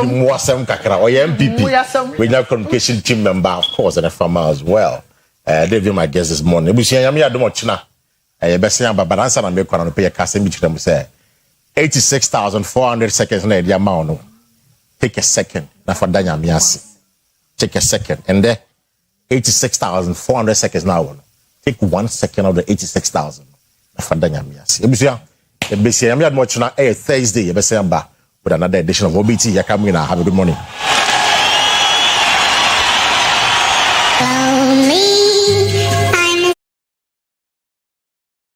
mwasem kakra. Oye MPP. We have communication team member, of course, and a farmer as well. They be my guest this morning. Ebusia yami adomo china. Bese ya baba answer na me kwa no pay kase bi chira mu say 86,400 seconds na dia ma no. Take a second na for danya miasi. Take a second and there 86,400 seconds now. Take 1 second of the 86,000. Fadanya miasi. Ebusia yami adomo china Thursday bese ya ba with another edition of OBT. Yakamina, have a good morning.